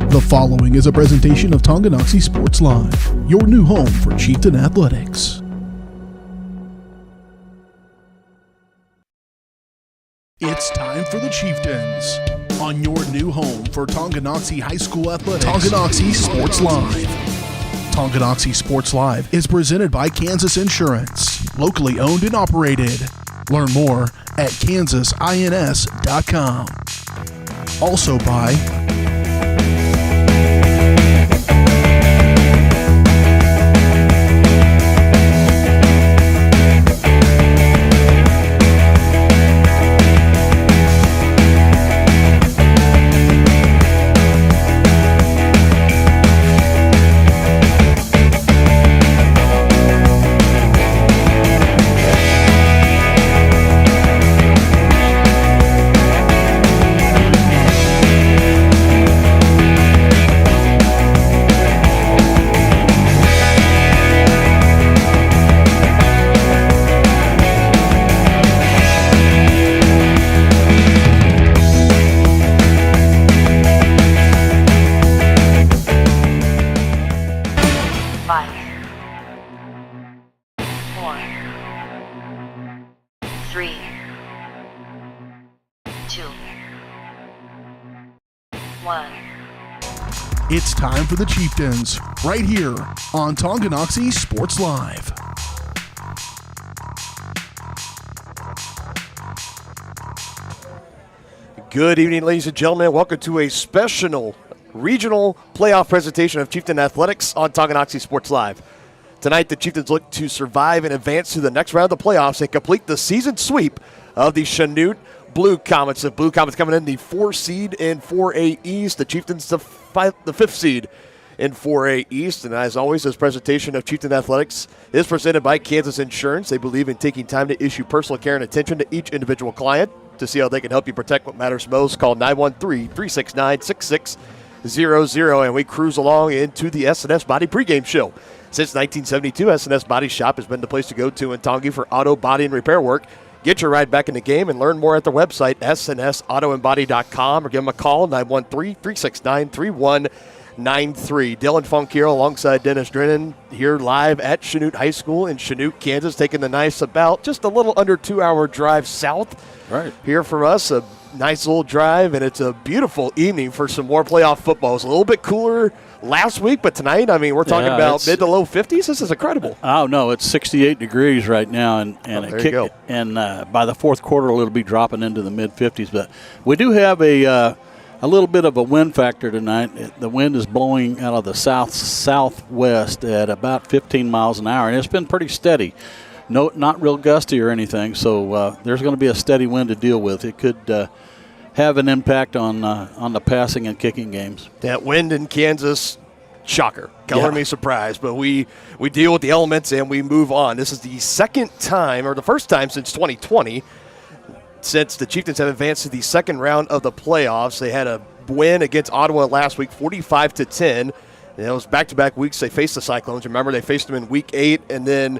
The following is a presentation of Tonganoxie Sports Live, your new home for Chieftain athletics. It's time for the Chieftains on your new home for Tonganoxie High School athletics. Tonganoxie Sports Live. Tonganoxie Sports Live is presented by Kansas Insurance, locally owned and operated. Learn more at kansasins.com. Also by It's time for the Chieftains, right here on Tonganoxie Sports Live. Good evening, ladies and gentlemen. Welcome to a special regional playoff presentation of Chieftain Athletics on Tonganoxie Sports Live. Tonight, the Chieftains look to survive and advance to the next round of the playoffs and complete the season sweep of the Chanute Blue Comets. The Blue Comets coming in the 4 seed in 4A East. The Chieftains the 5th seed in 4A East. And as always, this presentation of Chieftain Athletics is presented by Kansas Insurance. They believe in taking time to issue personal care and attention to each individual client. To see how they can help you protect what matters most, call 913-369-6600. And we cruise along into the S&S Body pregame show. Since 1972, S&S Body Shop has been the place to go to in Tongi for auto, body, and repair work. Get your ride back in the game and learn more at their website, snsautoandbody.com, or give them a call, 913-369-3193. Dylan Funk here alongside Dennis Drennan here live at Chanute High School in Chanute, Kansas, taking the nice about just a little under 2-hour drive south here for us. A nice little drive, and it's a beautiful evening for some more playoff football. It's a little bit cooler last week, but tonight, I mean, we're talking about mid to low 50s. This is incredible. Oh, no, it's 68 degrees right now, and by the fourth quarter, it'll be dropping into the mid 50s. But we do have a little bit of a wind factor tonight. The wind is blowing out of the southwest at about 15 miles an hour, and it's been pretty steady. No, not real gusty or anything, so there's going to be a steady wind to deal with. It could have an impact on the passing and kicking games. That wind in Kansas, shocker. Color me surprised, but we deal with the elements and we move on. This is the second time, or the first time since 2020, since the Chieftains have advanced to the second round of the playoffs. They had a win against Ottawa last week, 45-10. And it was back-to-back weeks they faced the Cyclones. Remember, they faced them in Week 8, and then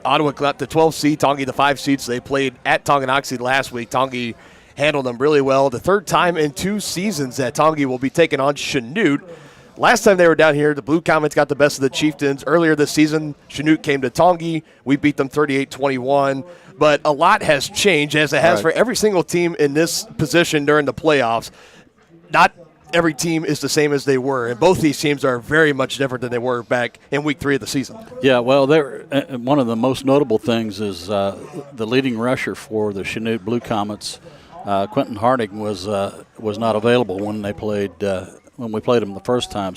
Ottawa got the 12th seed, Tongi the 5 seed, so they played at Tonganoxie last week. Tongi handled them really well. The third time in 2 seasons that Tongi will be taking on Chanute. Last time they were down here, the Blue Comets got the best of the Chieftains. Earlier this season, Chanute came to Tongi. We beat them 38-21. But a lot has changed, as it has for every single team in this position during the playoffs. Not every team is the same as they were, and both these teams are very much different than they were back in Week 3 of the season. Yeah, well, one of the most notable things is the leading rusher for the Chanute Blue Comets, Quentin Harding, was not available when they played when we played them the first time.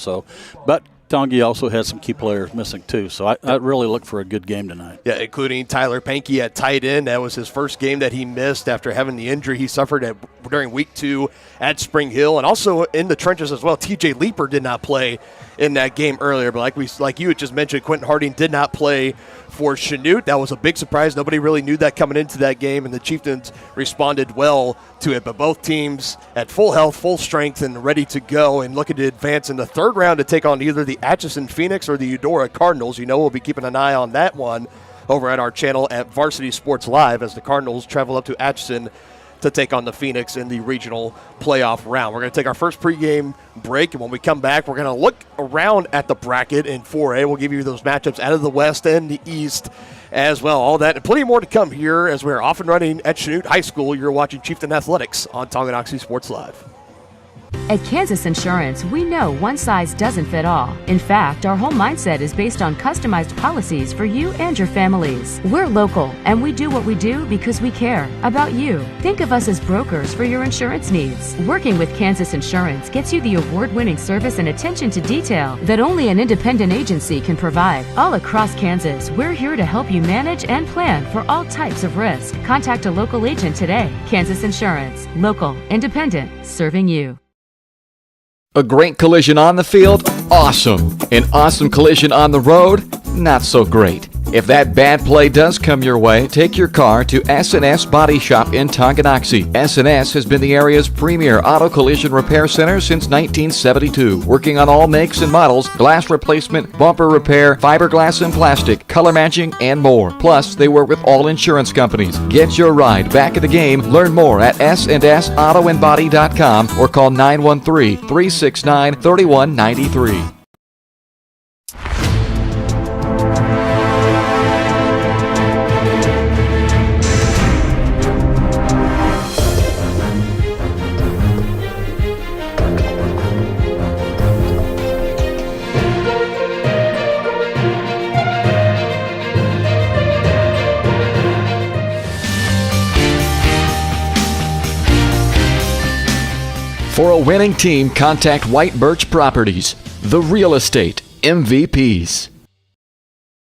But Tongi also had some key players missing too, so I really look for a good game tonight. Yeah, including Tyler Pankey at tight end. That was his first game that he missed after having the injury he suffered during Week 2 at Spring Hill, and also in the trenches as well. TJ Leeper did not play in that game earlier, but like you had just mentioned, Quentin Harding did not play for Chanute. That was a big surprise. Nobody really knew that coming into that game, and the Chieftains responded well to it. But both teams at full health, full strength, and ready to go, and looking to advance in the third round to take on either the Atchison Phoenix or the Eudora Cardinals. You know, we'll be keeping an eye on that one over at our channel at Varsity Sports Live as the Cardinals travel up to Atchison to take on the Phoenix in the regional playoff round. We're going to take our first pregame break, and when we come back, we're going to look around at the bracket in 4A. We'll give you those matchups out of the West and the East as well. All that and plenty more to come here as we're off and running at Chanute High School. You're watching Chieftain Athletics on Tonganoxie Sports Live. At Kansas Insurance, we know one size doesn't fit all. In fact, our whole mindset is based on customized policies for you and your families. We're local, and we do what we do because we care about you. Think of us as brokers for your insurance needs. Working with Kansas Insurance gets you the award-winning service and attention to detail that only an independent agency can provide. All across Kansas, we're here to help you manage and plan for all types of risk. Contact a local agent today. Kansas Insurance. Local, independent, serving you. A great collision on the field? Awesome. An awesome collision on the road? Not so great. If that bad play does come your way, take your car to S&S Body Shop in Tonganoxie. S&S has been the area's premier auto collision repair center since 1972, working on all makes and models, glass replacement, bumper repair, fiberglass and plastic, color matching, and more. Plus, they work with all insurance companies. Get your ride back in the game. Learn more at snsautoandbody.com or call 913-369-3193. For a winning team, contact White Birch Properties, the real estate MVPs.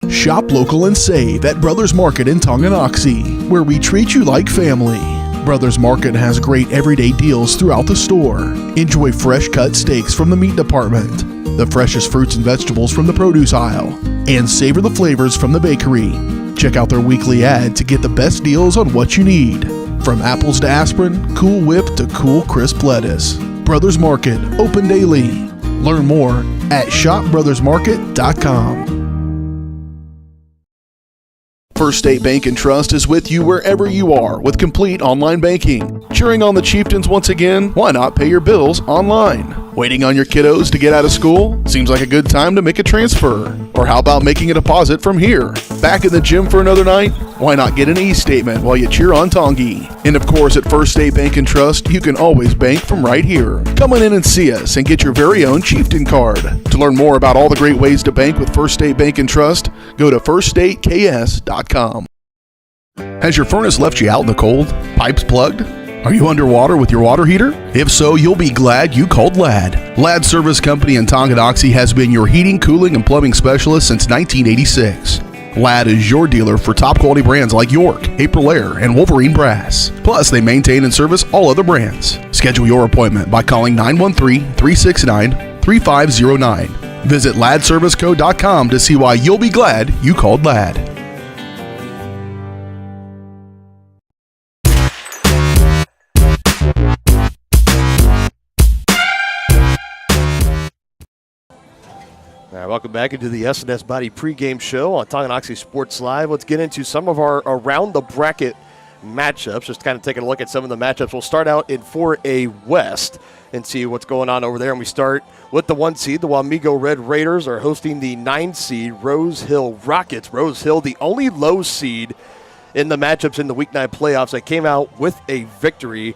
Shop local and save at Brothers Market in Tonganoxie, where we treat you like family. Brothers Market has great everyday deals throughout the store. Enjoy fresh cut steaks from the meat department, the freshest fruits and vegetables from the produce aisle, and savor the flavors from the bakery. Check out their weekly ad to get the best deals on what you need. From apples to aspirin, Cool Whip to cool crisp lettuce. Brothers Market, open daily. Learn more at shopbrothersmarket.com. First State Bank and Trust is with you wherever you are with complete online banking. Cheering on the Chieftains once again? Why not pay your bills online? Waiting on your kiddos to get out of school? Seems like a good time to make a transfer. Or how about making a deposit from here? Back in the gym for another night? Why not get an e-statement while you cheer on Tongi? And of course, at First State Bank and Trust, you can always bank from right here. Come on in and see us and get your very own Chieftain card. To learn more about all the great ways to bank with First State Bank and Trust, go to firststateks.com. Has your furnace left you out in the cold? Pipes plugged? Are you underwater with your water heater? If so, you'll be glad you called Ladd. Ladd Service Company in Tonganoxie has been your heating, cooling, and plumbing specialist since 1986. Ladd is your dealer for top quality brands like York, Aprilaire, and Wolverine Brass. Plus, they maintain and service all other brands. Schedule your appointment by calling 913-369-3509. Visit laddserviceco.com to see why you'll be glad you called Ladd. All right, welcome back into the S&S Body pregame show on Tonganoxie Sports Live. Let's get into some of our around the bracket matchups, just kind of taking a look at some of the matchups. We'll start out in 4A West and see what's going on over there. And we start with the 1 seed. The Wamego Red Raiders are hosting the 9 seed Rose Hill Rockets. Rose Hill, the only low seed in the matchups in the Week 9 playoffs that came out with a victory.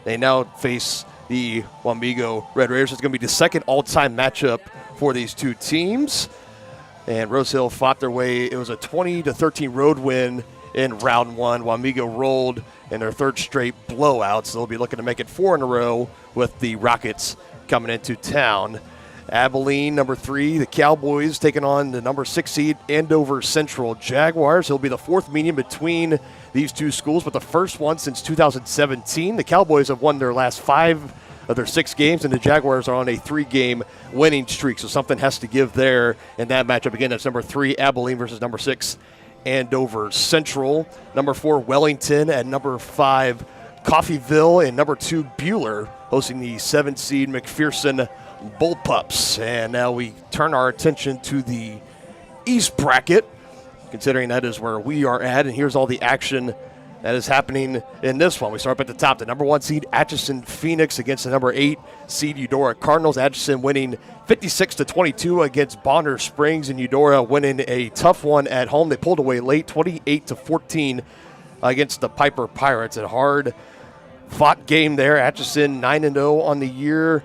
They now face the Wamego Red Raiders. It's going to be the second all-time matchup for these two teams. And Rose Hill fought their way. It was a 20-13 road win in round 1. Wamego rolled in their third straight blowout, so they'll be looking to make it 4 in a row with the Rockets coming into town. Abilene, number 3, the Cowboys taking on the number 6 seed Andover Central Jaguars. It'll be the fourth meeting between these two schools, but the first one since 2017. The Cowboys have won their last 5 of their 6 games, and the Jaguars are on a 3-game winning streak, so something has to give there in that matchup. Again, that's number 3, Abilene versus number 6, Andover Central. Number 4, Wellington, and number 5, Coffeyville, and number 2, Buhler, hosting the 7 seed McPherson Bullpups. And now we turn our attention to the East bracket, considering that is where we are at, and here's all the action that is happening in this one. We start up at the top. The number 1 seed, Atchison Phoenix, against the number 8 seed, Eudora Cardinals. Atchison winning 56-22 against Bonner Springs, and Eudora winning a tough one at home. They pulled away late, 28-14 against the Piper Pirates. A hard-fought game there. Atchison 9-0 on the year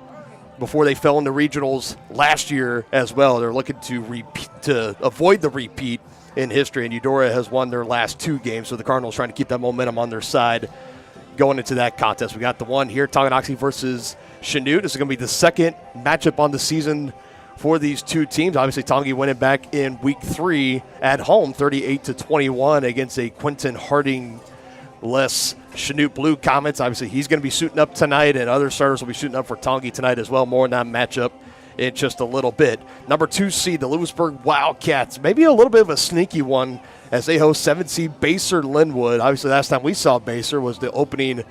before they fell into regionals last year as well. They're looking to avoid the repeat in history, and Eudora has won their last 2 games, so the Cardinals trying to keep that momentum on their side going into that contest. We got the one here, Tonganoxie versus Chanute. This is going to be the second matchup on the season for these 2 teams. Obviously, Tongi winning back in week 3 at home, 38-21 against a Quentin Harding-less Chanute Blue Comets. Obviously, he's going to be suiting up tonight, and other starters will be suiting up for Tongi tonight as well. More on that matchup in just a little bit. Number 2 seed, the Lewisburg Wildcats. Maybe a little bit of a sneaky one as they host 7 seed Baser Linwood. Obviously, last time we saw Baser was the opening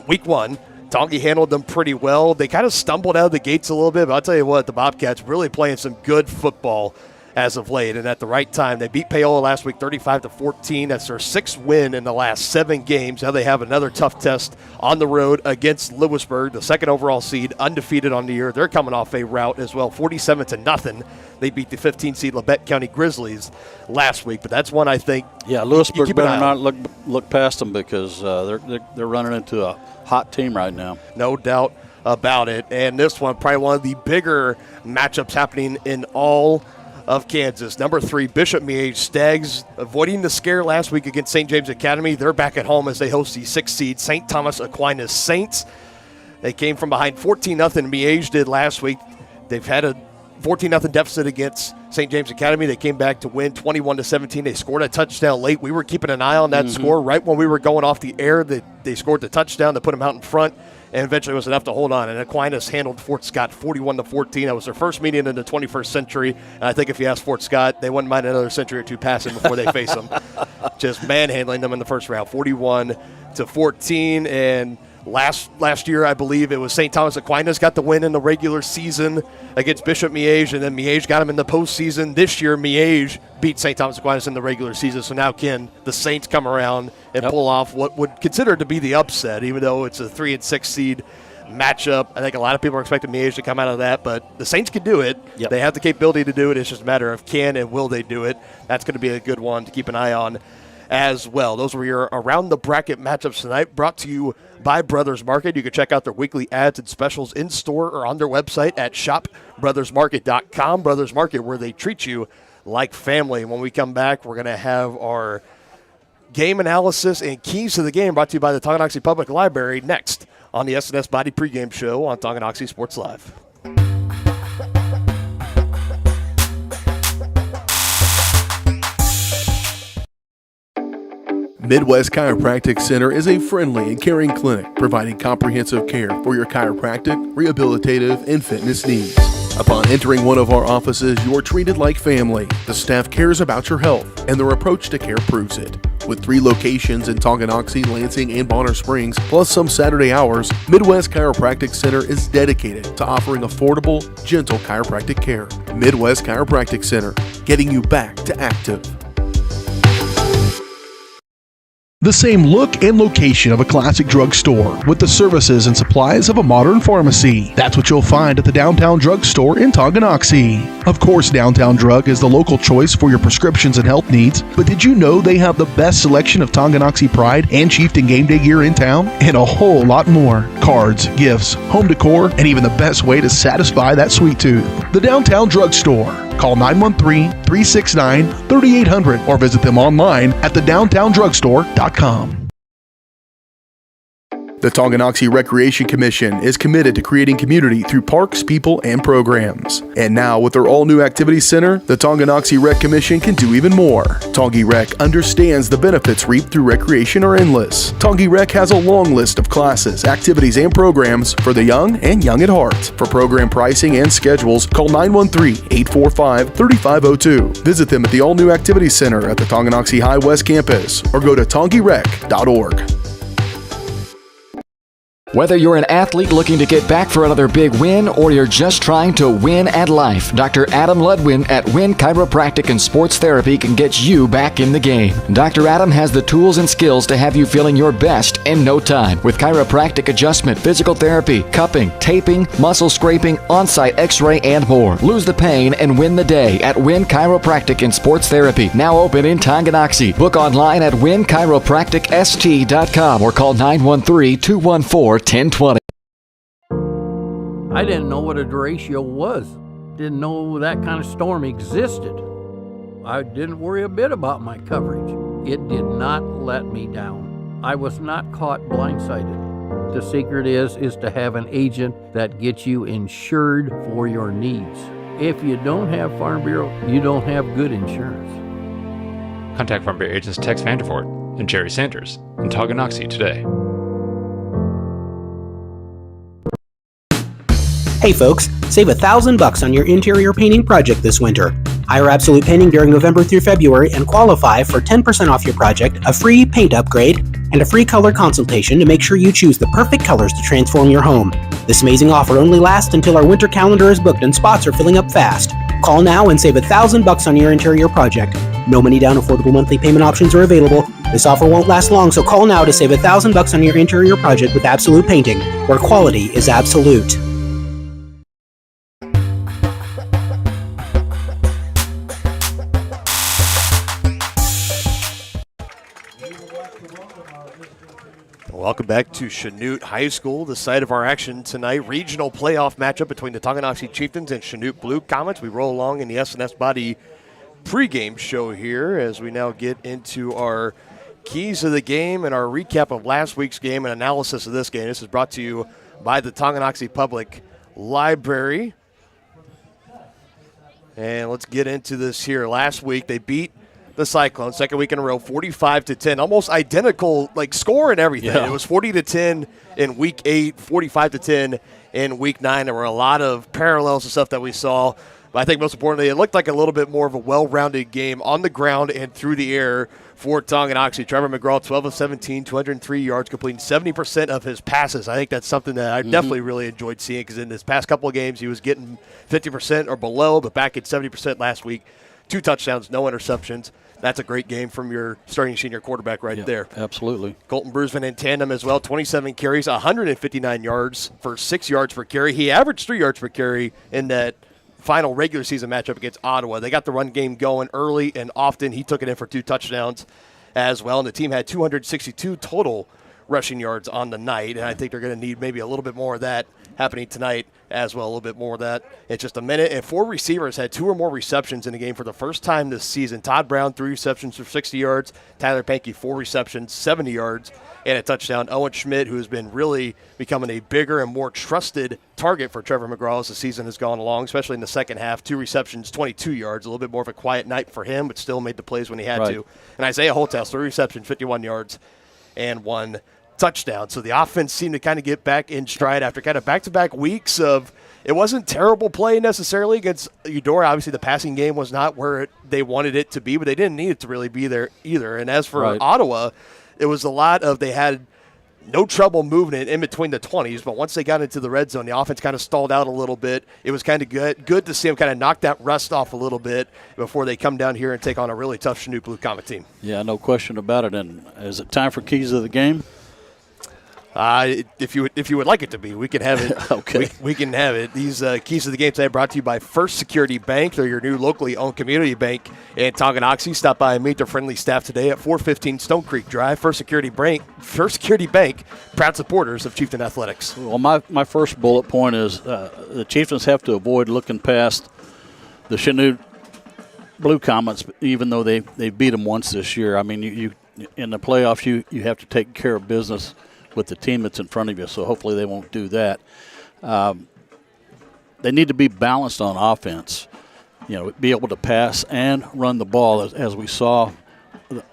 week 1. Tongi handled them pretty well. They kind of stumbled out of the gates a little bit, but I'll tell you what, the Bobcats really playing some good football as of late, and at the right time. They beat Paola last week 35-14. That's their 6th win in the last 7 games. Now they have another tough test on the road against Lewisburg, the 2nd overall seed, undefeated on the year. They're coming off a rout as well, 47-0. They beat the 15 seed Labette County Grizzlies last week, but that's one I think. Yeah, Lewisburg better not look past them because they're running into a hot team right now. No doubt about it. And this one, probably one of the bigger matchups happening in all of Kansas. Number 3, Bishop Miege Stags, avoiding the scare last week against St. James Academy. They're back at home as they host the 6th seed St. Thomas Aquinas Saints. They came from behind 14-0. Miege did last week. They've had a 14-0 deficit against St. James Academy. They came back to win 21-17. They scored a touchdown late. We were keeping an eye on that score. Right when we were going off the air, they scored the touchdown to put them out in front, and eventually it was enough to hold on. And Aquinas handled Fort Scott 41-14. That was their first meeting in the 21st century. And I think if you ask Fort Scott, they wouldn't mind another century or 2 passing before they face them. Just manhandling them in the first round, 41-14. And last year, I believe it was St. Thomas Aquinas got the win in the regular season against Bishop Miege, and then Miege got him in the postseason. This year, Miege beat St. Thomas Aquinas in the regular season. So now can the Saints come around and pull off what would consider to be the upset, even though it's a 3 and 6 seed matchup. I think a lot of people are expecting Miege to come out of that, but the Saints can do it. Yep. They have the capability to do it. It's just a matter of can and will they do it. That's going to be a good one to keep an eye on as well. Those were your Around the Bracket matchups tonight, brought to you by Brothers Market. You can check out their weekly ads and specials in store or on their website at shopbrothersmarket.com. Brothers Market, where they treat you like family. When we come back, we're going to have our game analysis and keys to the game, brought to you by the Tonganoxie Public Library, next on the S&S Body pregame show on Tonganoxie Sports Live. Midwest Chiropractic Center is a friendly and caring clinic providing comprehensive care for your chiropractic, rehabilitative, and fitness needs. Upon entering one of our offices, you are treated like family. The staff cares about your health, and their approach to care proves it. With 3 locations in Tonganoxie, Lansing, and Bonner Springs, plus some Saturday hours, Midwest Chiropractic Center is dedicated to offering affordable, gentle chiropractic care. Midwest Chiropractic Center, getting you back to active. The same look and location of a classic drugstore with the services and supplies of a modern pharmacy. That's what you'll find at the Downtown Drug Store in Tonganoxie. Of course, Downtown Drug is the local choice for your prescriptions and health needs, but did you know they have the best selection of Tonganoxie Pride and Chieftain game day gear in town? And a whole lot more. Cards, gifts, home decor, and even the best way to satisfy that sweet tooth. The Downtown Drug Store. Call 913-369-3800 or visit them online at thedowntowndrugstore.com. The Tonganoxie Recreation Commission is committed to creating community through parks, people, and programs. And now, with their all-new activity center, the Tonganoxie Rec Commission can do even more. Tongi Rec understands the benefits reaped through recreation are endless. Tongi Rec has a long list of classes, activities, and programs for the young and young at heart. For program pricing and schedules, call 913-845-3502. Visit them at the all-new activity center at the Tonganoxie High West Campus or go to tongirec.org. Whether you're an athlete looking to get back for another big win or you're just trying to win at life, Dr. Adam Ludwin at Win Chiropractic and Sports Therapy can get you back in the game. Dr. Adam has the tools and skills to have you feeling your best in no time with chiropractic adjustment, physical therapy, cupping, taping, muscle scraping, on-site x-ray, and more. Lose the pain and win the day at Win Chiropractic and Sports Therapy, now open in Tonganoxie. Book online at winchiropracticst.com or call 913-214-1020. I didn't know what a derecho was. Didn't know that kind of storm existed. I didn't worry a bit about my coverage. It did not let me down. I was not caught blindsided. The secret is to have an agent that gets you insured for your needs. If you don't have Farm Bureau, you don't have good insurance. Contact Farm Bureau agents Tex Vandervoort and Jerry Sanders in Tonganoxie today. Hey folks, save $1,000 on your interior painting project this winter. Hire Absolute Painting during November through February and qualify for 10% off your project, a free paint upgrade, and a free color consultation to make sure you choose the perfect colors to transform your home. This amazing offer only lasts until our winter calendar is booked and spots are filling up fast. Call now and save $1,000 on your interior project. No money down, affordable monthly payment options are available. This offer won't last long, so call now to save $1,000 on your interior project with Absolute Painting, where quality is absolute. Welcome back to Chanute High School, the site of our action tonight. Regional playoff matchup between the Tonganoxie Chieftains and Chanute Blue Comets. We roll along in the S&S Body pregame show here as we now get into our keys of the game and our recap of last week's game and analysis of this game. This is brought to you by the Tonganoxie Public Library. And let's get into this here. Last week they beat the Cyclones, second week in a row, 45-10, almost identical, like score and everything. Yeah. It was 40-10 in week 8, 45-10 in week 9. There were a lot of parallels and stuff that we saw. But I think most importantly, it looked like a little bit more of a well-rounded game on the ground and through the air for Tonganoxie. Trevor McGraw, 12 of 17, 203 yards, completing 70% of his passes. I think that's something that I definitely really enjoyed seeing because in this past couple of games, he was getting 50% or below, but back at 70% last week. 2 touchdowns, no interceptions. That's a great game from your starting senior quarterback right there. Absolutely. Colton Brusman in tandem as well, 27 carries, 159 yards for 6 yards per carry. He averaged 3 yards per carry in that final regular season matchup against Ottawa. They got the run game going early and often. He took it in for 2 touchdowns as well, and the team had 262 total rushing yards on the night, and I think they're going to need maybe a little bit more of that happening tonight as well, a little bit more of that in just a minute. And 4 receivers had 2 or more receptions in the game for the first time this season. Todd Brown, 3 receptions for 60 yards. Tyler Pankey, 4 receptions, 70 yards, and a touchdown. Owen Schmidt, who has been really becoming a bigger and more trusted target for Trevor McGraw as the season has gone along, especially in the second half. 2 receptions, 22 yards, a little bit more of a quiet night for him, but still made the plays when he had to. And Isaiah Holthouse, 3 receptions, 51 yards, and 1 touchdown. So the offense seemed to kind of get back in stride after kind of back-to-back weeks of it wasn't terrible play necessarily against Eudora. Obviously, the passing game was not where they wanted it to be, but they didn't need it to really be there either. And as for Ottawa, it was a lot of they had no trouble moving it in between the 20s, but once they got into the red zone, the offense kind of stalled out a little bit. It was kind of good to see them kind of knock that rust off a little bit before they come down here and take on a really tough Chanute Blue Comet team. Yeah, no question about it. And is it time for keys of the game? If you would like it to be, we can have it. Okay. We can have it. These keys of the game today brought to you by First Security Bank. They're your new locally owned community bank in Tonganoxie. Stop by and meet their friendly staff today at 415 Stone Creek Drive. First Security Bank, proud supporters of Chieftain Athletics. Well, my first bullet point is the Chieftains have to avoid looking past the Chanute Blue Comets, even though they beat them once this year. I mean, you in the playoffs, you have to take care of business with the team that's in front of you, so hopefully they won't do that. They need to be balanced on offense, be able to pass and run the ball, as we saw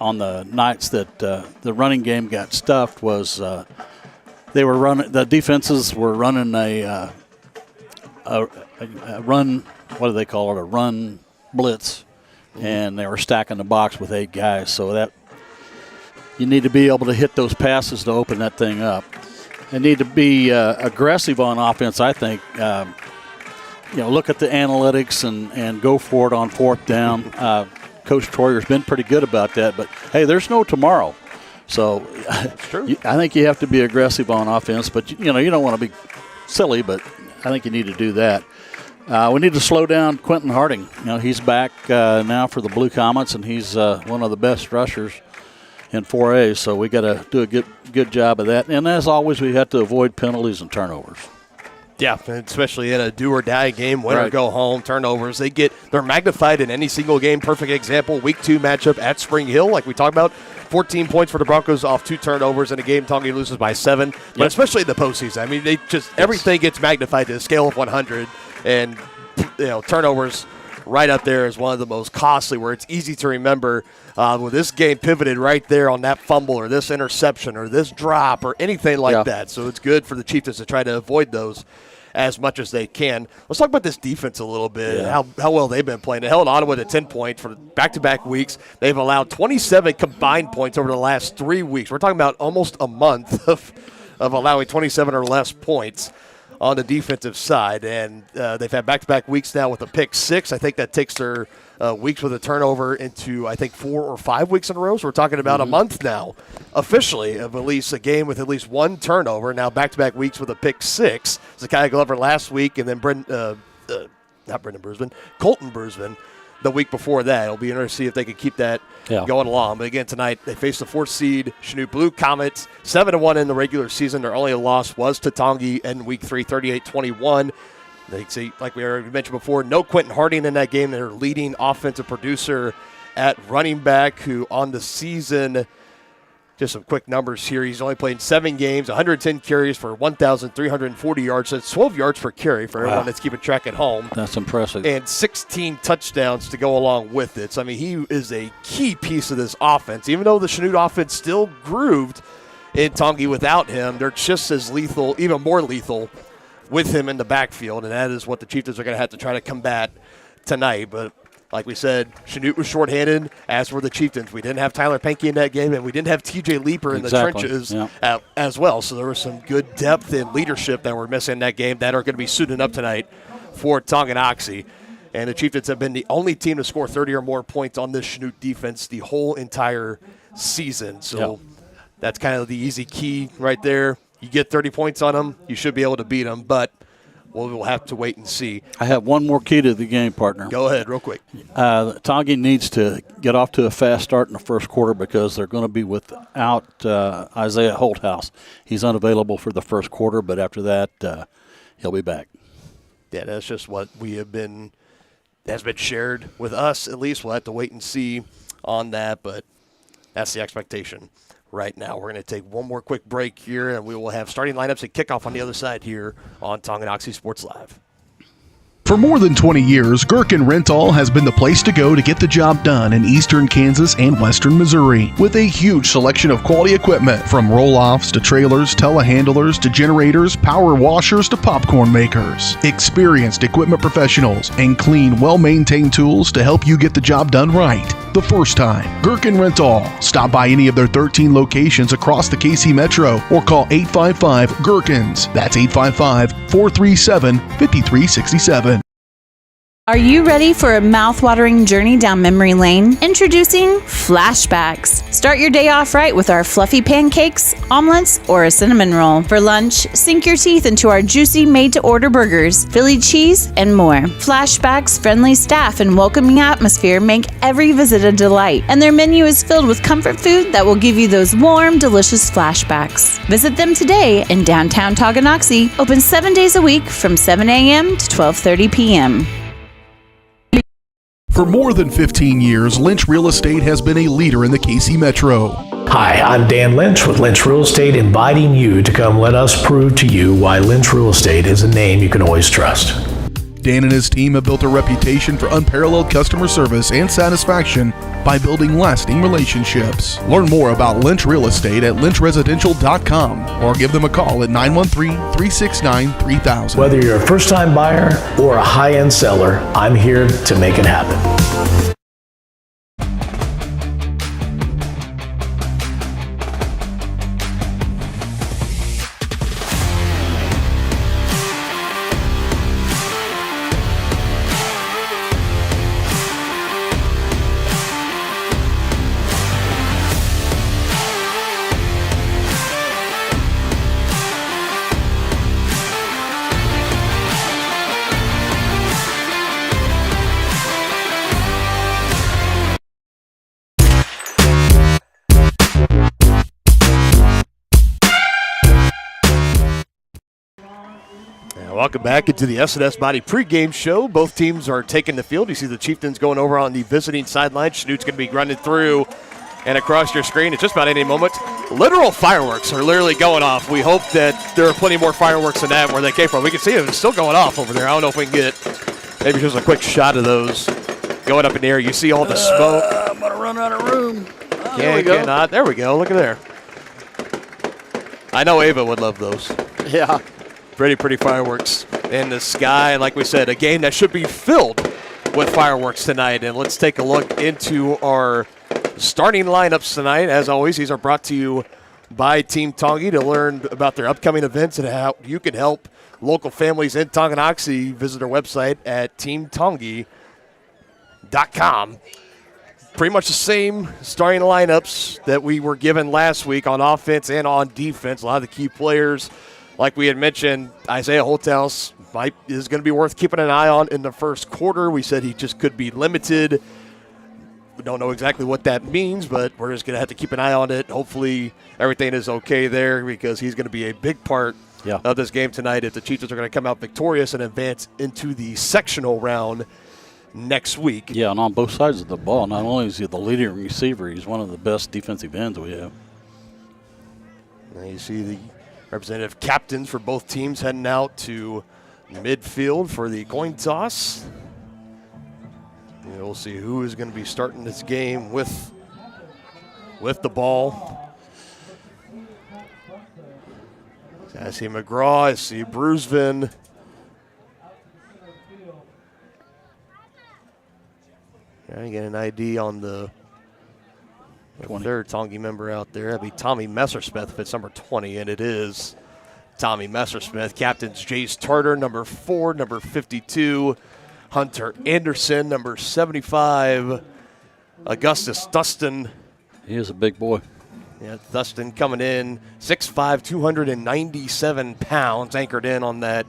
on the nights that the running game got stuffed. The defenses were running a run, what do they call it, a run blitz, and they were stacking the box with 8 guys, so that you need to be able to hit those passes to open that thing up. They need to be aggressive on offense, I think. Look at the analytics and go for it on fourth down. Coach Troyer's been pretty good about that, but, hey, there's no tomorrow. So I think you have to be aggressive on offense, but, you don't want to be silly, but I think you need to do that. We need to slow down Quentin Harding. He's back now for the Blue Comets, and he's one of the best rushers in 4A, so we got to do a good job of that. And as always, we have to avoid penalties and turnovers. Yeah, especially in a do-or-die game, win or go home, turnovers. They're magnified in any single game. Perfect example, Week 2 matchup at Spring Hill, like we talked about. 14 points for the Broncos off 2 turnovers in a game. Tongi loses by 7. But especially in the postseason, I mean, everything gets magnified to a scale of 100. And, turnovers right up there is one of the most costly, where it's easy to remember when this game pivoted right there on that fumble or this interception or this drop or anything like that. So it's good for the Chieftains to try to avoid those as much as they can. Let's talk about this defense a little bit, how well they've been playing. They held Ottawa to 10 points for back-to-back weeks. They've allowed 27 combined points over the last 3 weeks. We're talking about almost a month of allowing 27 or less points on the defensive side. And they've had back-to-back weeks now with a pick 6. I think that takes their weeks with a turnover into, I think, 4 or 5 weeks in a row. So we're talking about a month now, officially, of at least a game with at least 1 turnover. Now back-to-back weeks with a pick 6. Zakiah Glover last week, and then Colton Bruisman the week before that. It'll be interesting to see if they can keep that going along. But again, tonight they face the 4th seed Chanute Blue Comets, 7-1 in the regular season. Their only loss was to Tongi in Week 3, 38-21. They see, like we already mentioned before, no Quentin Harding in that game. Their leading offensive producer at running back, who on the season, just some quick numbers here, he's only played 7 games, 110 carries for 1,340 yards. That's 12 yards per carry for everyone that's keeping track at home. That's impressive. And 16 touchdowns to go along with it. So, I mean, he is a key piece of this offense. Even though the Chanute offense still grooved in Tongi without him, they're just as lethal, even more lethal, with him in the backfield, and that is what the Chieftains are going to have to try to combat tonight. But like we said, Chanute was shorthanded, as were the Chieftains. We didn't have Tyler Pankey in that game, and we didn't have TJ Leeper in the trenches as well. So there was some good depth and leadership that were missing in that game that are going to be suiting up tonight for Tonganoxie. And the Chieftains have been the only team to score 30 or more points on this Chanute defense the whole entire season. So that's kind of the easy key right there. You get 30 points on them, you should be able to beat them, but we'll have to wait and see. I have one more key to the game, partner. Go ahead, real quick. Tongi needs to get off to a fast start in the first quarter because they're going to be without Isaiah Holthouse. He's unavailable for the first quarter, but after that, he'll be back. Yeah, that's just what has been shared with us, at least. We'll have to wait and see on that, but that's the expectation right now. We're going to take one more quick break here, and we will have starting lineups and kickoff on the other side here on Tonganoxie Sports Live. For more than 20 years, Gherkin Rental has been the place to go to get the job done in eastern Kansas and western Missouri. With a huge selection of quality equipment, from roll-offs to trailers, telehandlers to generators, power washers to popcorn makers. Experienced equipment professionals and clean, well-maintained tools to help you get the job done right the first time. Gherkin Rental. Stop by any of their 13 locations across the KC Metro or call 855-GHERKINS. That's 855-437-5367. Are you ready for a mouth-watering journey down memory lane? Introducing Flashbacks. Start your day off right with our fluffy pancakes, omelets, or a cinnamon roll. For lunch, sink your teeth into our juicy made-to-order burgers, Philly cheese, and more. Flashbacks' friendly staff and welcoming atmosphere make every visit a delight, and their menu is filled with comfort food that will give you those warm, delicious flashbacks. Visit them today in downtown Tonganoxie, open 7 days a week from 7 a.m. to 12:30 p.m. For more than 15 years, Lynch Real Estate has been a leader in the KC Metro. Hi, I'm Dan Lynch with Lynch Real Estate, inviting you to come let us prove to you why Lynch Real Estate is a name you can always trust. Dan and his team have built a reputation for unparalleled customer service and satisfaction by building lasting relationships. Learn more about Lynch Real Estate at lynchresidential.com or give them a call at 913-369-3000. Whether you're a first-time buyer or a high-end seller, I'm here to make it happen. And welcome back into the S&S Body pregame show. Both teams are taking the field. You see the Chieftains going over on the visiting sideline. Chanute's going to be running through and across your screen at just about any moment. Literal fireworks are literally going off. We hope that there are plenty more fireworks than that where they came from. We can see it's still going off over there. I don't know if we can get maybe just a quick shot of those going up in the air. You see all the smoke. I'm going to run out of room. There we go. Look at there. I know Ava would love those. Yeah. Pretty fireworks in the sky. Like we said, a game that should be filled with fireworks tonight. And let's take a look into our starting lineups tonight. As always, these are brought to you by Team Tongi. To learn about their upcoming events and how you can help local families in Tonganoxie, visit our website at teamtongi.com. Pretty much the same starting lineups that we were given last week on offense and on defense. A lot of the key players, like we had mentioned, Isaiah Holthouse is going to be worth keeping an eye on in the first quarter. We said he just could be limited. We don't know exactly what that means, but we're just going to have to keep an eye on it. Hopefully everything is okay there because he's going to be a big part of this game tonight if the Chieftains are going to come out victorious and advance into the sectional round next week. Yeah, and on both sides of the ball, not only is he the leading receiver, he's one of the best defensive ends we have. Now you see the representative captains for both teams heading out to midfield for the coin toss. We'll see who is going to be starting this game with the ball. I see McGraw, I see Brusvin. Trying to get an ID on the third Tongi member out there. That'd be Tommy Messersmith if it's number 20, and it is Tommy Messersmith. Captains Jace Tarter, number 4, number 52. Hunter Anderson, number 75. Augustus Thuston. He is a big boy. Yeah, Thuston coming in 6'5", 297 pounds, anchored in on that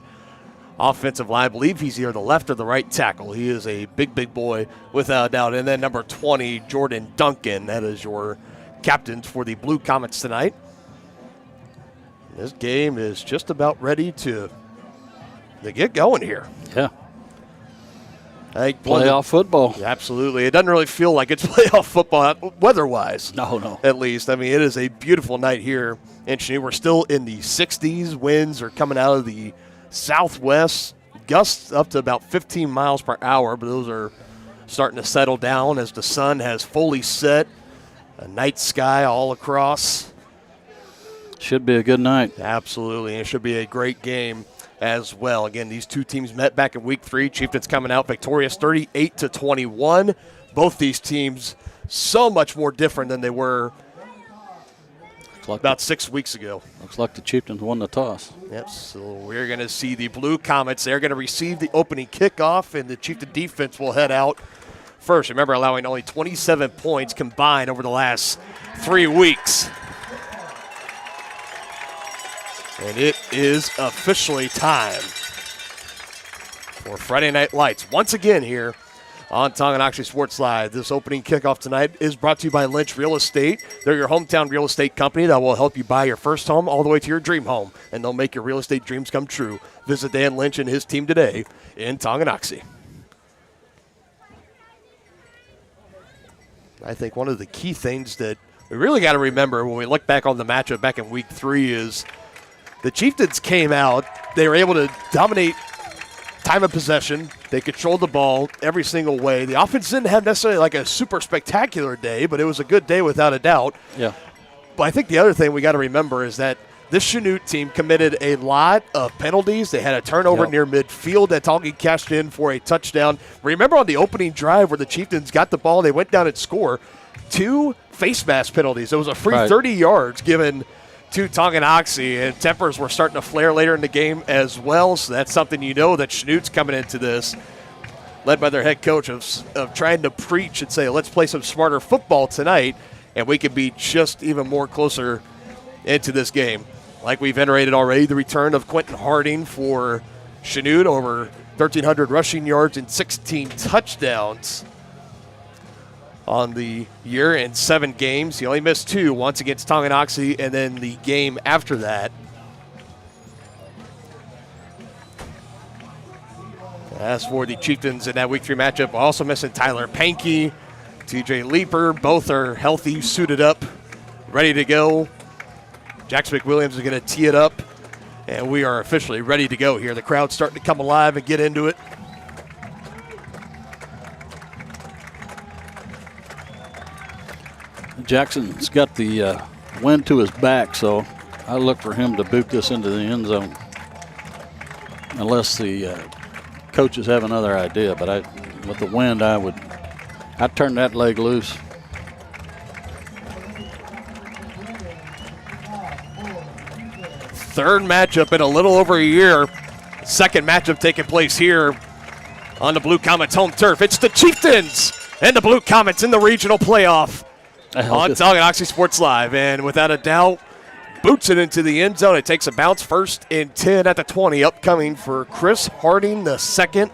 offensive line. I believe he's either the left or the right tackle. He is a big boy without a doubt. And then number 20, Jordan Duncan. That is your captains for the Blue Comets tonight. This game is just about ready to get going here. Yeah. Playoff football. Absolutely. It doesn't really feel like it's playoff football weather-wise. No. At least. I mean, it is a beautiful night here in Chanute. We're still in the 60s. Winds are coming out of the southwest. Gusts up to about 15 miles per hour, but those are starting to settle down as the sun has fully set. A night sky all across. Should be a good night. Absolutely. It should be a great game as well. Again, these two teams met back in week 3. Chieftains coming out victorious 38-21. Both these teams so much more different than they were about 6 weeks ago. Looks like the Chieftains won the toss. Yep, so we're going to see the Blue Comets. They're going to receive the opening kickoff, and the Chieftain defense will head out first. Remember, allowing only 27 points combined over the last 3 weeks. And it is officially time for Friday Night Lights once again here on Tonganoxie Sports Live. This opening kickoff tonight is brought to you by Lynch Real Estate. They're your hometown real estate company that will help you buy your first home all the way to your dream home, and they'll make your real estate dreams come true. Visit Dan Lynch and his team today in Tonganoxie. I think one of the key things that we really got to remember when we look back on the matchup back in week 3 is the Chieftains came out. They were able to dominate time of possession. They controlled the ball every single way. The offense didn't have necessarily like a super spectacular day, but it was a good day without a doubt. Yeah. But I think the other thing we got to remember is that this Chanute team committed a lot of penalties. They had a turnover near midfield that Tongi cashed in for a touchdown. Remember on the opening drive where the Chieftains got the ball, they went down and scored 2 face mask penalties. It was a free 30 yards given to Tonganoxie, and tempers were starting to flare later in the game as well, so that's something you know that Chanute's coming into this, led by their head coach, of trying to preach and say, let's play some smarter football tonight, and we could be just even more closer into this game. Like we've iterated already, the return of Quentin Harding for Chanute, over 1,300 rushing yards and 16 touchdowns on the year in 7 games. He only missed 2, once against Tonganoxie and then the game after that. As for the Chieftains in that Week 3 matchup, also missing Tyler Pankey, TJ Leeper. Both are healthy, suited up, ready to go. Jax McWilliams is going to tee it up, and we are officially ready to go here. The crowd's starting to come alive and get into it. Jackson's got the wind to his back, so I look for him to boot this into the end zone. Unless the coaches have another idea, but with the wind, I'd turn that leg loose. Third matchup in a little over a year. Second matchup taking place here on the Blue Comets home turf. It's the Chieftains and the Blue Comets in the regional playoff on Tonganoxie Sports Live. And without a doubt, boots it into the end zone. It takes a bounce, 1st and 10 at the 20, upcoming for Chris Harding II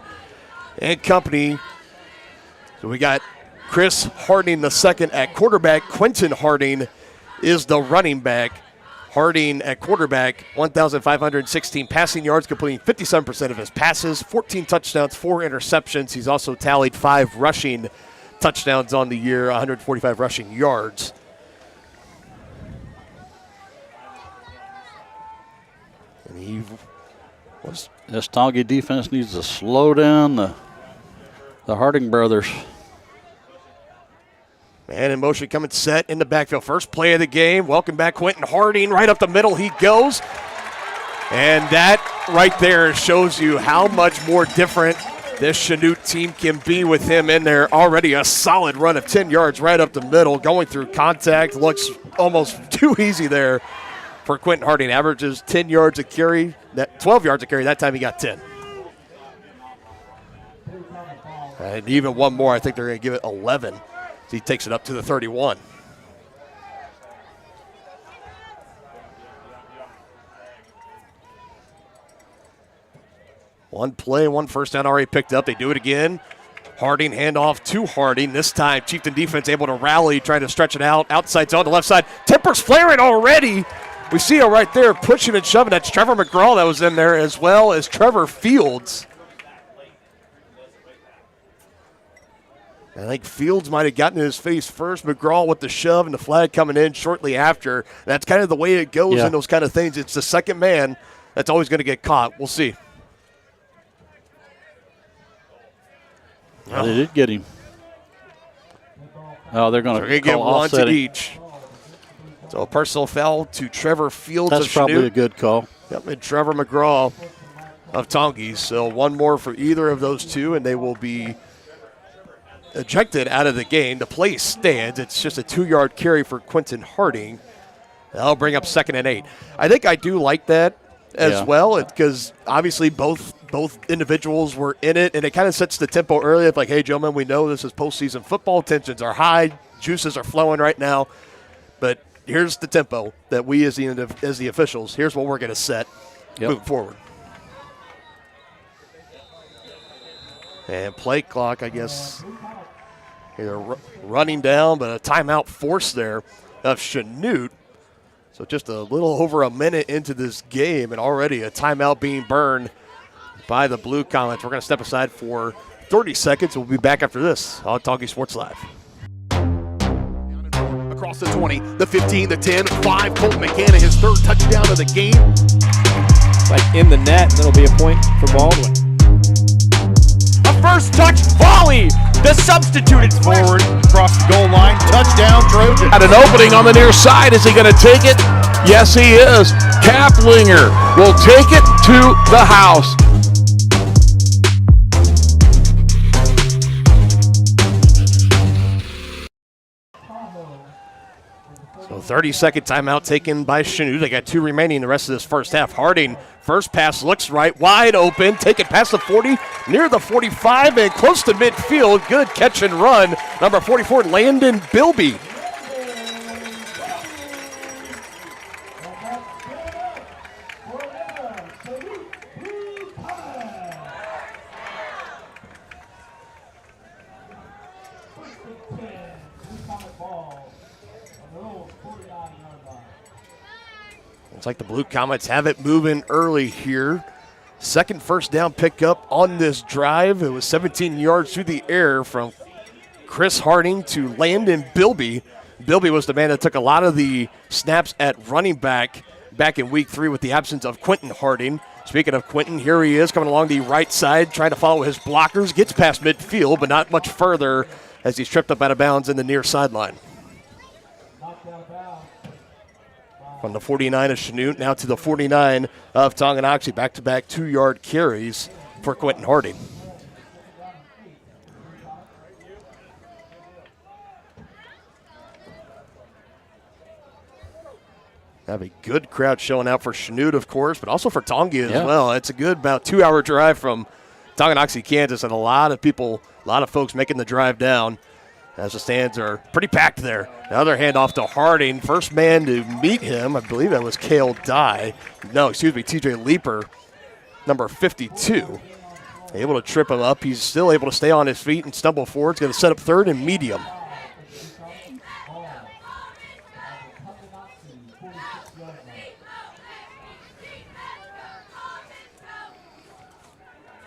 and company. So we got Chris Harding II at quarterback. Quentin Harding is the running back. Harding at quarterback, 1,516 passing yards, completing 57% of his passes, 14 touchdowns, 4 interceptions. He's also tallied 5 rushing touchdowns on the year, 145 rushing yards. And this Tongi defense needs to slow down the Harding brothers. Man in motion, coming set in the backfield. First play of the game. Welcome back, Quentin Harding. Right up the middle he goes. And that right there shows you how much more different this Chanute team can be with him in there. Already a solid run of 10 yards right up the middle. Going through contact. Looks almost too easy there for Quentin Harding. Averages 10 yards a carry. 12 yards a carry. That time he got 10. And even one more. I think they're going to give it 11. He takes it up to the 31. One play, one first down already picked up. They do it again. Harding, handoff to Harding. This time, Chieftain defense able to rally, trying to stretch it out. Outside zone to left side. Tempers flaring already. We see it right there, pushing and shoving. That's Trevor McGraw that was in there, as well as Trevor Fields. I think Fields might have gotten in his face first. McGraw with the shove and the flag coming in shortly after. That's kind of the way it goes in those kind of things. It's the second man that's always going to get caught. We'll see. They did get him. Oh, they're going to get one to each. So a personal foul to Trevor Fields. That's probably a good call. Yep, and Trevor McGraw of Tongi. So one more for either of those two, and they will be ejected out of the game. The play stands. It's just a 2-yard carry for Quentin Harding. That'll bring up 2nd and 8. I think I do like that as well, because obviously both individuals were in it, and it kind of sets the tempo early of like, hey, gentlemen, we know this is postseason football. Tensions are high. Juices are flowing right now. But here's the tempo that we as the officials, here's what we're going to set moving forward. And play clock, I guess, either running down, but a timeout forced there of Chanute. So just a little over a minute into this game, and already a timeout being burned by the Blue Comets. We're going to step aside for 30 seconds. We'll be back after this on Tongi Sports Live. Across the 20, the 15, the 10, 5. Colton McCann, his 3rd touchdown of the game. Like in the net, that'll be a point for Baldwin. First touch volley. The substituted forward across the goal line. Touchdown, Trojan. At an opening on the near side. Is he going to take it? Yes, he is. Kaplinger will take it to the house. So 30-second timeout taken by Chanute. They got 2 remaining the rest of this first half. Harding, first pass looks right, wide open. Take it past the 40, near the 45, and close to midfield. Good catch and run. Number 44, Landon Bilby. Looks like the Blue Comets have it moving early here Second first down pickup on this drive. It was 17 yards through the air from Chris Harding to Landon Bilby. Bilby was the man that took a lot of the snaps at running back in week 3 with the absence of Quentin Harding. Speaking of Quentin, here he is coming along the right side, trying to follow his blockers. Gets past midfield, but not much further as he's tripped up out of bounds in the near sideline. From the 49 of Chanute now to the 49 of Tonganoxie. Back-to-back 2-yard carries for Quentin Harding. Have a good crowd showing out for Chanute, of course, but also for Tongi as well. It's a good about 2-hour drive from Tonganoxie, Kansas, and a lot of folks making the drive down as the stands are pretty packed there. The other handoff to Harding. First man to meet him, I believe that was TJ Leeper, number 52. Able to trip him up. He's still able to stay on his feet and stumble forward. It's going to set up third and medium.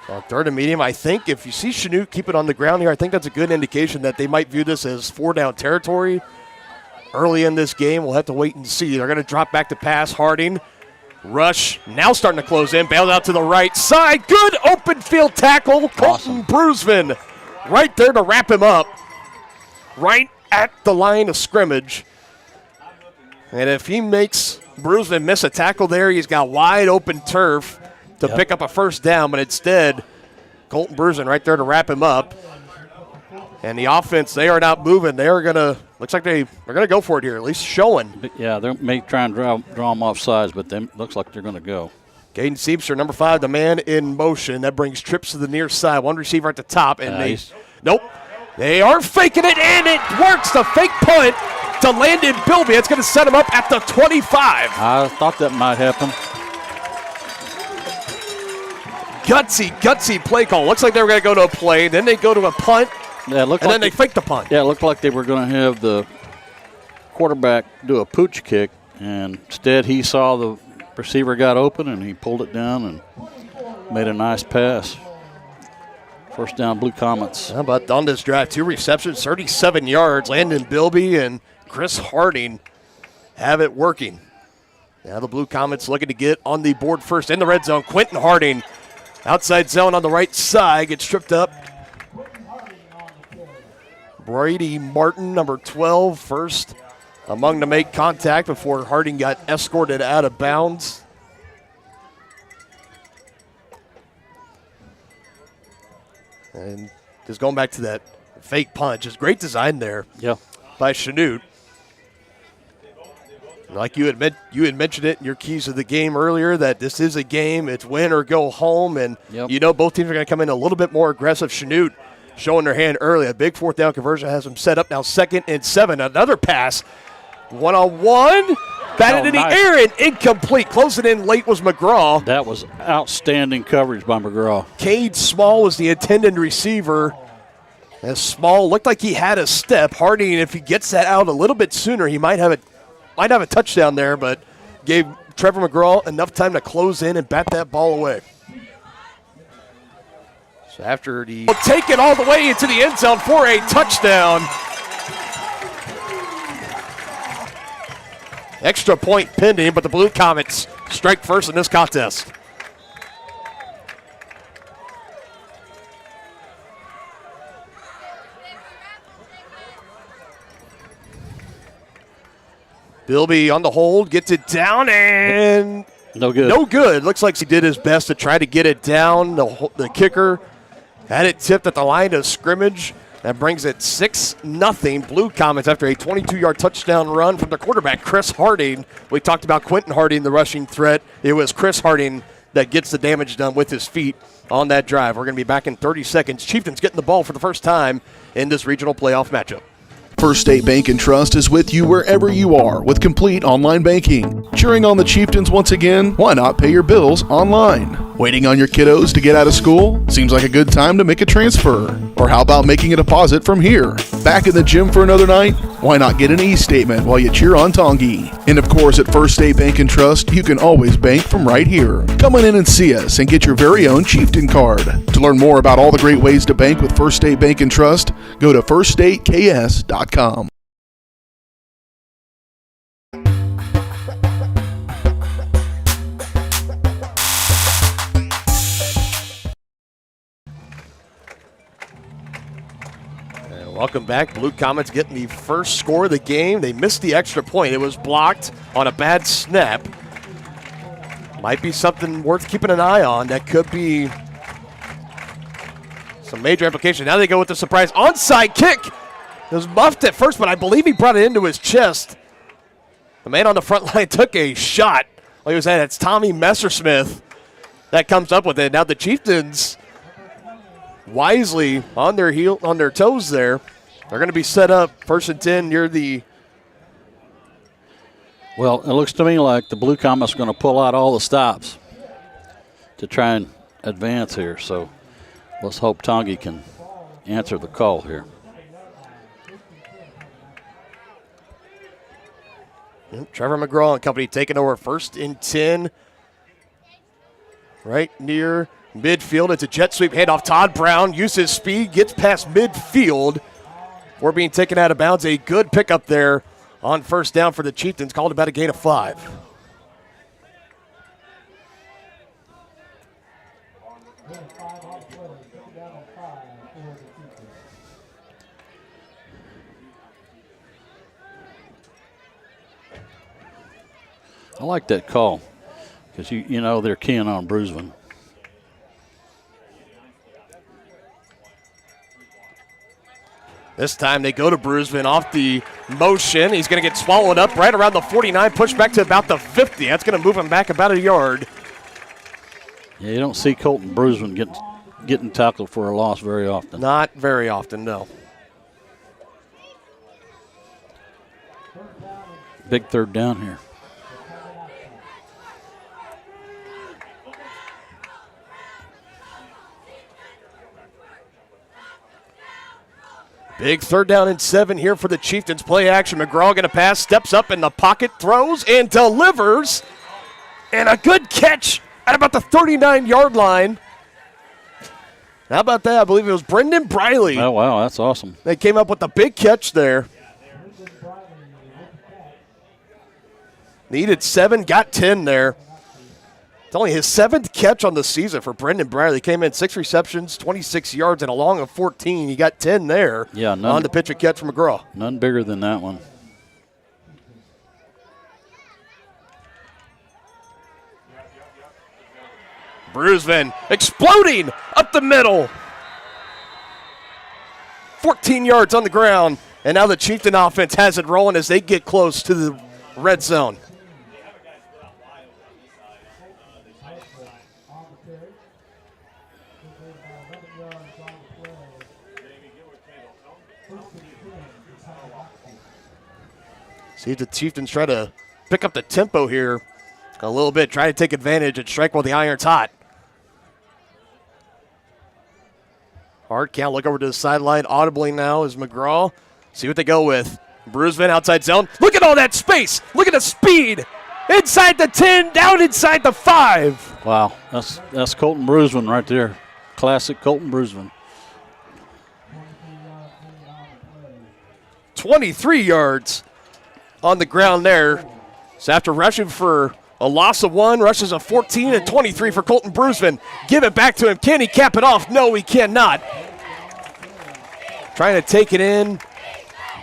On third and medium, I think if you see Chanute keep it on the ground here, I think that's a good indication that they might view this as 4-down territory early in this game. We'll have to wait and see. They're going to drop back to pass. Harding, rush, now starting to close in. Bailed out to the right side. Good open field tackle. Colton Brusvin right there to wrap him up. Right at the line of scrimmage. And if he makes Brusvin miss a tackle there, he's got wide open turf to pick up a first down, but instead, Colton Brusvin right there to wrap him up. And the offense, they are not moving. They are going to, looks like they're going to go for it here, at least showing. Yeah, they may try and draw them off sides, but looks like they're going to go. Caden Seepster, number 5, the man in motion. That brings trips to the near side. One receiver at the top. And they are faking it, and it works. The fake punt to Landon Bilby. It's going to set him up at the 25. I thought that might happen. Gutsy play call. Looks like they were going to go to a play. Then they go to a punt. Yeah, then they fake the punt. Yeah, it looked like they were going to have the quarterback do a pooch kick, and instead he saw the receiver got open, and he pulled it down and made a nice pass. First down, Blue Comets. How about on this drive, 2 receptions, 37 yards. Landon Bilby and Chris Harding have it working. Now the Blue Comets looking to get on the board first in the red zone. Quentin Harding, outside zone on the right side, gets tripped up. Brady Martin, number 12, first among to make contact before Harding got escorted out of bounds. And just going back to that fake punch, just great design there by Chanute. Like you had mentioned it in your keys of the game earlier, that this is a game, it's win or go home, and you know both teams are going to come in a little bit more aggressive. Chanute showing their hand early. A big 4th down conversion has them set up now 2nd and 7. Another pass, one-on-one, batted in the air and incomplete. Closing in late was McGraw. That was outstanding coverage by McGraw. Cade Small was the intended receiver. As Small looked like he had a step. Harding, if he gets that out a little bit sooner, he might have a touchdown there, but gave Trevor McGraw enough time to close in and bat that ball away. So after take it all the way into the end zone for a touchdown. Extra point pending, but the Blue Comets strike first in this contest. Bilby on the hold, gets it down, and no good. No good. Looks like he did his best to try to get it down. The kicker had it tipped at the line of scrimmage. That brings it 6-0 Blue Comets after a 22-yard touchdown run from the quarterback, Chris Harding. We talked about Quentin Harding, the rushing threat. It was Chris Harding that gets the damage done with his feet on that drive. We're going to be back in 30 seconds. Chieftains getting the ball for the first time in this regional playoff matchup. First State Bank and Trust is with you wherever you are with complete online banking. Cheering on the Chieftains once again, why not pay your bills online? Waiting on your kiddos to get out of school? Seems like a good time to make a transfer. Or how about making a deposit from here? Back in the gym for another night? Why not get an e-statement while you cheer on Tongi? And of course, at First State Bank and Trust, you can always bank from right here. Come on in and see us and get your very own Chieftain card. To learn more about all the great ways to bank with First State Bank and Trust, go to firststateks.com. Welcome back. Blue Comets getting the first score of the game. They missed the extra point. It was blocked on a bad snap. Might be something worth keeping an eye on. That could be some major implication. Now they go with the surprise onside kick. It was muffed at first, but I believe he brought it into his chest. The man on the front line took a shot. Like I was saying, it's Tommy Messersmith that comes up with it. Now the Chieftains wisely on their toes there. They're going to be set up 1st and 10 near the. Well, it looks to me like the Blue Comets are going to pull out all the stops to try and advance here. So let's hope Tongi can answer the call here. Trevor McGraw and company taking over 1st and 10 right near midfield. It's a jet sweep handoff. Todd Brown uses speed, gets past midfield. We're being taken out of bounds. A good pickup there on 1st down for the Chieftains. Called about a gain of 5. I like that call because you know they're keying on Bruisman. This time they go to Bruisman off the motion. He's going to get swallowed up right around the 49, pushed back to about the 50. That's going to move him back about a yard. Yeah, you don't see Colton Bruisman getting tackled for a loss very often. Not very often, no. Big 3rd down here. Big 3rd down and 7 here for the Chieftains. Play action. McGraw going to pass, steps up in the pocket, throws, and delivers. And a good catch at about the 39-yard line. How about that? I believe it was Brendan Briley. Oh, wow, that's awesome. They came up with a big catch there. Needed 7, got 10 there. It's only his 7th catch on the season for Brendan Briley. Came in 6 receptions, 26 yards, and a long of 14. He got 10 there on the pitch and catch from McGraw. None bigger than that one. Bruisman exploding up the middle. 14 yards on the ground, and now the Chieftain offense has it rolling as they get close to the red zone. See if the Chieftains try to pick up the tempo here a little bit, try to take advantage and strike while the iron's hot. Hard count, look over to the sideline audibly now is McGraw. See what they go with. Bruisman outside zone. Look at all that space. Look at the speed. Inside the 10, down inside the 5. Wow, that's Colton Bruisman right there. Classic Colton Bruisman. 23 yards on the ground there. So after rushing for a loss of 1, rushes a 14 and 23 for Colton Bruisman. Give it back to him. Can he cap it off? No, he cannot. Trying to take it in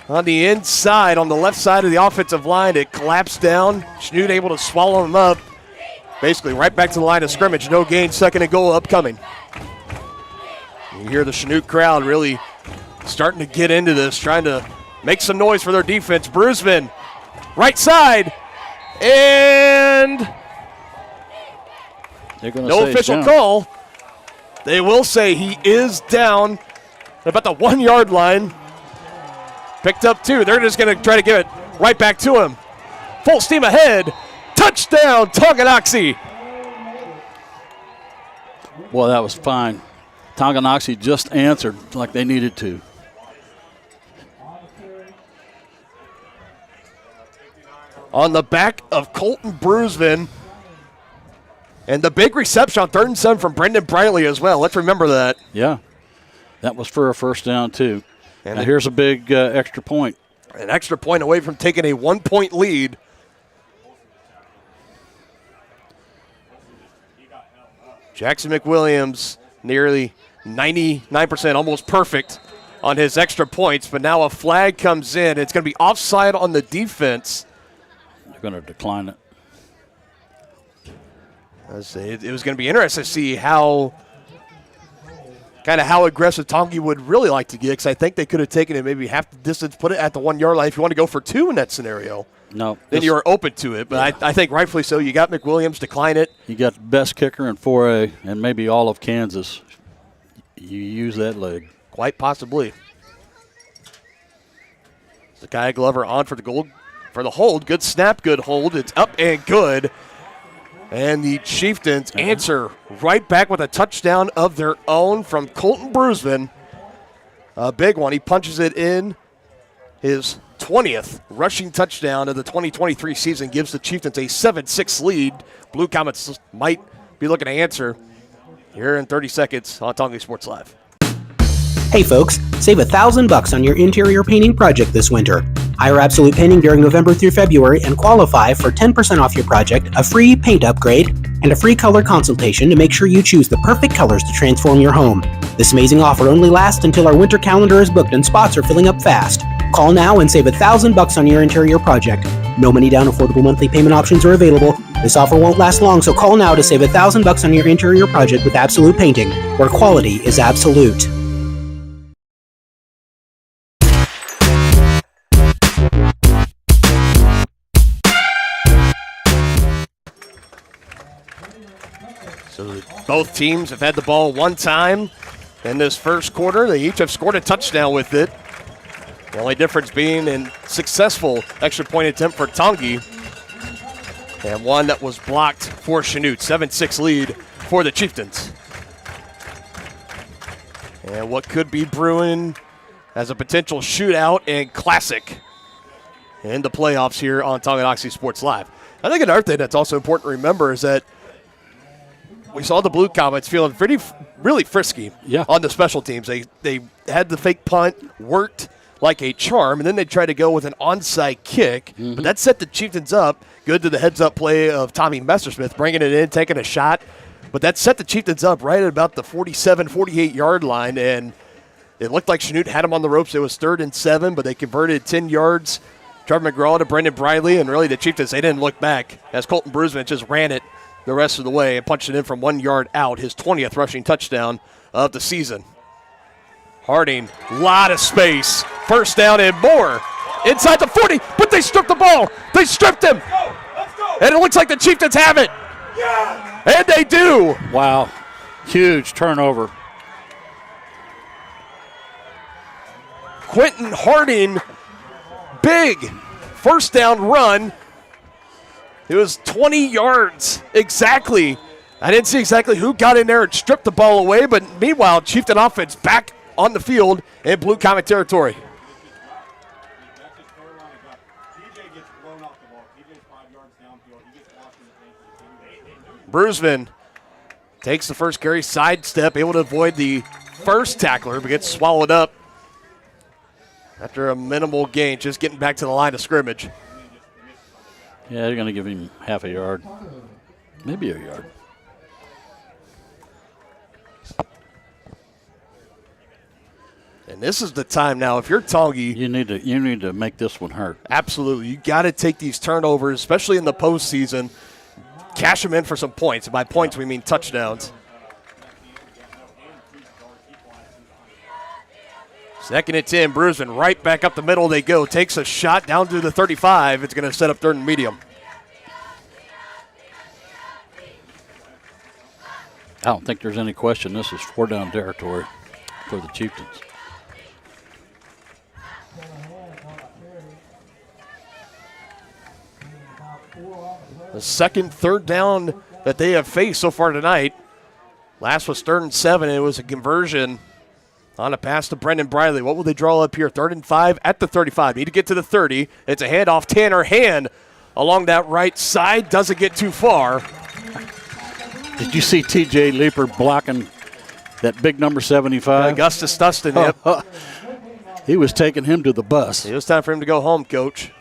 on the inside, on the left side of the offensive line. It collapsed down. Chanute able to swallow him up. Basically right back to the line of scrimmage. No gain, 2nd and goal upcoming. You hear the Chanute crowd really starting to get into this, trying to make some noise for their defense. Bruisman, right side, and no official call. They will say he is down at about the 1-yard line. Picked up 2. They're just going to try to give it right back to him. Full steam ahead. Touchdown, Tonganoxie. Boy, that was fine. Tonganoxie just answered like they needed to. on the back of Colton Brusman. And the big reception on 3rd and 7 from Brendan Briley as well. Let's remember that. Yeah, that was for a first down, too. And here's a big extra point. An extra point away from taking a 1-point lead. Jackson McWilliams nearly 99%, almost perfect on his extra points, but now a flag comes in. It's going to be offside on the defense. They're going to decline it. It was going to be interesting to see how aggressive Tongi would really like to get, because I think they could have taken it maybe half the distance, put it at the 1 yard line if you want to go for 2 in that scenario. No. Then you were open to it, but yeah. I think rightfully so. You got McWilliams, decline it. You got the best kicker in 4A and maybe all of Kansas. You use that leg. Quite possibly. Zakiah Glover on for the hold. Good snap, good hold. It's up and good. And the Chieftains answer right back with a touchdown of their own from Colton Brusman. A big one. He punches it in. His 20th rushing touchdown of the 2023 season gives the Chieftains a 7-6 lead. Blue Comets might be looking to answer here in 30 seconds on Tongi Sports Live. Hey folks, save $1,000 on your interior painting project this winter. Hire Absolute Painting during November through February and qualify for 10% off your project, a free paint upgrade, and a free color consultation to make sure you choose the perfect colors to transform your home. This amazing offer only lasts until our winter calendar is booked and spots are filling up fast. Call now and save $1,000 on your interior project. No money down, affordable monthly payment options are available. This offer won't last long, so call now to save $1,000 on your interior project with Absolute Painting, where quality is absolute. So both teams have had the ball one time in this first quarter. They each have scored a touchdown with it. The only difference being a successful extra point attempt for Tongi and one that was blocked for Chanute. 7-6 lead for the Chieftains. And what could be brewing as a potential shootout and classic in the playoffs here on Tonganoxie Sports Live. I think another thing that's also important to remember is that we saw the Blue Comets feeling really frisky on the special teams. They had the fake punt, worked like a charm, and then they tried to go with an onside kick. Mm-hmm. But that set the Chieftains up. Good to the heads-up play of Tommy Messersmith, bringing it in, taking a shot. But that set the Chieftains up right at about the 47, 48-yard line, and it looked like Chanute had them on the ropes. It was 3rd and 7, but they converted 10 yards. Trevor McGraw to Brendan Briley, and really the Chieftains, they didn't look back as Colton Brusman just ran it the rest of the way and punched it in from 1 yard out, his 20th rushing touchdown of the season. Harding, lot of space, first down and more. Inside the 40, but they stripped the ball. They stripped him. And it looks like the Chieftains have it. And they do. Wow, huge turnover. Quentin Harding, big first down run. It was 20 yards exactly. I didn't see exactly who got in there and stripped the ball away, but meanwhile, Chieftain offense back on the field in Blue Comet territory. Brusman takes the first carry, sidestep, able to avoid the first tackler, but gets swallowed up after a minimal gain, just getting back to the line of scrimmage. Yeah, they're going to give him half a yard, maybe a yard. And this is the time now. If you're Tongi, you need to make this one hurt. Absolutely, you got to take these turnovers, especially in the postseason. Cash them in for some points. And by points, we mean touchdowns. 2nd and 10, Brusman right back up the middle they go. Takes a shot down to the 35. It's going to set up 3rd and medium. I don't think there's any question this is 4-down territory for the Chieftains. The second 3rd down that they have faced so far tonight. Last was 3rd and 7. It was a conversion on a pass to Brendan Briley. What will they draw up here? 3rd and 5 at the 35. Need to get to the 30. It's a handoff. Tanner Hand along that right side. Doesn't get too far. Did you see T.J. Leeper blocking that big number 75? Augustus Dustin, yep. He was taking him to the bus. It was time for him to go home, Coach.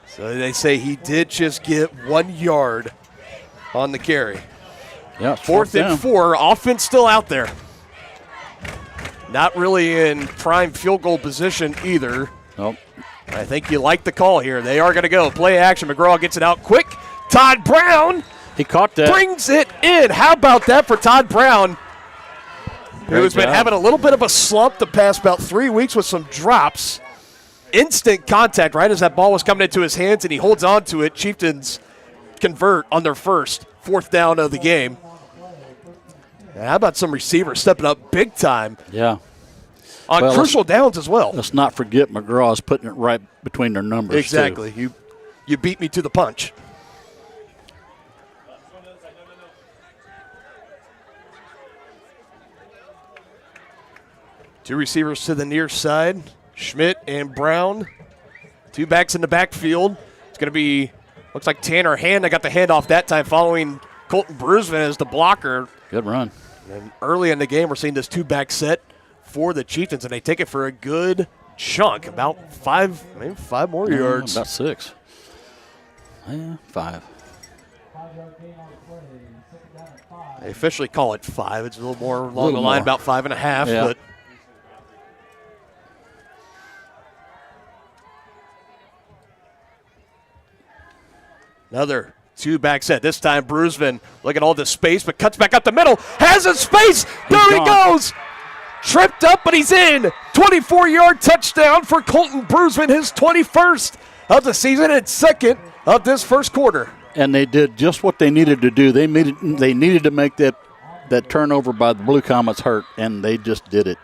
So they say he did just get 1 yard on the carry. Yeah, 4th and 4, offense still out there. Not really in prime field goal position either. Nope. I think you like the call here. They are going to go. Play action. McGraw gets it out quick. Todd Brown. He caught that. Brings it in. How about that for Todd Brown, who's been having a little bit of a slump the past about 3 weeks with some drops. Instant contact right as that ball was coming into his hands, and he holds on to it. Chieftains convert on their first 4th down of the game. And how about some receivers stepping up big time? Yeah. On crucial downs as well. Let's not forget McGraw's putting it right between their numbers. Exactly. Too. You beat me to the punch. Two receivers to the near side. Schmidt and Brown. Two backs in the backfield. It's going to be, looks like Tanner Hand. I got the handoff that time following Colton Brusman as the blocker. Good run. And early in the game, we're seeing this two-back set for the Chieftains, and they take it for a good chunk, about maybe 5 more yards. About 6. Yeah, 5. They officially call it 5. It's a little more along the line, about 5.5. Yeah. But another two-back set. This time, Brusman look at all the space, but cuts back up the middle. Has a space. There he goes. Tripped up, but he's in. 24-yard touchdown for Colton Brusman, his 21st of the season and 2nd of this first quarter. And they did just what they needed to do. They needed to make that turnover by the Blue Comets hurt, and they just did it.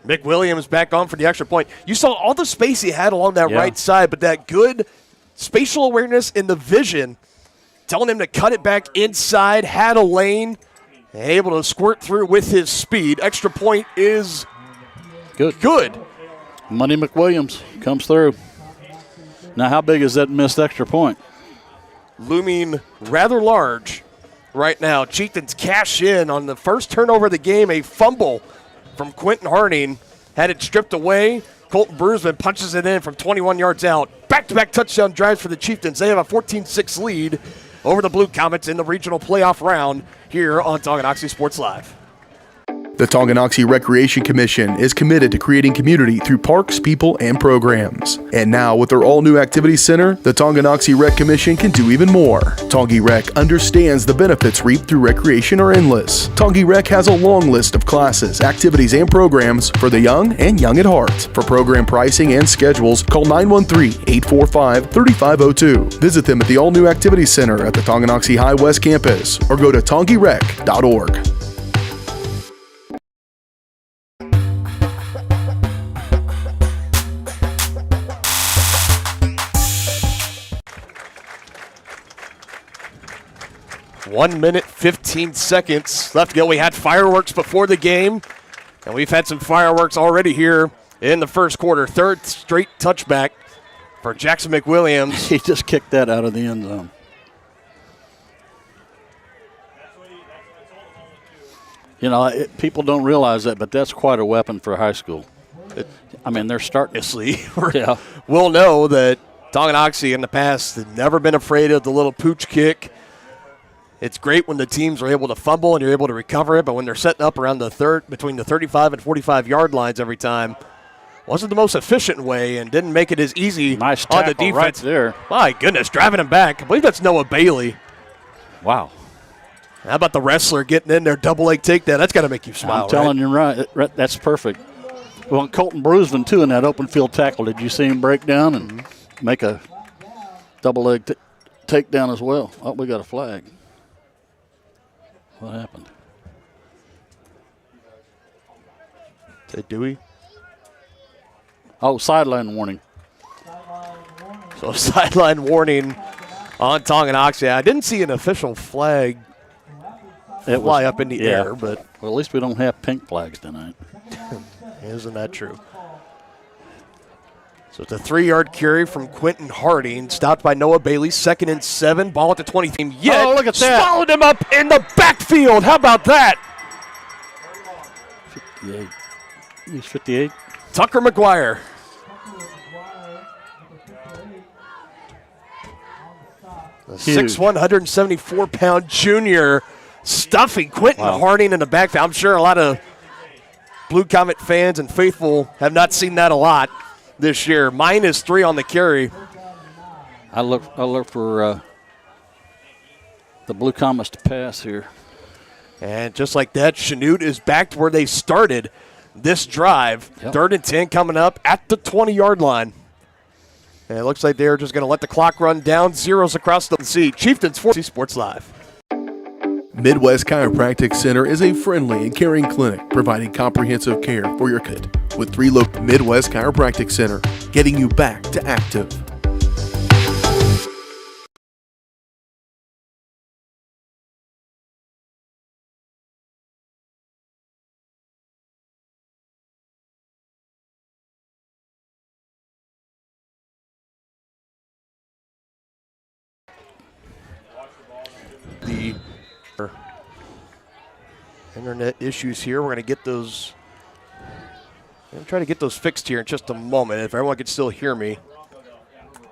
McWilliams back on for the extra point. You saw all the space he had along that right side, but that good spatial awareness in the vision, telling him to cut it back inside, had a lane, and able to squirt through with his speed. Extra point is good. Money McWilliams comes through. Now, how big is that missed extra point? Looming rather large right now. Chieftains cash in on the first turnover of the game, a fumble from Quentin Harding, had it stripped away. Colton Brusman punches it in from 21 yards out. Back-to-back touchdown drives for the Chieftains. They have a 14-6 lead over the Blue Comets in the regional playoff round here on Tonganoxie Sports Live. The Tonganoxie Recreation Commission is committed to creating community through parks, people, and programs. And now, with their all-new activity center, the Tonganoxie Rec Commission can do even more. Tongi Rec understands the benefits reaped through recreation are endless. Tongi Rec has a long list of classes, activities, and programs for the young and young at heart. For program pricing and schedules, call 913-845-3502. Visit them at the all-new activity center at the Tonganoxie High West campus or go to tongirec.org. One minute, 15 seconds left to go. We had fireworks before the game, and we've had some fireworks already here in the first quarter. 3rd straight touchback for Jackson McWilliams. He just kicked that out of the end zone. You know, people don't realize that, but that's quite a weapon for high school. They're starting to We'll know that Tonganoxie in the past has never been afraid of the little pooch kick. It's great when the teams are able to fumble and you're able to recover it, but when they're setting up around between the 35 and 45-yard lines every time, wasn't the most efficient way and didn't make it as easy on the defense. Right there. My goodness, driving him back. I believe that's Noah Bailey. Wow. How about the wrestler getting in there, double leg takedown? That's got to make you smile. I'm telling you, right. That's perfect. Well, Colton Brusman, too, in that open field tackle. Did you see him break down and make a double leg takedown as well? Oh, we got a flag. What happened? Do we? Oh, sideline warning. So sideline warning on Tonganoxie. I didn't see an official flag fly up in the air, but well, at least we don't have pink flags tonight. Isn't that true? So it's a 3-yard carry from Quentin Harding, stopped by Noah Bailey, 2nd and 7, ball at the 20 team. Yet, look at that. Swallowed him up in the backfield. How about that? 58. He's 58. Tucker McGuire. The 6'1", 174-pound junior stuffing Quentin Harding in the backfield. I'm sure a lot of Blue Comet fans and faithful have not seen that a lot this year. -3 on the carry. I look for the Blue Comets to pass here. And just like that, Chanute is back to where they started this drive. 3rd and 10 coming up at the 20-yard line. And it looks like they're just going to let the clock run down. Zeros across the sea. Chieftains 4 Sports Live. Midwest Chiropractic Center is a friendly and caring clinic providing comprehensive care for your kid. With 3 local Midwest Chiropractic Center, getting you back to active. The internet issues here. We're going to get those. I'm going to try to get those fixed here in just a moment. If everyone can still hear me,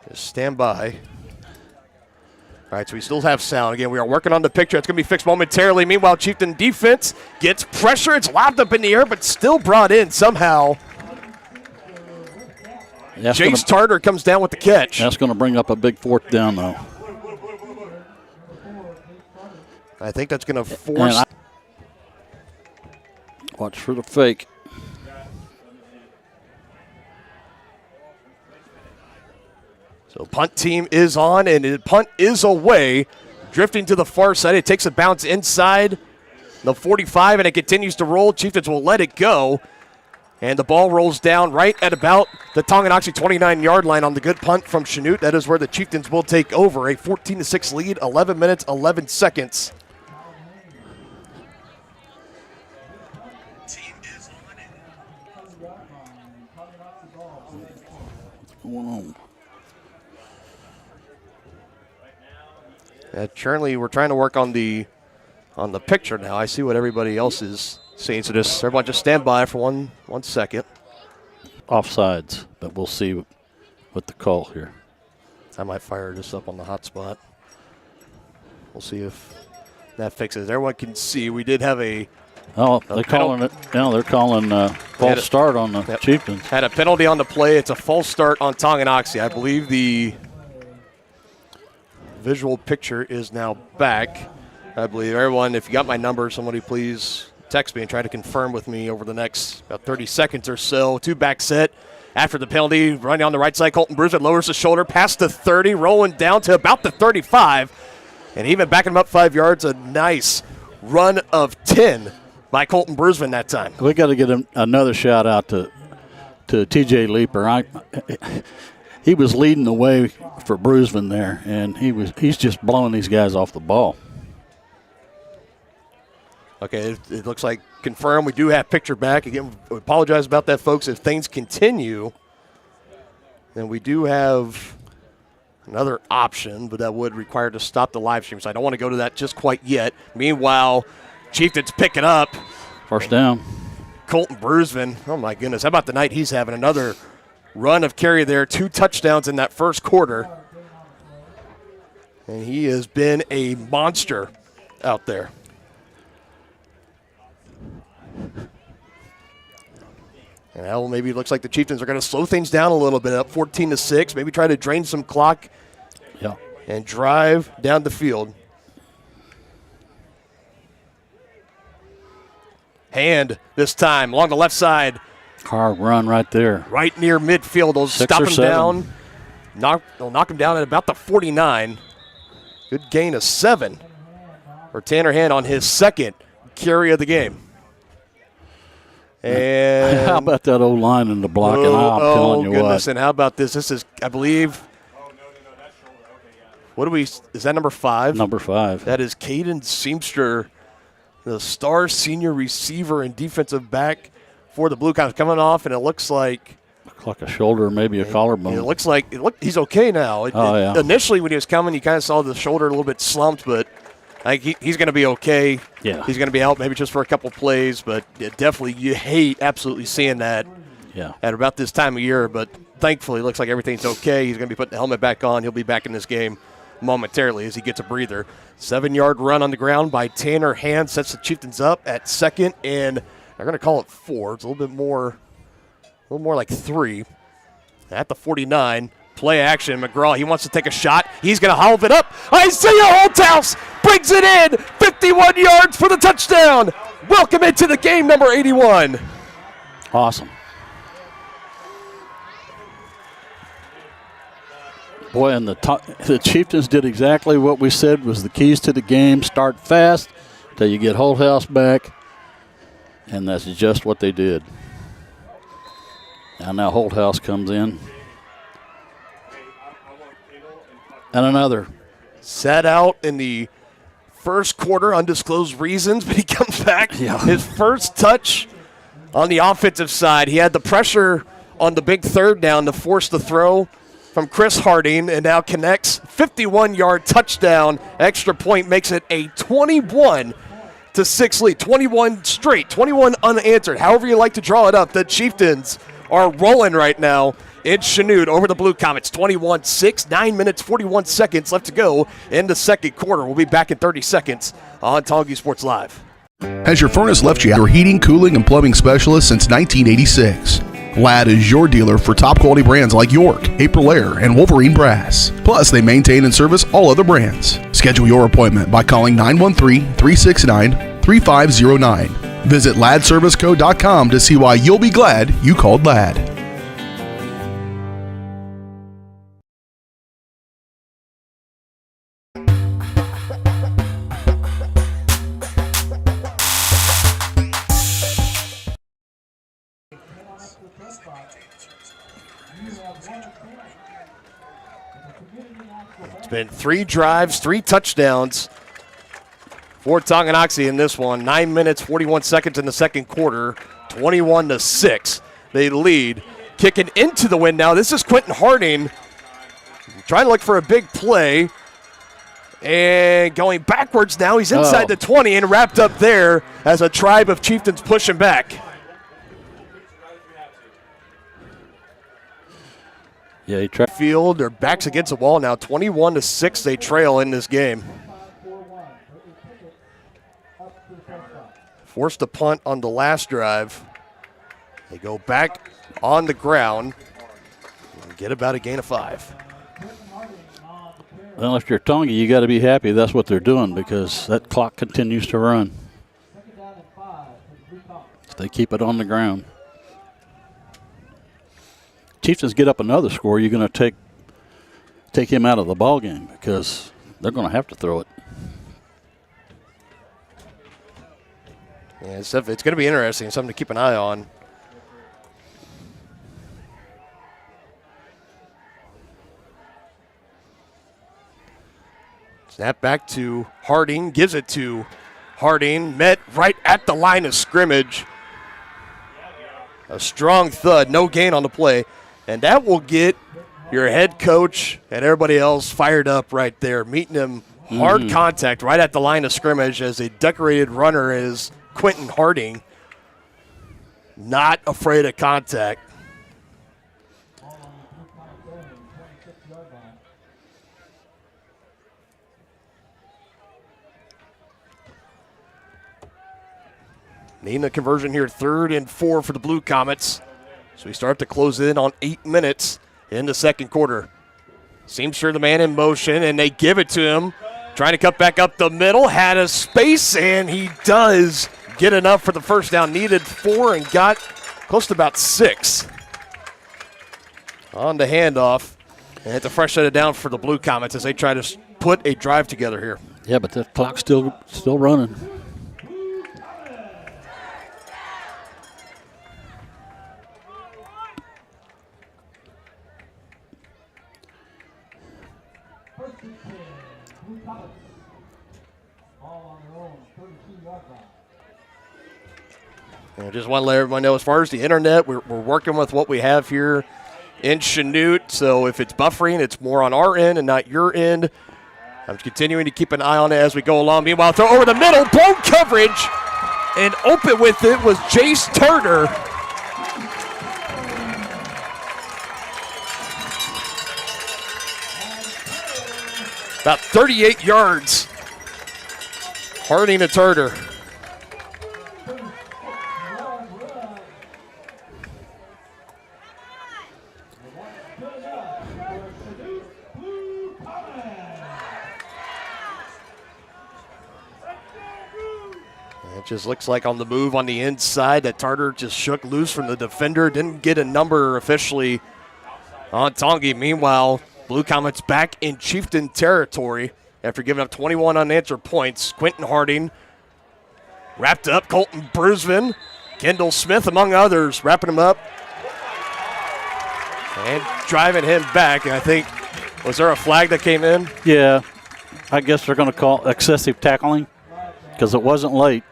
just stand by. All right, so we still have sound. Again, we are working on the picture. It's going to be fixed momentarily. Meanwhile, Chieftain defense gets pressure. It's lobbed up in the air, but still brought in somehow. Jace Tarter comes down with the catch. That's going to bring up a big 4th down, though. I think that's going to force. Watch for the fake. So punt team is on, and the punt is away. Drifting to the far side. It takes a bounce inside the 45, and it continues to roll. Chieftains will let it go. And the ball rolls down right at about the Tonganoxie 29-yard line on the good punt from Chanute. That is where the Chieftains will take over. A 14-6 lead, 11 minutes, 11 seconds. Currently, we're trying to work on the picture now. I see what everybody else is seeing, so just everyone just stand by for one second. Offsides, but we'll see with the call here. I might fire this up on the hotspot. We'll see if that fixes. Everyone can see we did have a. Oh, they're calling it. No, they're calling false start on the Chieftains. Had a penalty on the play. It's a false start on Tonganoxie. I believe the visual picture is now back. I believe everyone, if you got my number, somebody please text me and try to confirm with me over the next about 30 seconds or so. 2-back set after the penalty. Running on the right side, Colton Bruisman lowers the shoulder past the 30, rolling down to about the 35. And even backing him up 5 yards, a nice run of 10 by Colton Bruisman that time. We got to get another shout out to TJ Leeper. He was leading the way for Bruisman there, and he's just blowing these guys off the ball. Okay, it looks like confirmed. We do have picture back. Again, we apologize about that, folks. If things continue, then we do have another option, but that would require to stop the live stream. So I don't want to go to that just quite yet. Meanwhile, Chieftains pick it up. First down. Colton Bruisman, oh my goodness, how about the night he's having? Another run of carry there, 2 touchdowns in that first quarter. And he has been a monster out there. And now maybe it looks like the Chieftains are going to slow things down a little bit, up 14-6, maybe try to drain some clock and drive down the field. Hand this time along the left side. Hard run right there. Right near midfield. They'll stop him down. They'll knock him down at about the 49. Good gain of 7 for Tanner Hand on his second carry of the game. And how about that old line in the blocking? I'm telling you goodness. what. And how about this? This is, I believe, Is that number 5? Number 5. That is Caden Seamster, the star senior receiver and defensive back for the Blue Comets, coming off, and it looks like a shoulder, maybe a collarbone. It looks like he's okay now. Yeah. Initially, when he was coming, you kind of saw the shoulder a little bit slumped, but I think he's going to be okay. Yeah. He's going to be out maybe just for a couple plays, but definitely you hate absolutely seeing that at about this time of year. But thankfully, it looks like everything's okay. He's going to be putting the helmet back on. He'll be back in this game momentarily as he gets a breather. 7-yard run on the ground by Tanner Hand sets the Chieftains up at second, and they're going to call it 4. It's a little more like 3. At the 49, play action. McGraw, he wants to take a shot. He's going to haul it up. Isaiah Holthouse brings it in. 51 yards for the touchdown. Welcome into the game, number 81. Awesome. Boy, and the Chieftains did exactly what we said was the keys to the game. Start fast till you get Holthouse back, and that's just what they did. And now Holthouse comes in. And another. Sat out in the first quarter, undisclosed reasons, but he comes back. Yeah. His first touch on the offensive side. He had the pressure on the big third down to force the throw from Chris Harding, and now connects. 51-yard touchdown. Extra point makes it a 21-6 lead. 21 straight, 21 unanswered. However you like to draw it up, the Chieftains are rolling right now in Chanute over the Blue Comets. 21-6, 9 minutes, 41 seconds left to go in the second quarter. We'll be back in 30 seconds on Tonganoxie Sports Live. Has your furnace left you out? Your heating, cooling, and plumbing specialist since 1986. Ladd is your dealer for top quality brands like York, Aprilaire, and Wolverine Brass. Plus, they maintain and service all other brands. Schedule your appointment by calling 913-369-3509. Visit LaddServiceCo.com to see why you'll be glad you called Ladd. It's been 3 drives, 3 touchdowns for Tonganoxie in this one. 9 minutes, 41 seconds in the second quarter. 21-6. They lead. Kicking into the wind now. This is Quentin Harding trying to look for a big play. And going backwards now. He's inside the 20 and wrapped up there as a tribe of Chieftains push him back. Yeah, he tried. Field, their backs against the wall now. 21-6 they trail in this game. Forced a punt on the last drive. They go back on the ground and get about a gain of 5. Well, if you're Tonga, you got to be happy that's what they're doing because that clock continues to run. If they keep it on the ground. Chieftains get up another score, you're going to take him out of the ball game because they're going to have to throw it. Yeah, it's going to be interesting, something to keep an eye on. Snap back to Harding, gives it to Harding, met right at the line of scrimmage. A strong thud, no gain on the play. And that will get your head coach and everybody else fired up right there, meeting him hard contact right at the line of scrimmage as a decorated runner is Quentin Harding. Not afraid of contact. Needing a conversion here, 3rd and 4 for the Blue Comets. So we start to close in on 8 minutes in the second quarter. Seamster the man in motion, and they give it to him. Trying to cut back up the middle, had a space, and he does get enough for the first down. Needed 4 and got close to about 6. On the handoff, and it's a fresh set it down for the Blue Comets as they try to put a drive together here. Yeah, but the clock's still running. I just want to let everyone know, as far as the internet, we're working with what we have here in Chanute. So if it's buffering, it's more on our end and not your end. I'm continuing to keep an eye on it as we go along. Meanwhile, throw over the middle, blown coverage, and open with it was Jace Turner. About 38 yards. Harding to Turner. It just looks like on the move on the inside that Tarter just shook loose from the defender. Didn't get a number officially on Tongi. Meanwhile, Blue Comets back in Chieftain territory after giving up 21 unanswered points. Quentin Harding wrapped up. Colton Brusvin, Kendall Smith, among others, wrapping him up and driving him back. And I think, was there a flag that came in? Yeah, I guess they're going to call excessive tackling because it wasn't late.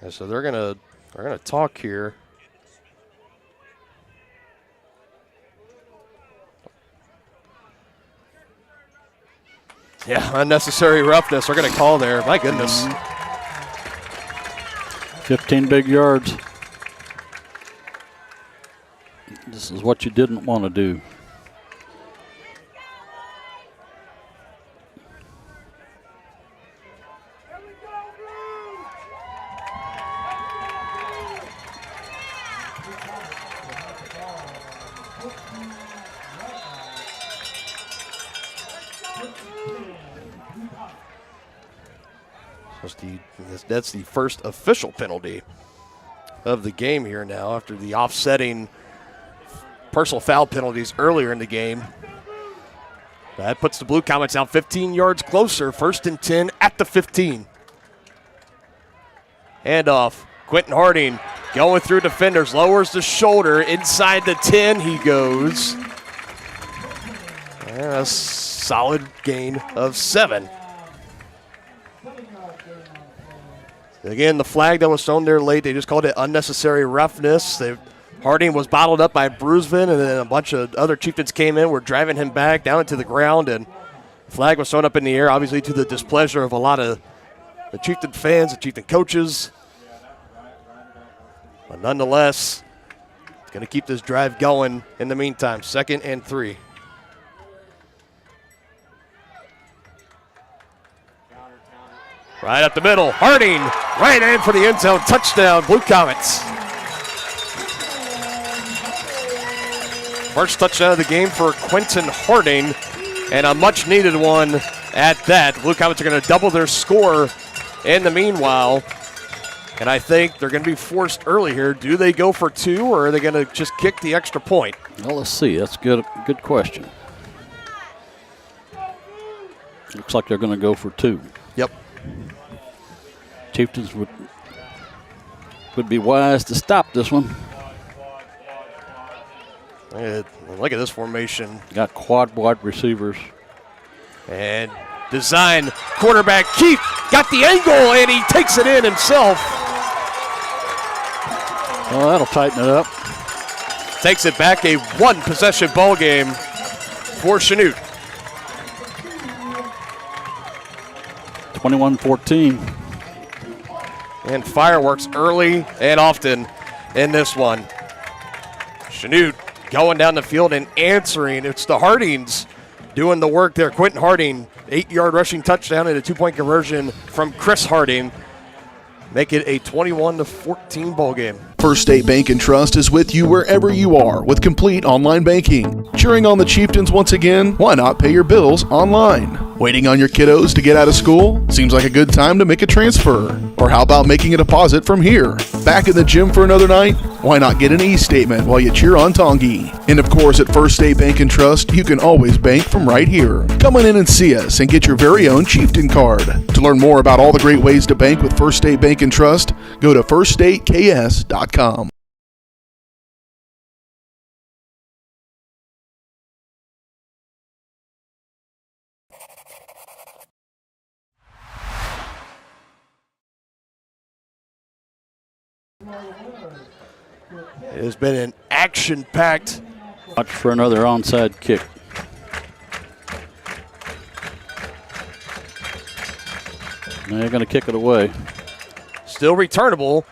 And so they're gonna talk here. Yeah, unnecessary roughness. They're gonna call there. My goodness. 15 big yards. This is what you didn't want to do. That's the first official penalty of the game here now after the offsetting personal foul penalties earlier in the game. That puts the Blue Comets out 15 yards closer, 1st and 10 at the 15. Handoff. Quentin Harding going through defenders, lowers the shoulder, inside the 10 he goes. And a solid gain of 7. Again, the flag that was thrown there late, they just called it unnecessary roughness. Harding was bottled up by Brusvin, and then a bunch of other Chieftains came in, were driving him back down into the ground, and the flag was thrown up in the air, obviously to the displeasure of a lot of the Chieftain fans, the Chieftain coaches. But nonetheless, it's going to keep this drive going in the meantime. 2nd and 3. Right up the middle, Harding, right in for the end zone, touchdown, Blue Comets. First touchdown of the game for Quentin Harding, and a much-needed one at that. Blue Comets are going to double their score in the meanwhile, and I think they're going to be forced early here. Do they go for 2, or are they going to just kick the extra point? Well, let's see. That's good question. Looks like they're going to go for 2. Yep. Chieftains would be wise to stop this one. Look at this formation. Got quad wide receivers. And design quarterback Keith got the angle, and he takes it in himself. Well, that'll tighten it up. Takes it back, a 1-possession ball game for Chanute. 21-14. And fireworks early and often in this one. Chanute going down the field and answering. It's the Hardings doing the work there. Quentin Harding, 8-yard rushing touchdown and a 2-point conversion from Chris Harding. Make it a 21-14 ball game. First State Bank and Trust is with you wherever you are with complete online banking. Cheering on the Chieftains once again? Why not pay your bills online? Waiting on your kiddos to get out of school? Seems like a good time to make a transfer. Or how about making a deposit from here? Back in the gym for another night? Why not get an e-statement while you cheer on Tongi? And of course, at First State Bank and Trust, you can always bank from right here. Come on in and see us and get your very own Chieftain card. To learn more about all the great ways to bank with First State Bank and Trust, go to firststateks.com. It has been an action-packed. Watch for another onside kick. Now they're going to kick it away. Still returnable.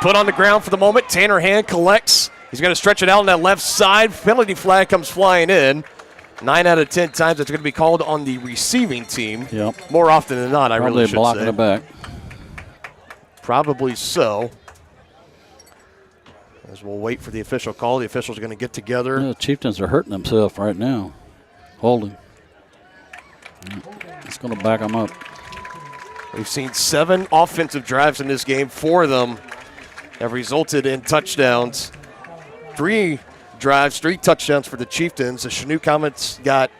Put on the ground for the moment. Tanner Hand collects. He's going to stretch it out on that left side. Penalty flag comes flying in. 9 out of 10 times it's going to be called on the receiving team. Yep. More often than not, I really should say. Probably blocking it back. Probably so. As we'll wait for the official call. The officials are going to get together. Yeah, the Chieftains are hurting themselves right now. Holding. It's going to back them up. We've seen 7 offensive drives in this game. 4 of them have resulted in touchdowns. 3 drives, 3 touchdowns for the Chieftains. The Chanute Comets got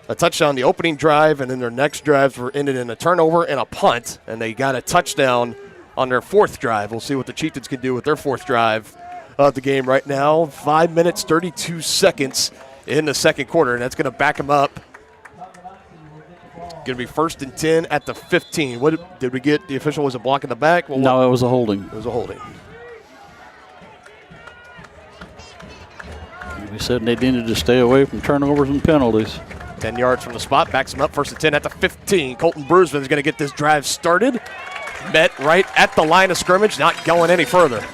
a touchdown on the opening drive, and then their next drives were ended in a turnover and a punt, and they got a touchdown on their 4th drive. We'll see what the Chieftains can do with their 4th drive of the game right now. 5 minutes, 32 seconds in the second quarter, and that's going to back them up. Going to be 1st and 10 at the 15. What did we get? The official was a block in the back? Well, no, it was a holding. It was a holding. We said they needed to stay away from turnovers and penalties. 10 yards from the spot, backs them up. 1st and 10 at the 15. Colton Bruisman is going to get this drive started. Met right at the line of scrimmage, not going any further.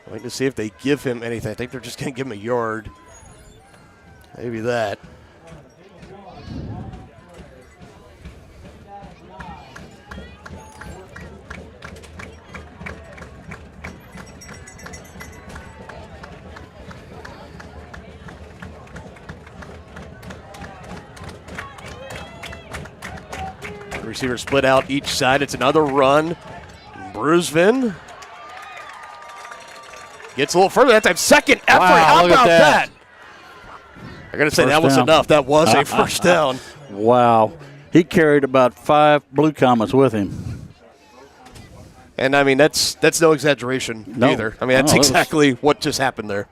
Waiting to see if they give him anything. I think they're just going to give him a yard. Maybe that. The receivers split out each side. It's another run. Bruisman gets a little further. That time, second effort. Wow, how about that? I got to say, First that was down. enough. That was a first down. Wow. He carried about 5 Blue Comets with him. And, I mean, that's no exaggeration either. I mean, that's exactly what just happened there.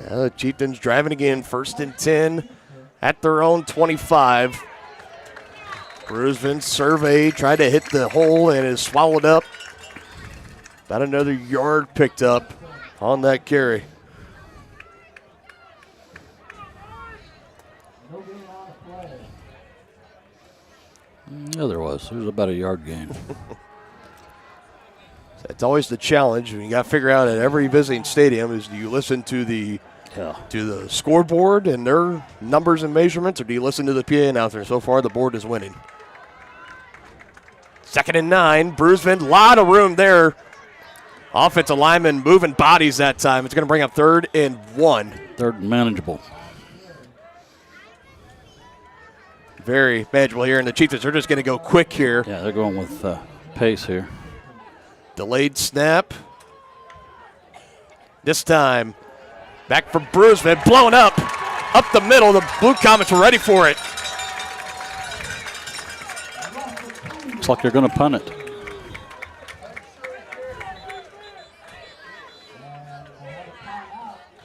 The Chieftains driving again, 1st and 10 at their own 25. Bruisman surveyed, tried to hit the hole and is swallowed up. About another yard picked up on that carry. Yeah, there was. It was about a yard gain. It's always the challenge. You got to figure out at every visiting stadium is, do you listen to the scoreboard and their numbers and measurements, or do you listen to the PA announcer? So far, the board is winning. 2nd and 9. Bruisman, a lot of room there. Offensive lineman moving bodies that time. It's going to bring up 3rd and 1. 3rd and manageable. Very manageable here, and the Chieftains are just going to go quick here. Yeah, they're going with pace here. Delayed snap. This time, back for Bruisman, blown up the middle. The Blue Comets were ready for it. Looks like they're going to punt it.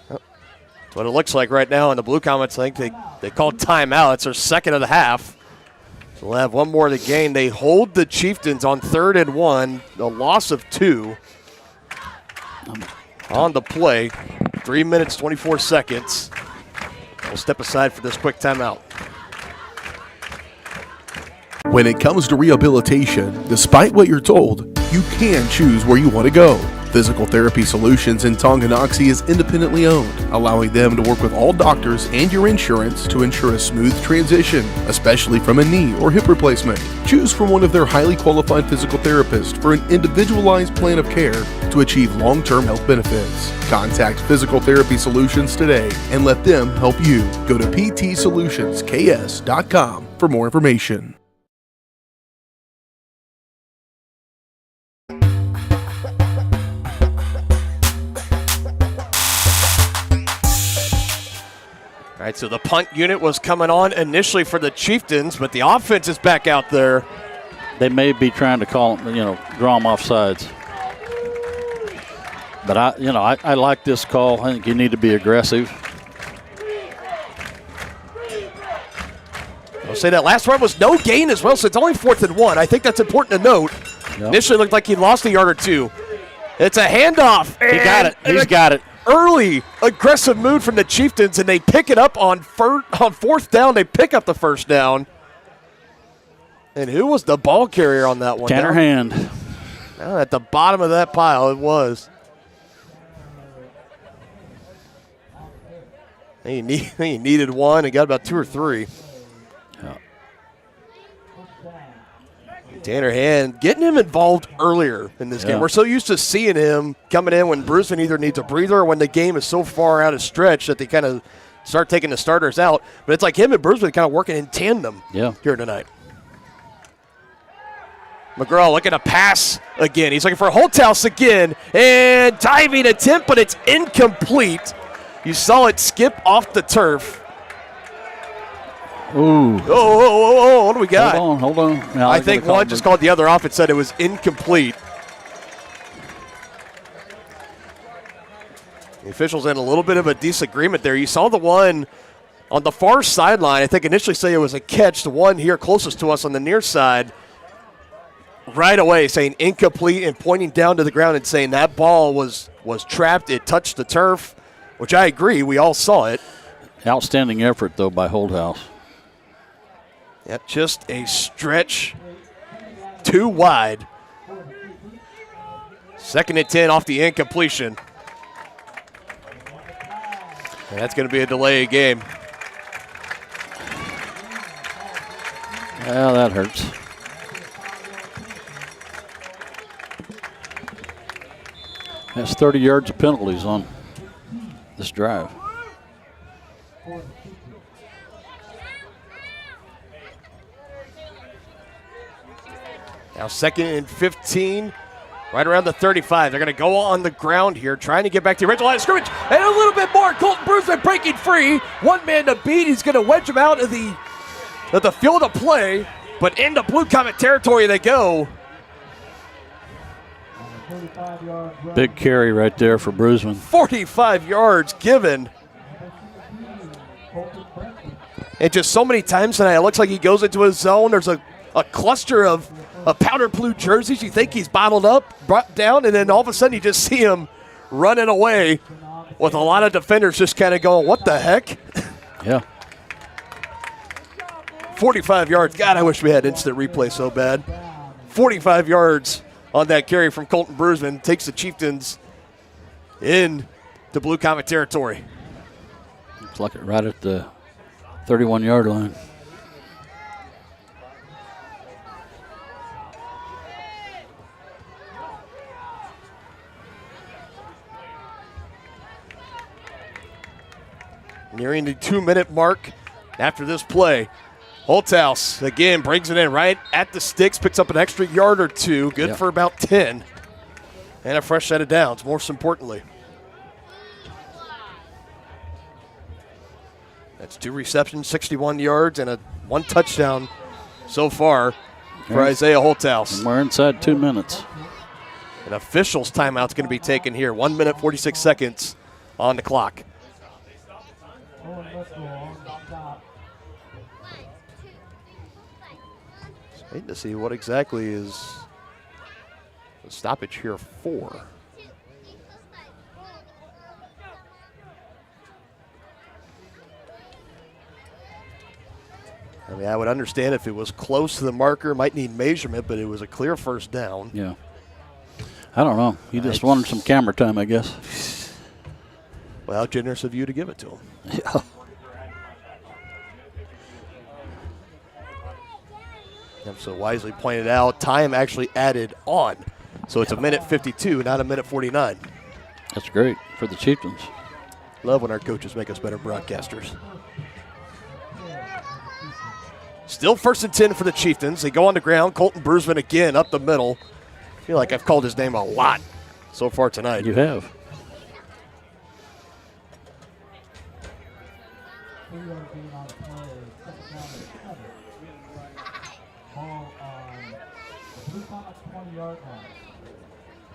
That's what it looks like right now, and the Blue Comets think they called timeout. It's their 2nd of the half. So we'll have one more to gain. They hold the Chieftains on 3rd and 1, a loss of 2 on the play. 3 minutes, 24 seconds. We'll step aside for this quick timeout. When it comes to rehabilitation, despite what you're told, you can choose where you want to go. Physical Therapy Solutions in Tonganoxie is independently owned, allowing them to work with all doctors and your insurance to ensure a smooth transition, especially from a knee or hip replacement. Choose from one of their highly qualified physical therapists for an individualized plan of care to achieve long-term health benefits. Contact Physical Therapy Solutions today and let them help you. Go to ptsolutionsks.com for more information. All right, so the punt unit was coming on initially for the Chieftains, but the offense is back out there. They may be trying to draw them off sides. But I like this call. I think you need to be aggressive. I'll say that last run was no gain as well, so it's only 4th and 1. I think that's important to note. Yep. Initially looked like he lost a yard or two. It's a handoff. He got it. He's got it. Early aggressive move from the Chieftains, and they pick it up on 4th down. They pick up the first down. And who was the ball carrier on that one? Tanner Hand. At the bottom of that pile, it was. He needed one and got about 2 or 3. Yeah. Tanner Hand, getting him involved earlier in this game. We're so used to seeing him coming in when Bruceman either needs a breather or when the game is so far out of stretch that they kind of start taking the starters out. But it's like him and Bruceman kind of working in tandem here tonight. McGraw looking to pass again. He's looking for Holthouse again. And diving attempt, but it's incomplete. You saw it skip off the turf. Ooh. Oh, what do we got? Hold on. No, I think one just called the other off and said it was incomplete. The officials in a little bit of a disagreement there. You saw the one on the far sideline, I think initially say it was a catch. The one here closest to us on the near side, right away saying incomplete and pointing down to the ground and saying that ball was trapped. It touched the turf, which I agree. We all saw it. Outstanding effort, though, by Holthouse. Yep, just a stretch too wide. 2nd and 10 off the incompletion. And that's going to be a delay game. Well, that hurts. That's 30 yards of penalties on this drive. Now 2nd and 15, right around the 35. They're going to go on the ground here, trying to get back to the original line of scrimmage. And a little bit more. Colton Bruceman breaking free. One man to beat. He's going to wedge him out of the field of play. But into Blue Comet territory they go. Big carry right there for Bruceman. 45 yards given. And just so many times tonight, it looks like he goes into his zone. There's a cluster of powder blue jerseys. You think he's bottled up, brought down, and then all of a sudden you just see him running away with a lot of defenders just kind of going, what the heck? Yeah. 45 yards. God, I wish we had instant replay so bad. 45 yards on that carry from Colton Bruceman. Takes the Chieftains in to Blue Comet territory. Looks like it right at the 31-yard line. Nearing the 2-minute mark after this play. Holthouse, again, brings it in right at the sticks, picks up an extra yard or two, good for about 10. And a fresh set of downs, most importantly. That's 2 receptions, 61 yards, and 1 touchdown so far for Isaiah Holthouse. And we're inside 2 minutes. An official's timeout's going to be taken here. 1 minute, 46 seconds on the clock. Waiting to see what exactly is the stoppage here for. I mean, I would understand if it was close to the marker, might need measurement, but it was a clear first down. Yeah. I don't know. He just wanted some camera time, I guess. Well, how generous of you to give it to him. Yeah. So wisely pointed out, time actually added on. So it's a minute 52, not a minute 49. That's great for the Chieftains. Love when our coaches make us better broadcasters. Still 1st and 10 for the Chieftains. They go on the ground. Colton Brusman again up the middle. I feel like I've called his name a lot so far tonight. You have.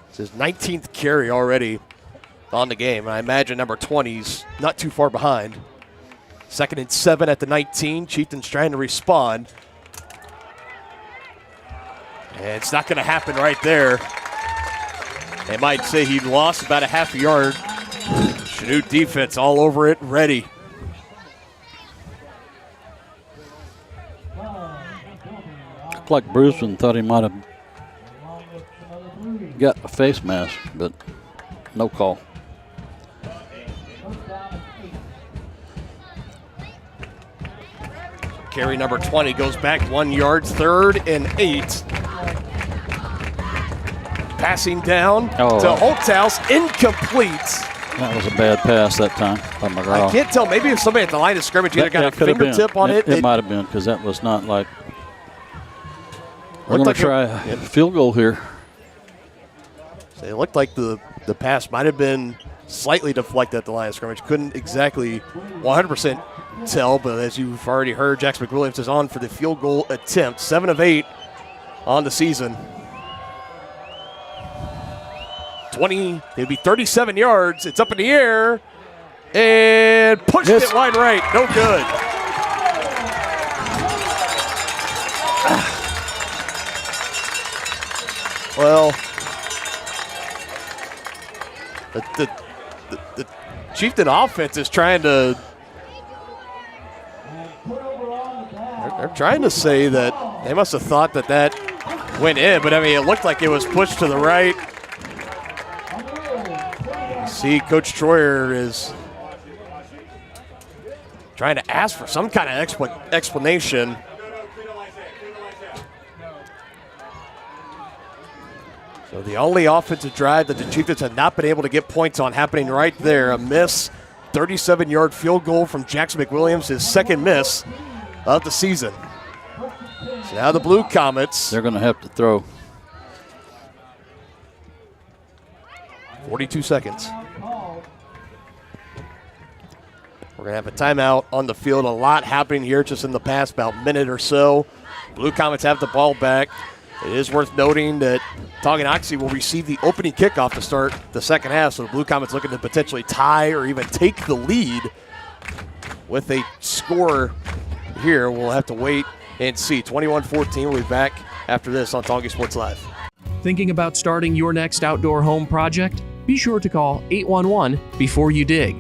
It's his 19th carry already on the game. I imagine number 20's not too far behind. 2nd and 7 at the 19. Chieftains trying to respond. And it's not going to happen right there. They might say he lost about a half a yard. Chanute defense all over it, ready. Looked like Brusman thought he might have got a face mask, but no call. Carry number 20 goes back 1 yard, 3rd and 8. Passing down to Holthouse, incomplete. That was a bad pass that time by McGraw. I can't tell. Maybe if somebody at the line of scrimmage either got a fingertip on it. It might have been, because that was not like. We're going to try a field goal here. So it looked like the pass might have been slightly deflected at the line of scrimmage. Couldn't exactly 100% tell, but as you've already heard, Jax McWilliams is on for the field goal attempt. 7 of 8 on the season. 20, it'd be 37 yards. It's up in the air and pushed it wide right. No good. Well, the Chieftain offense is trying to. They're trying to say that they must have thought that went in, but I mean, it looked like it was pushed to the right. See, Coach Troyer is trying to ask for some kind of explanation. So the only offensive drive that the Chieftains have not been able to get points on happening right there. A miss, 37-yard field goal from Jackson McWilliams, his 2nd miss of the season. So now the Blue Comets. They're going to have to throw. 42 seconds. We're going to have a timeout on the field. A lot happening here just in the past about minute or so. Blue Comets have the ball back. It is worth noting that Tonganoxie will receive the opening kickoff to start the second half, so the Blue Comets looking to potentially tie or even take the lead with a score here. We'll have to wait and see. 21-14, we'll be back after this on Tonga Sports Live. Thinking about starting your next outdoor home project? Be sure to call 811 before you dig.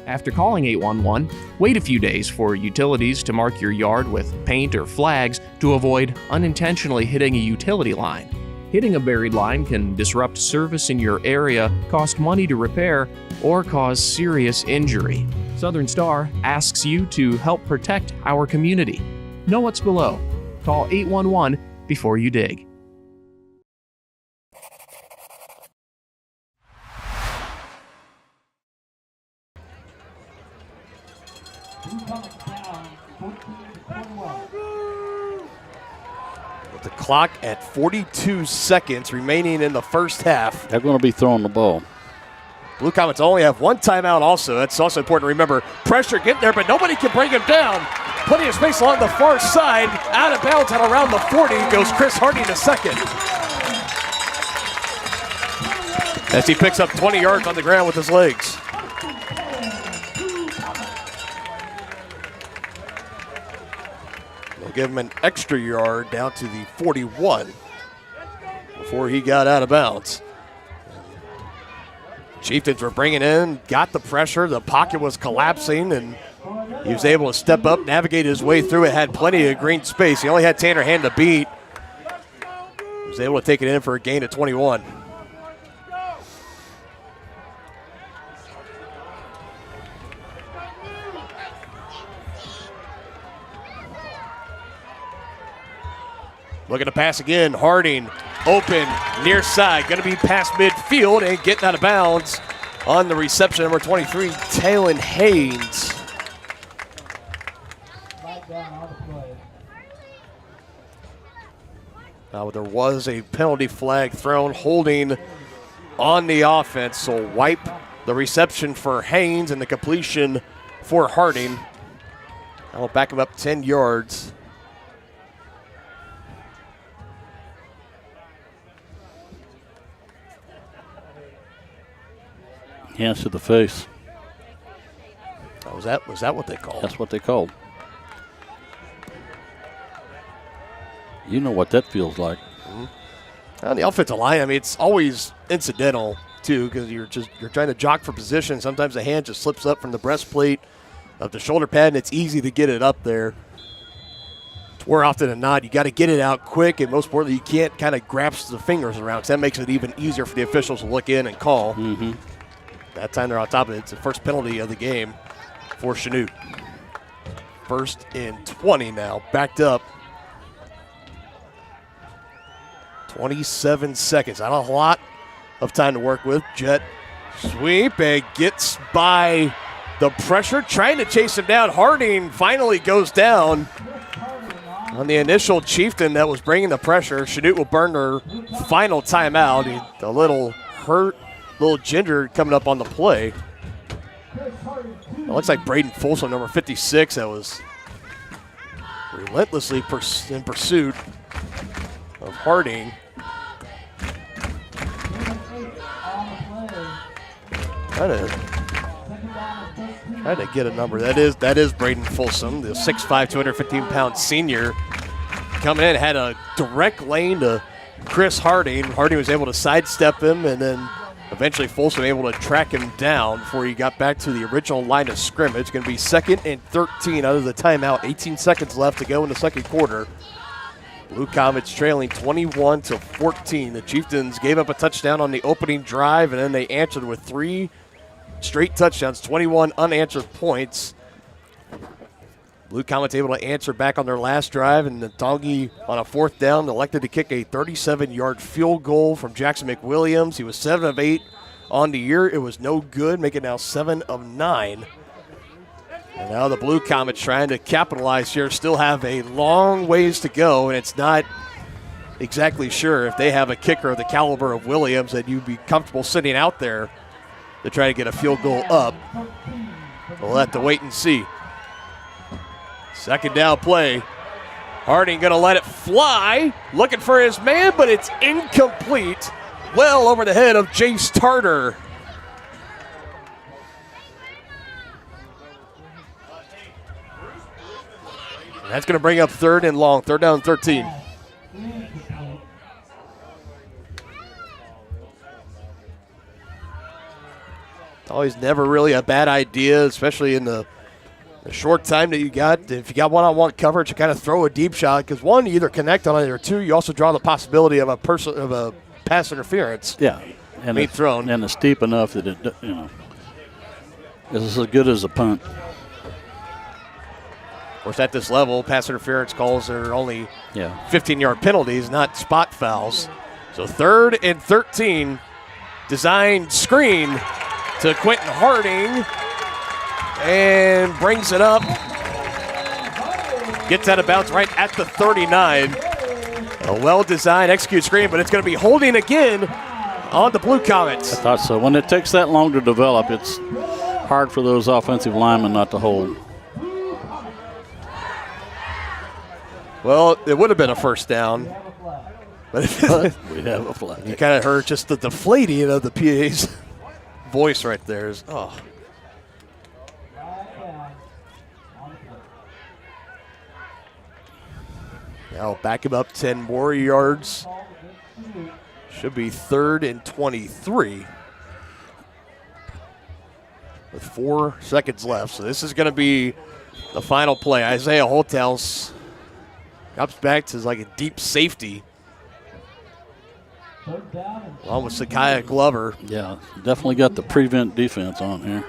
After calling 811, wait a few days for utilities to mark your yard with paint or flags to avoid unintentionally hitting a utility line. Hitting a buried line can disrupt service in your area, cost money to repair, or cause serious injury. Southern Star asks you to help protect our community. Know what's below. Call 811 before you dig. With the clock at 42 seconds remaining in the first half. They're going to be throwing the ball. Blue Comets only have one timeout also. That's also important to remember. Pressure getting there, but nobody can bring him down. Plenty of space along the far side. Out of bounds at around the 40 goes Chris Hardy to second. As he picks up 20 yards on the ground with his legs. They'll give him an extra yard down to the 41 before he got out of bounds. Chieftains were bringing in, got the pressure, the pocket was collapsing, and he was able to step up, navigate his way through it, had plenty of green space. He only had Tanner Hand to beat. He was able to take it in for a gain of 21. Looking to pass again. Harding open, near side. Going to be past midfield and getting out of bounds on the reception. Number 23, Taylon Haynes. Now there was a penalty flag thrown, holding on the offense. So wipe the reception for Haynes and the completion for Harding. I'll back him up 10 yards. Hands to the face. Oh, was that what they called? That's what they called. You know what that feels like. Mm-hmm. On the offensive line, I mean, it's always incidental too, because you're trying to jock for position. Sometimes the hand just slips up from the breastplate of the shoulder pad, and it's easy to get it up there. More often than not, you got to get it out quick, and most importantly, you can't kind of grasp the fingers around, because that makes it even easier for the officials to look in and call. Mm-hmm. That time they're on top of it. It's the first penalty of the game for Chanute. 1st and 20 now, backed up. 27 seconds. Not a lot of time to work with. Jet sweep and gets by the pressure, trying to chase him down. Harding finally goes down on the initial Chieftain that was bringing the pressure. Chanute will burn their final timeout. A little hurt, little ginger coming up on the play. It looks like Braden Folsom, number 56, that was relentlessly in pursuit of Harding. Trying to get a number. That is Braden Folsom, the 6'5", 215-pound senior. Coming in, had a direct lane to Chris Harding. Harding was able to sidestep him, and then eventually Folsom able to track him down before he got back to the original line of scrimmage. It's going to be 2nd and 13 out of the timeout. 18 seconds left to go in the second quarter. Blue Comets trailing 21-14. The Chieftains gave up a touchdown on the opening drive, and then they answered with 3 straight touchdowns, 21 unanswered points. Blue Comets able to answer back on their last drive, and the Tongi on a 4th down elected to kick a 37-yard field goal from Jackson McWilliams. He was 7 of 8 on the year. It was no good, making it now 7 of 9. And now the Blue Comets trying to capitalize here, still have a long ways to go, and it's not exactly sure if they have a kicker of the caliber of Williams that you'd be comfortable sitting out there to try to get a field goal up. We'll have to wait and see. 2nd down play. Harding going to let it fly, looking for his man, but it's incomplete. Well over the head of Jace Tarter. That's going to bring up 3rd and long, 3rd down and 13. It's always never really a bad idea, especially in the short time that you got. If you got one-on-one coverage, you kind of throw a deep shot, because one, you either connect on it, or 2, you also draw the possibility of a pass interference. Yeah, and being thrown, and it's steep enough that it, is as good as a punt. Of course, at this level, pass interference calls are only 15-yard penalties, not spot fouls. So 3rd and 13, designed screen to Quentin Harding, and brings it up. Gets out of bounds right at the 39. A well-designed execute screen, but it's going to be holding again on the Blue Comets. I thought so. When it takes that long to develop, it's hard for those offensive linemen not to hold. Well, it would have been a 1st down. But we have a flag. You kind of heard just the deflating of the PA's voice right there. Now back him up 10 more yards. Should be 3rd and 23. With 4 seconds left. So this is going to be the final play. Isaiah Holthouse comes back to like a deep safety. Along with Sakiah Glover. Yeah, definitely got the prevent defense on here.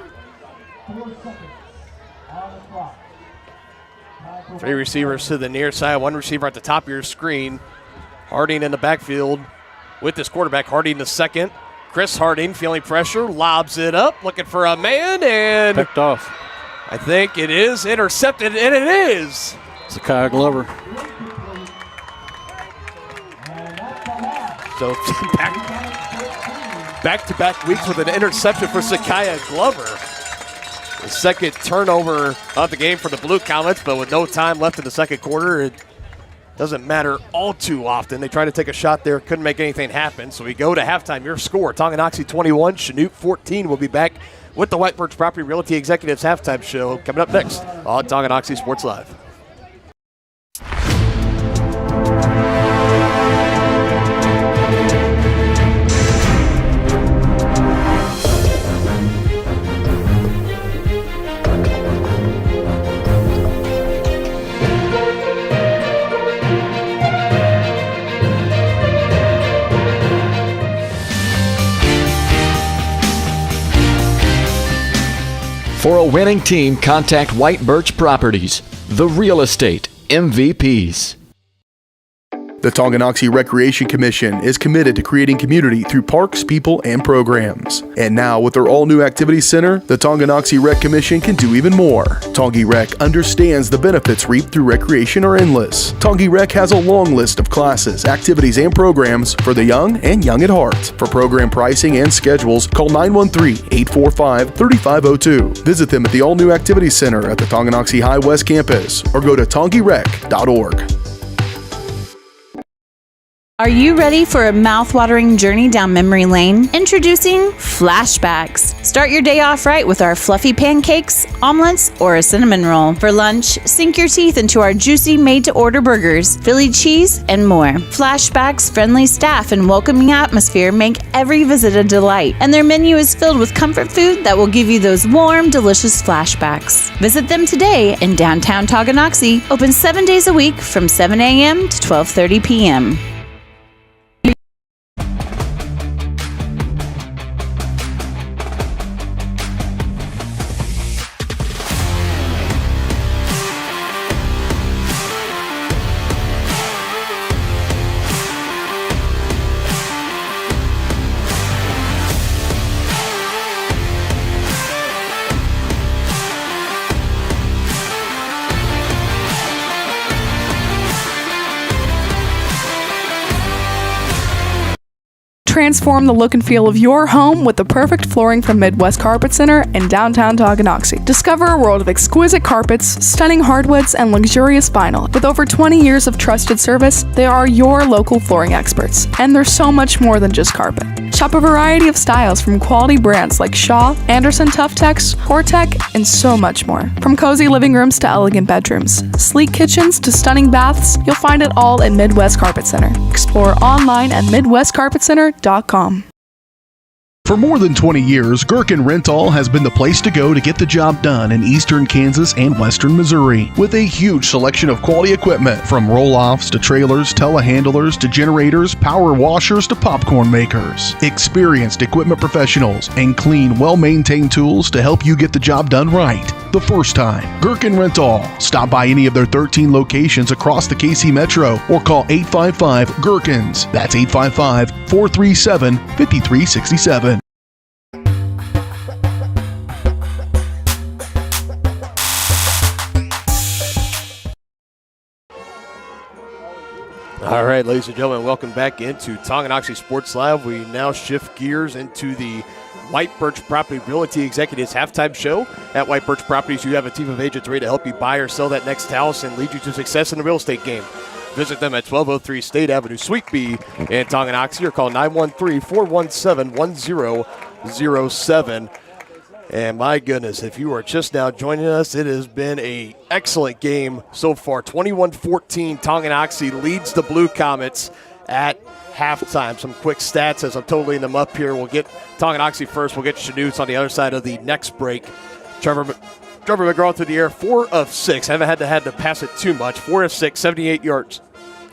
3 receivers to the near side, 1 receiver at the top of your screen. Harding in the backfield with this quarterback. Harding the second. Chris Harding feeling pressure, lobs it up, looking for a man, and picked off. I think it is intercepted, and it is. Zakiah Glover. So back-to-back weeks with an interception for Zakiah Glover. The second turnover of the game for the Blue Comets, but with no time left in the second quarter, it doesn't matter all too often. They tried to take a shot there, couldn't make anything happen. So we go to halftime. Your score, Tonganoxie 21, Chanute 14. We'll be back with the White Birch Property Realty Executives halftime show coming up next on Tonganoxie Sports Live. For a winning team, contact White Birch Properties, the real estate MVPs. The Tonganoxie Recreation Commission is committed to creating community through parks, people, and programs. And now, with their all-new activity center, the Tonganoxie Rec Commission can do even more. Tongi Rec understands the benefits reaped through recreation are endless. Tongi Rec has a long list of classes, activities, and programs for the young and young at heart. For program pricing and schedules, call 913-845-3502. Visit them at the all-new activity center at the Tonganoxie High West campus or go to tongirec.org. Are you ready for a mouth-watering journey down memory lane? Introducing Flashbacks. Start your day off right with our fluffy pancakes, omelets, or a cinnamon roll. For lunch, sink your teeth into our juicy made-to-order burgers, Philly cheese, and more. Flashbacks' friendly staff and welcoming atmosphere make every visit a delight, and their menu is filled with comfort food that will give you those warm, delicious flashbacks. Visit them today in downtown Tonganoxie, open 7 days a week from 7 a.m. to 12:30 p.m. Transform the look and feel of your home with the perfect flooring from Midwest Carpet Center in downtown Tonganoxie. Discover a world of exquisite carpets, stunning hardwoods, and luxurious vinyl. With over 20 years of trusted service, they are your local flooring experts. And they're so much more than just carpet. Shop a variety of styles from quality brands like Shaw, Anderson Tuftex, Hortec, and so much more. From cozy living rooms to elegant bedrooms, sleek kitchens to stunning baths, you'll find it all at Midwest Carpet Center. Explore online at MidwestCarpetCenter.com. For more than 20 years, Gherkin Rental has been the place to go to get the job done in eastern Kansas and western Missouri. With a huge selection of quality equipment, from roll-offs to trailers, telehandlers to generators, power washers to popcorn makers. Experienced equipment professionals and clean, well-maintained tools to help you get the job done right the first time. Gherkin Rental. Stop by any of their 13 locations across the KC Metro or call 855-GHERKINS. That's 855-437-5367. All right, ladies and gentlemen, welcome back into Tonganoxie Sports Live. We now shift gears into the White Birch Property Realty Executives halftime show. At White Birch Properties, you have a team of agents ready to help you buy or sell that next house and lead you to success in the real estate game. Visit them at 1203 State Avenue, Suite B in Tonganoxie, or call 913-417-1007. And my goodness, if you are just now joining us, it has been an excellent game so far. 21-14, Tonganoxie leads the Blue Comets at halftime. Some quick stats as I'm totaling them up here. We'll get Tonganoxie first. We'll get Chanute on the other side of the next break. Trevor McGraw through the air, 4 of 6. Haven't had to pass it too much. 4 of 6, 78 yards,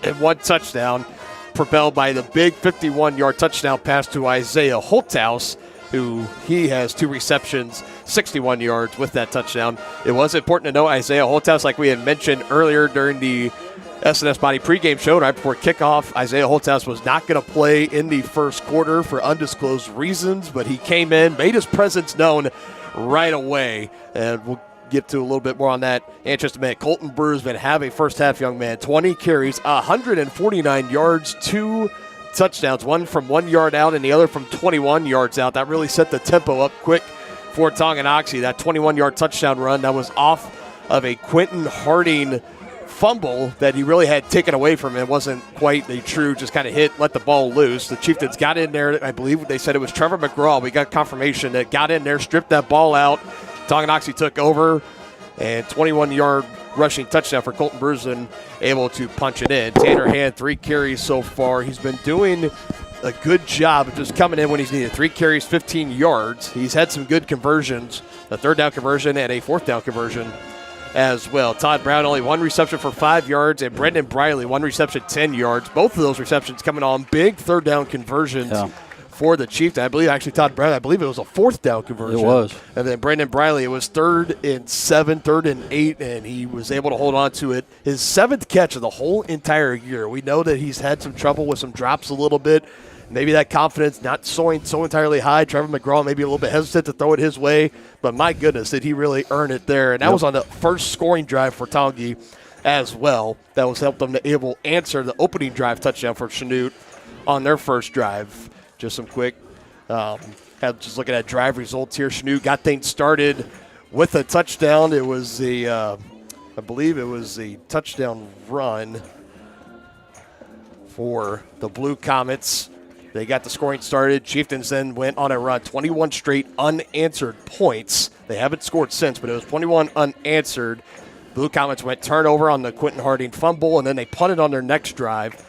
and 1 touchdown, propelled by the big 51-yard touchdown pass to Isaiah Holthouse, who he has 2 receptions, 61 yards with that touchdown. It was important to know Isaiah Holthouse, like we had mentioned earlier during the S&S Body pregame show right before kickoff. Isaiah Holthouse was not going to play in the first quarter for undisclosed reasons, but he came in, made his presence known right away, and we'll get to a little bit more on that in just a minute. Colton Bruisman have a first half, young man. 20 carries, 149 yards, 2 touchdowns, one from 1 yard out and the other from 21 yards out. That really set the tempo up quick for Tonganoxie. That 21-yard touchdown run, that was off of a Quentin Harding fumble that he really had taken away from him. It wasn't quite a true, just kind of hit, let the ball loose. The Chieftains got in there. I believe they said it was Trevor McGraw. We got confirmation that got in there, stripped that ball out. Tonganoxie took over, and 21-yard rushing touchdown for Colton Brusen, able to punch it in. Tanner Hand, 3 carries so far. He's been doing a good job of just coming in when he's needed. 3 carries, 15 yards. He's had some good conversions, a third down conversion and a fourth down conversion as well. Todd Brown, only 1 reception for 5 yards, and Brendan Briley, 1 reception, 10 yards. Both of those receptions coming on big third down conversions for the Chiefs. I believe actually Todd Brown, I believe it was a fourth down conversion. It was. And then Brendan Briley, it was 3rd and 7, 3rd and 8, and he was able to hold on to it. His 7th catch of the whole entire year. We know that he's had some trouble with some drops a little bit. Maybe that confidence not soaring so entirely high. Trevor McGraw maybe a little bit hesitant to throw it his way, but my goodness, did he really earn it there. And that was on the first scoring drive for Tongi as well. That was helped them to able answer the opening drive touchdown for Chanute on their first drive. Just some quick, just looking at drive results here. Chanute got things started with a touchdown. It was I believe it was a touchdown run for the Blue Comets. They got the scoring started. Chieftains then went on a run, 21 straight unanswered points. They haven't scored since, but it was 21 unanswered. Blue Comets went turnover on the Quentin Harding fumble, and then they punted on their next drive.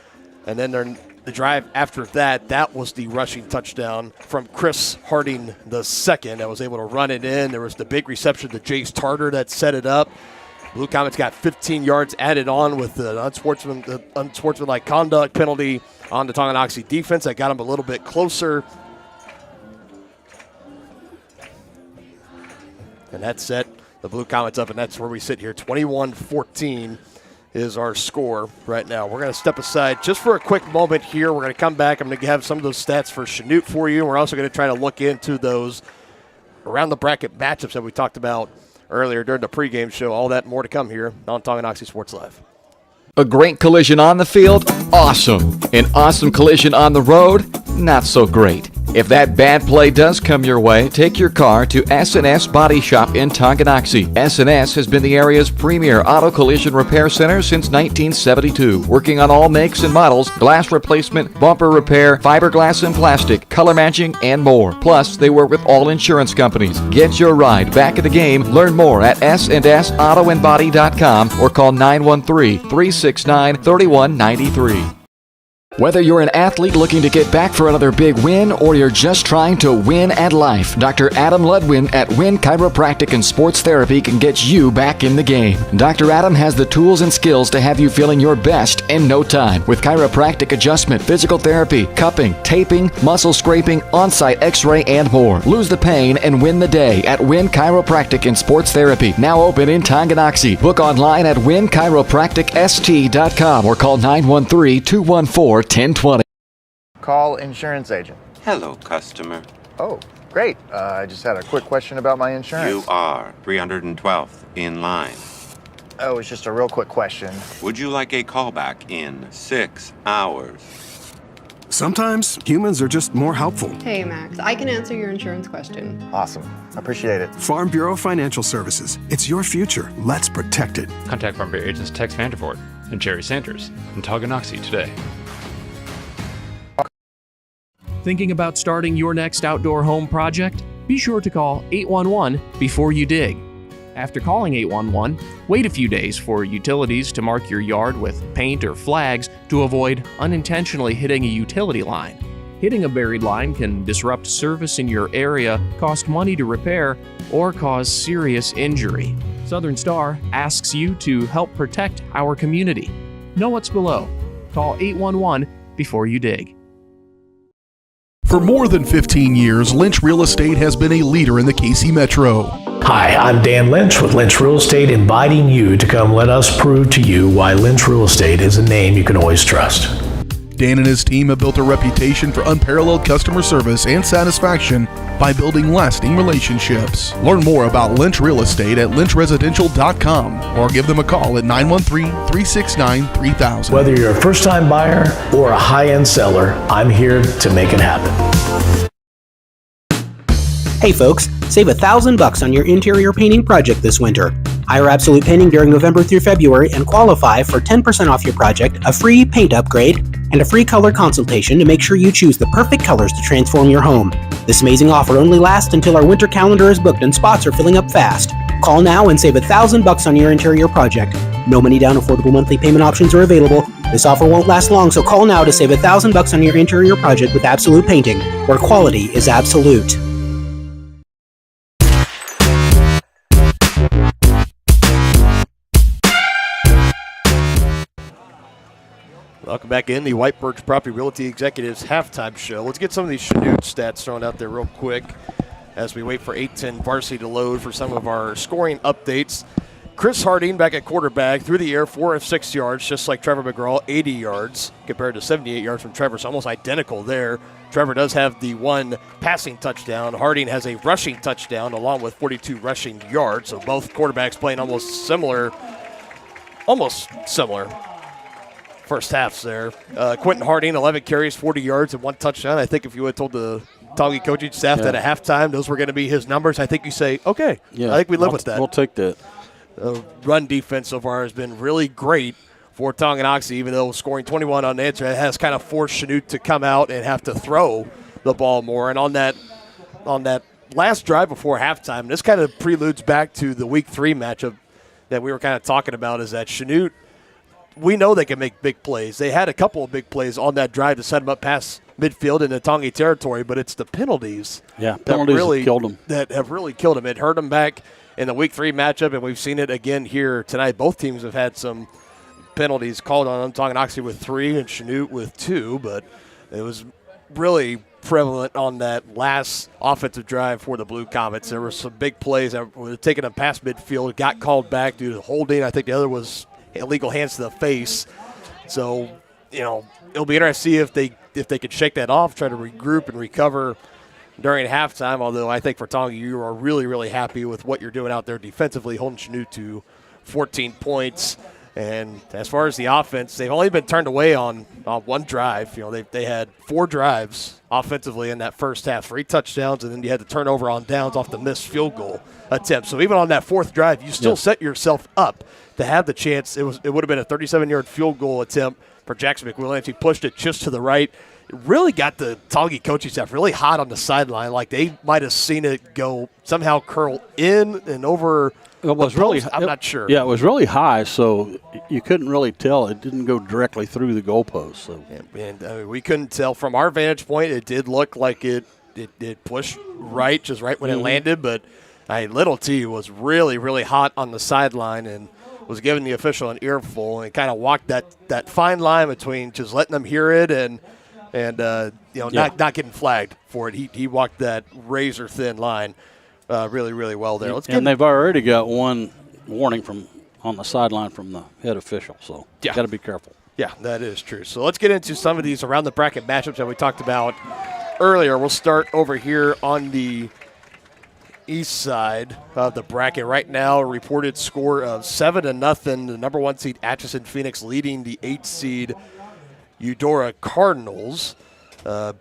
And then the drive after that was the rushing touchdown from Chris Harding II that was able to run it in. There was the big reception to Jace Tarter that set it up. Blue Comets got 15 yards added on with the unsportsmanlike conduct penalty on the Tonganoxie defense. That got them a little bit closer. And that set the Blue Comets up, and that's where we sit here. 21-14 is our score right now. We're going to step aside just for a quick moment here. We're going to come back. I'm going to have some of those stats for Chanute for you. We're also going to try to look into those around the bracket matchups that we talked about earlier during the pregame show. All that and more to come here on Tonganoxie Sports Live. A great collision on the field? Awesome. An awesome collision on the road? Not so great. If that bad play does come your way, take your car to S&S Body Shop in Tonganoxie. S&S has been the area's premier auto collision repair center since 1972, working on all makes and models, glass replacement, bumper repair, fiberglass and plastic, color matching, and more. Plus, they work with all insurance companies. Get your ride back at the game. Learn more at snsautoandbody.com or call 913-369-3193. Whether you're an athlete looking to get back for another big win or you're just trying to win at life, Dr. Adam Ludwin at Win Chiropractic and Sports Therapy can get you back in the game. Dr. Adam has the tools and skills to have you feeling your best in no time with chiropractic adjustment, physical therapy, cupping, taping, muscle scraping, on-site x-ray, and more. Lose the pain and win the day at Win Chiropractic and Sports Therapy, now open in Tonganoxie. Book online at winchiropracticst.com or call 913-214-1020. Call insurance agent. Hello, customer. Oh, great. I just had a quick question about my insurance. You are 312th in line. Oh, it's just a real quick question. Would you like a callback in 6 hours? Sometimes humans are just more helpful. Hey, Max, I can answer your insurance question. Awesome. Appreciate it. Farm Bureau Financial Services. It's your future. Let's protect it. Contact Farm Bureau agents Tex Vandervoort and Jerry Sanders in Tonganoxie today. Thinking about starting your next outdoor home project? Be sure to call 811 before you dig. After calling 811, wait a few days for utilities to mark your yard with paint or flags to avoid unintentionally hitting a utility line. Hitting a buried line can disrupt service in your area, cost money to repair, or cause serious injury. Southern Star asks you to help protect our community. Know what's below. Call 811 before you dig. For more than 15 years, Lynch Real Estate has been a leader in the KC Metro. Hi, I'm Dan Lynch with Lynch Real Estate, inviting you to come let us prove to you why Lynch Real Estate is a name you can always trust. Dan and his team have built a reputation for unparalleled customer service and satisfaction by building lasting relationships. Learn more about Lynch Real Estate at lynchresidential.com or give them a call at 913-369-3000. Whether you're a first-time buyer or a high-end seller, I'm here to make it happen. Hey folks, save $1,000 on your interior painting project this winter. Hire Absolute Painting during November through February and qualify for 10% off your project, a free paint upgrade, and a free color consultation to make sure you choose the perfect colors to transform your home. This amazing offer only lasts until our winter calendar is booked and spots are filling up fast. Call now and save $1,000 on your interior project. No money down, affordable monthly payment options are available. This offer won't last long, so call now to save $1,000 on your interior project with Absolute Painting, where quality is absolute. Welcome back in the White Birch Property Realty Executives halftime show. Let's get some of these Chanute stats thrown out there real quick as we wait for 8-10 varsity to load for some of our scoring updates. Chris Harding back at quarterback, through the air, 4 of 6 yards, just like Trevor McGraw, 80 yards compared to 78 yards from Trevor. So almost identical there. Trevor does have the one passing touchdown. Harding has a rushing touchdown along with 42 rushing yards. So both quarterbacks playing almost similar first halves there. Quentin Harding, 11 carries, 40 yards, and 1 touchdown. I think if you had told the Tongi coaching staff that at halftime those were going to be his numbers, I think you say, okay, I think we live with that. We'll take that. Run defense so far has been really great for Tonganoxie, even though scoring 21 unanswered. It has kind of forced Chanute to come out and have to throw the ball more. And on that last drive before halftime, this kind of preludes back to the Week 3 matchup that we were kind of talking about, is that Chanute, we know they can make big plays. They had a couple of big plays on that drive to set them up past midfield in the Tongi territory, but it's the penalties, penalties have killed them. That have really killed them. It hurt them back in the Week 3 matchup, and we've seen it again here tonight. Both teams have had some penalties called on them. Tonganoxie with 3 and Chanute with 2, but it was really prevalent on that last offensive drive for the Blue Comets. There were some big plays that were taking them past midfield, got called back due to holding. I think the other was illegal hands to the face. So, it'll be interesting to see if they could shake that off, try to regroup and recover during halftime, although I think for Tongi, you are really, really happy with what you're doing out there defensively, holding Chanute to 14 points. And as far as the offense, they've only been turned away on one drive. They had 4 drives offensively in that first half, 3 touchdowns, and then you had the turnover on downs off the missed field goal attempt. So even on that 4th drive, you still set yourself up to have the chance. It would have been a 37-yard field goal attempt for Jackson McWilliams. He pushed it just to the right. It really got the Tongi coaching staff really hot on the sideline, like they might have seen it go somehow curl in and over. It was really. I'm not sure. Yeah, it was really high, so you couldn't really tell. It didn't go directly through the goalpost. So, and we couldn't tell from our vantage point. It did look like it pushed right, just right when it landed. But Little T was really, really hot on the sideline and was giving the official an earful, and kind of walked that fine line between just letting them hear it and not getting flagged for it. He walked that razor thin line really, really well there. They've already got one warning on the sideline from the head official, so got to be careful. Yeah, that is true. So let's get into some of these around the bracket matchups that we talked about earlier. We'll start over here on the east side of the bracket. Right now, a reported score of 7-0. The number 1 seed Atchison Phoenix leading the 8 seed Eudora Cardinals.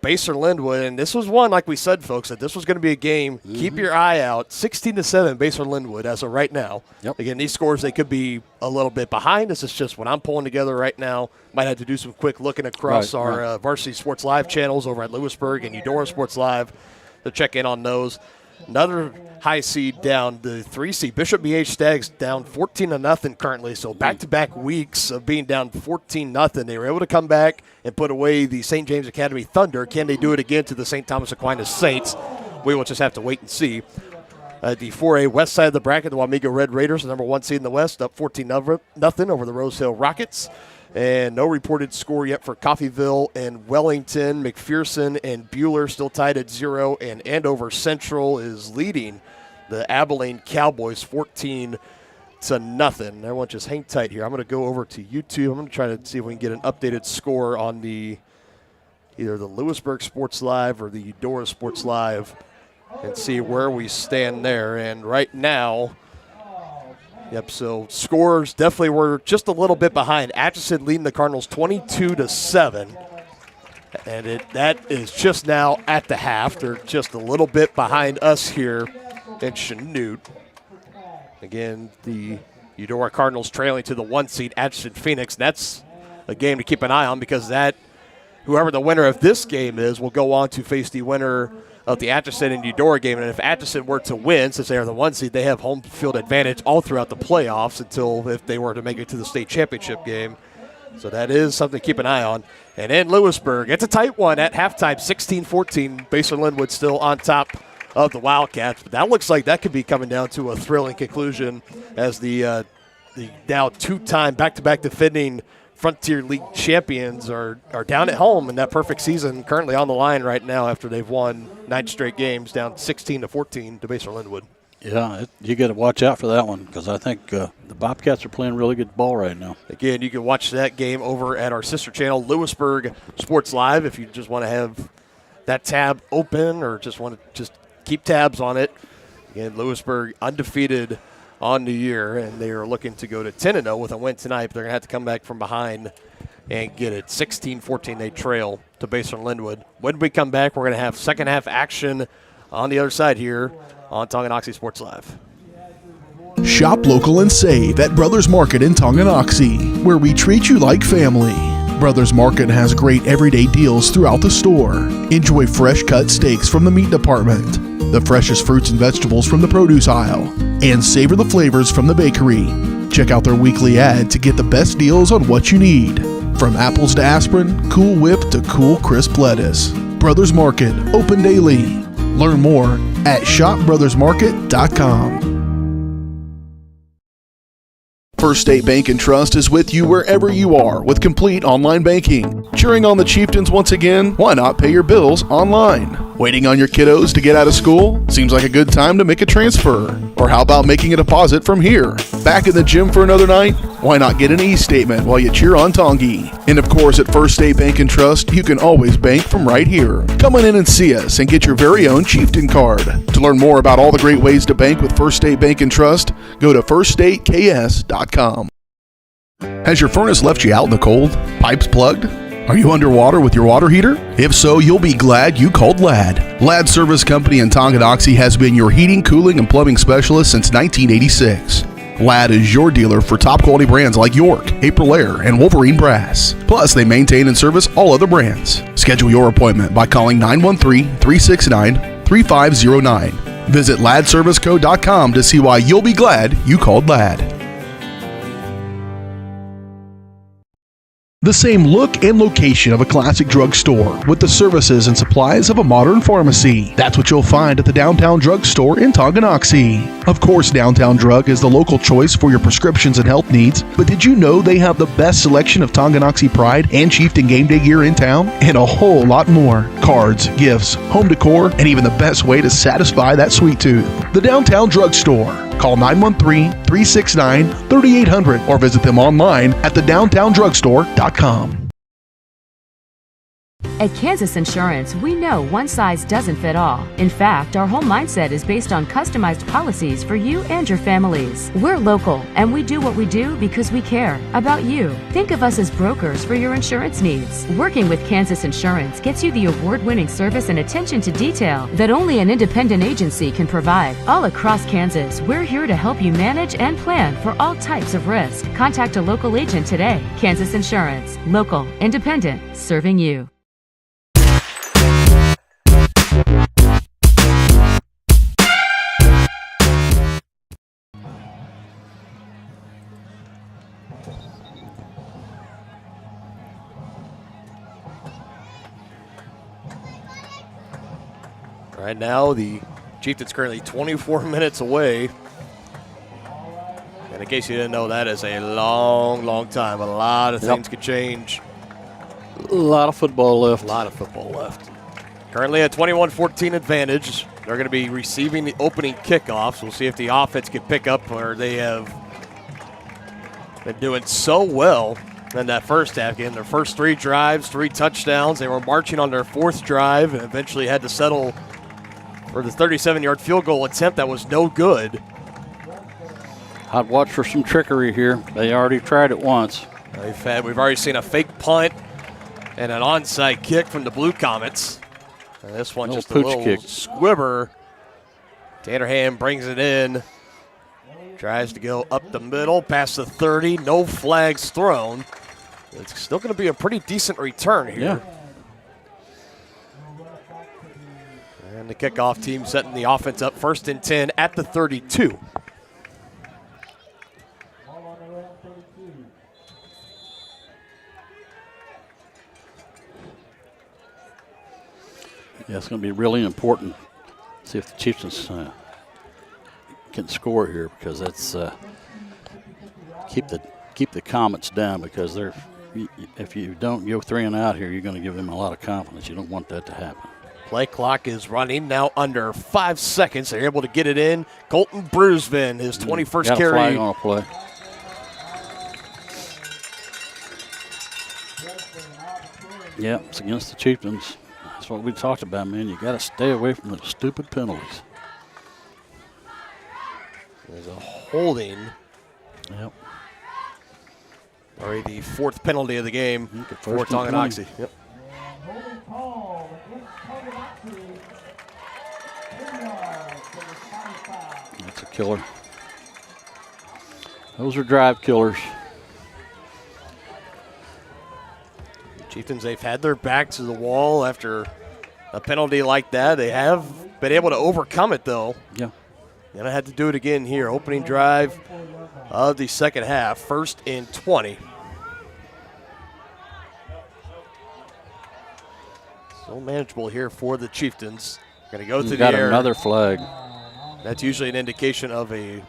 Baser Linwood, and this was one, like we said, folks, that this was going to be a game. Keep your eye out. 16-7 Baser Linwood as of right now. Again, these scores, they could be a little bit behind. This is just what I'm pulling together right now. Might have to do some quick looking across our Varsity Sports Live channels over at Lewisburg and Eudora Sports Live to check in on those. Another high seed down, the 3 seed Bishop BH Stags down 14-0 currently. So back-to-back weeks of being down 14-0. They were able to come back and put away the St. James Academy Thunder. Can they do it again to the St. Thomas Aquinas Saints? We will just have to wait and see. The 4A west side of the bracket, the Wamego Red Raiders, the number 1 seed in the west, up 14-0 over the Rose Hill Rockets. And no reported score yet for Coffeyville and Wellington. McPherson and Bueller still tied at 0, and Andover Central is leading the Abilene Cowboys 14-0. Everyone just hang tight here. I'm going to go over to YouTube. I'm going to try to see if we can get an updated score on either the Lewisburg Sports Live or the Eudora Sports Live and see where we stand there. And right now, so scores definitely were just a little bit behind. Atchison leading the Cardinals 22-7. And that is just now at the half. They're just a little bit behind us here in Chanute. Again, the Eudora Cardinals trailing to the 1 seed Atchison Phoenix. That's a game to keep an eye on because whoever the winner of this game is will go on to face the winner of the Atchison and Eudora game. And if Atchison were to win, since they are the 1 seed, they have home field advantage all throughout the playoffs until if they were to make it to the state championship game. So that is something to keep an eye on. And in Lewisburg, it's a tight one at halftime, 16-14. Basin Linwood still on top of the Wildcats. But that looks like that could be coming down to a thrilling conclusion as the now two-time back-to-back defending Frontier League champions are down at home in that perfect season, currently on the line right now after they've won 9 straight games, down 16-14 to Basin Linwood. Yeah, you got to watch out for that one because I think the Bobcats are playing really good ball right now. Again, you can watch that game over at our sister channel, Lewisburg Sports Live, if you just want to have that tab open or just want to just keep tabs on it. Again, Lewisburg undefeated on the year, and they are looking to go to 10-0 with a win tonight. But they're going to have to come back from behind and get it. 16-14, they trail to Basin Linwood. When we come back, we're going to have second half action on the other side here on Tonganoxie Sports Live. Shop local and save at Brothers Market in Tonganoxie, where we treat you like family. Brothers Market has great everyday deals throughout the store. Enjoy fresh cut steaks from the meat department, the freshest fruits and vegetables from the produce aisle, and savor the flavors from the bakery. Check out their weekly ad to get the best deals on what you need. From apples to aspirin, Cool Whip to cool crisp lettuce. Brothers Market, open daily. Learn more at shopbrothersmarket.com. First State Bank and Trust is with you wherever you are with complete online banking. Cheering on the Chieftains once again? Why not pay your bills online? Waiting on your kiddos to get out of school? Seems like a good time to make a transfer. Or how about making a deposit from here? Back in the gym for another night? Why not get an e-statement while you cheer on Tongi? And of course, at First State Bank and Trust, you can always bank from right here. Come on in and see us and get your very own Chieftain card. To learn more about all the great ways to bank with First State Bank and Trust, go to firststateks.com. Has your furnace left you out in the cold? Pipes plugged? Are you underwater with your water heater? If so, you'll be glad you called Ladd. Ladd Service Company in Tonganoxie has been your heating, cooling, and plumbing specialist since 1986. Ladd is your dealer for top quality brands like York, Aprilaire, and Wolverine Brass. Plus, they maintain and service all other brands. Schedule your appointment by calling 913-369-3509. Visit laddserviceco.com to see why you'll be glad you called Ladd. The same look and location of a classic drugstore with the services and supplies of a modern pharmacy. That's what you'll find at the Downtown Drug Store in Tonganoxie. Of course, Downtown Drug is the local choice for your prescriptions and health needs, but did you know they have the best selection of Tonganoxie Pride and Chieftain Game Day gear in town? And a whole lot more. Cards, gifts, home decor, and even the best way to satisfy that sweet tooth. The Downtown Drug Store. Call 913-369-3800 or visit them online at thedowntowndrugstore.com. At Kansas Insurance, we know one size doesn't fit all. In fact, our whole mindset is based on customized policies for you and your families. We're local, and we do what we do because we care about you. Think of us as brokers for your insurance needs. Working with Kansas Insurance gets you the award-winning service and attention to detail that only an independent agency can provide. All across Kansas, we're here to help you manage and plan for all types of risk. Contact a local agent today. Kansas Insurance. Local, independent, serving you. Right now, the Chieftains currently 24 minutes away. And in case you didn't know, that is a long, long time. A lot of things could change. A lot of football left. A lot of football left. Currently a 21-14 advantage. They're going to be receiving the opening kickoffs. We'll see if the offense can pick up where they have been doing so well in that first half game. Their first 3 drives, 3 touchdowns. They were marching on their 4th drive and eventually had to settle for the 37-yard field goal attempt that was no good. I'd watch for some trickery here. They already tried it once. We've already seen a fake punt and an onside kick from the Blue Comets. And this one just a little kick. Squibber. Tannerham brings it in. Tries to go up the middle, past the 30. No flags thrown. It's still going to be a pretty decent return here. Yeah. And the kickoff team setting the offense up 1st and 10 at the 32. Yeah, it's going to be really important. See if the Chieftains can score here, because that's keep the Comets down, because they're, if you don't go 3 and out here, you're going to give them a lot of confidence. You don't want that to happen. Play clock is running now under 5 seconds. They're able to get it in. Colton Brusvin, his 21st Got a carry. flag on a play. Yeah, it's against the Chieftains. That's what we talked about, man. You got to stay away from the stupid penalties. There's a holding. Yep. Already the 4th penalty of the game for Tonganoxie. Yep. That's a killer. Those are drive killers. Chieftains, they've had their back to the wall after a penalty like that. They have been able to overcome it, though. Yeah. And I had to do it again here. Opening drive of the second half, 1st and 20. Still manageable here for the Chieftains. Going to go through the air. Got another flag. That's usually an indication of a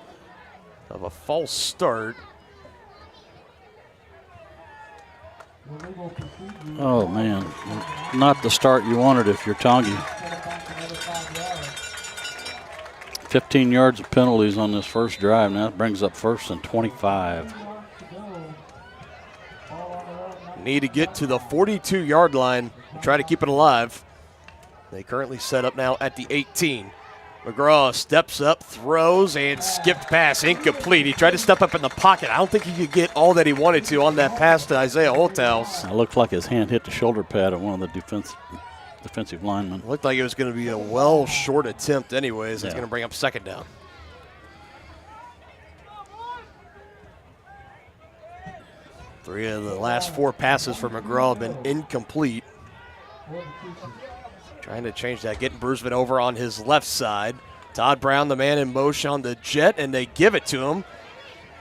false start. Oh, man. Not the start you wanted if you're Tongi. 15 yards of penalties on this first drive. Now it brings up 1st and 25. Need to get to the 42-yard line and try to keep it alive. They currently set up now at the 18. McGraw steps up, throws, and skipped pass, incomplete. He tried to step up in the pocket. I don't think he could get all that he wanted to on that pass to Isaiah Holthouse. It looked like his hand hit the shoulder pad of one of the defensive linemen. Looked like it was going to be a well short attempt anyways. It's going to bring up 2nd down. Three of the last 4 passes for McGraw have been incomplete. Trying to change that, getting Brusvin over on his left side. Todd Brown, the man in motion on the jet, and they give it to him.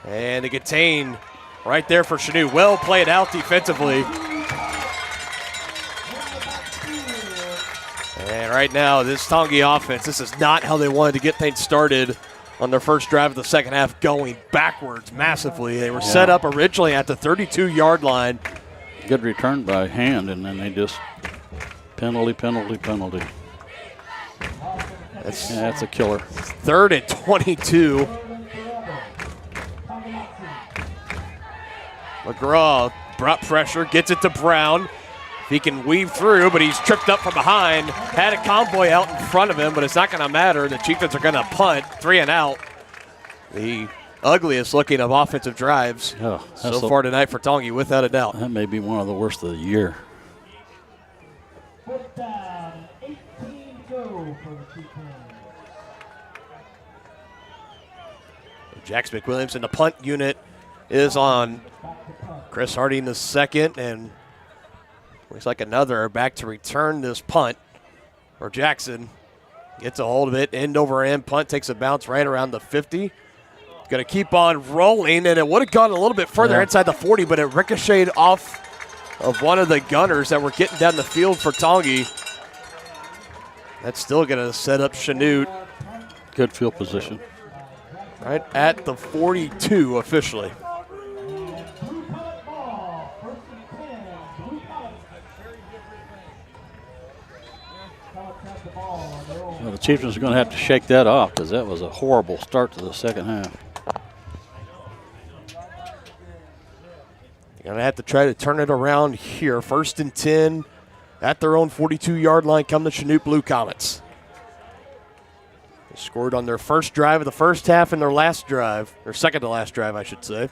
And they contain right there for Chanute. Well played out defensively. And right now, this Tongi offense, this is not how they wanted to get things started on their first drive of the second half, going backwards massively. They were set up originally at the 32-yard line. Good return by hand, and then they just penalty. That's a killer. 3rd and 22. McGraw brought pressure, gets it to Brown. He can weave through, but he's tripped up from behind. Had a convoy out in front of him, but it's not going to matter. The Chieftains are going to punt, 3 and out. The ugliest looking of offensive drives so far tonight for Tongi, without a doubt. That may be one of the worst of the year. Jax McWilliams in the punt unit is on Chris Harding the second, and looks like another back to return this punt. Or Jackson gets a hold of it, end over end, punt takes a bounce right around the 50. Going to keep on rolling, and it would have gone a little bit further inside the 40, but it ricocheted off of one of the gunners that were getting down the field for Tongi. That's still going to set up Chanute. Good field position. Right at the 42 officially. Well, the the Chieftains are going to have to shake that off because that was a horrible start to the second half. You're going to have to try to turn it around here. 1st and 10 at their own 42-yard line come the Chanute Blue Comets. They scored on their first drive of the first half and their last drive, or second to last drive, I should say.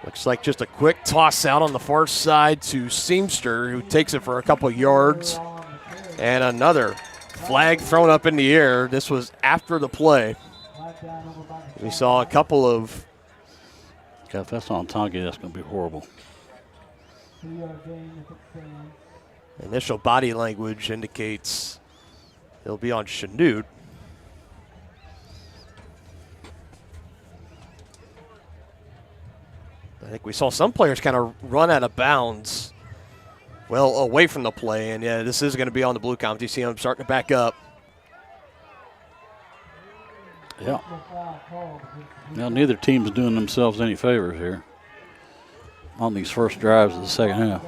Looks like just a quick toss out on the far side to Seamster, who takes it for a couple yards. And another flag thrown up in the air. This was after the play. We saw a couple of... God, if that's on Tongi, that's going to be horrible. Initial body language indicates he'll be on Chanute. I think we saw some players kind of run out of bounds, well, away from the play. And, yeah, this is going to be on the Blue Comets. You see them starting to back up. Yeah. Now, neither team's doing themselves any favors here on these first drives of the second half.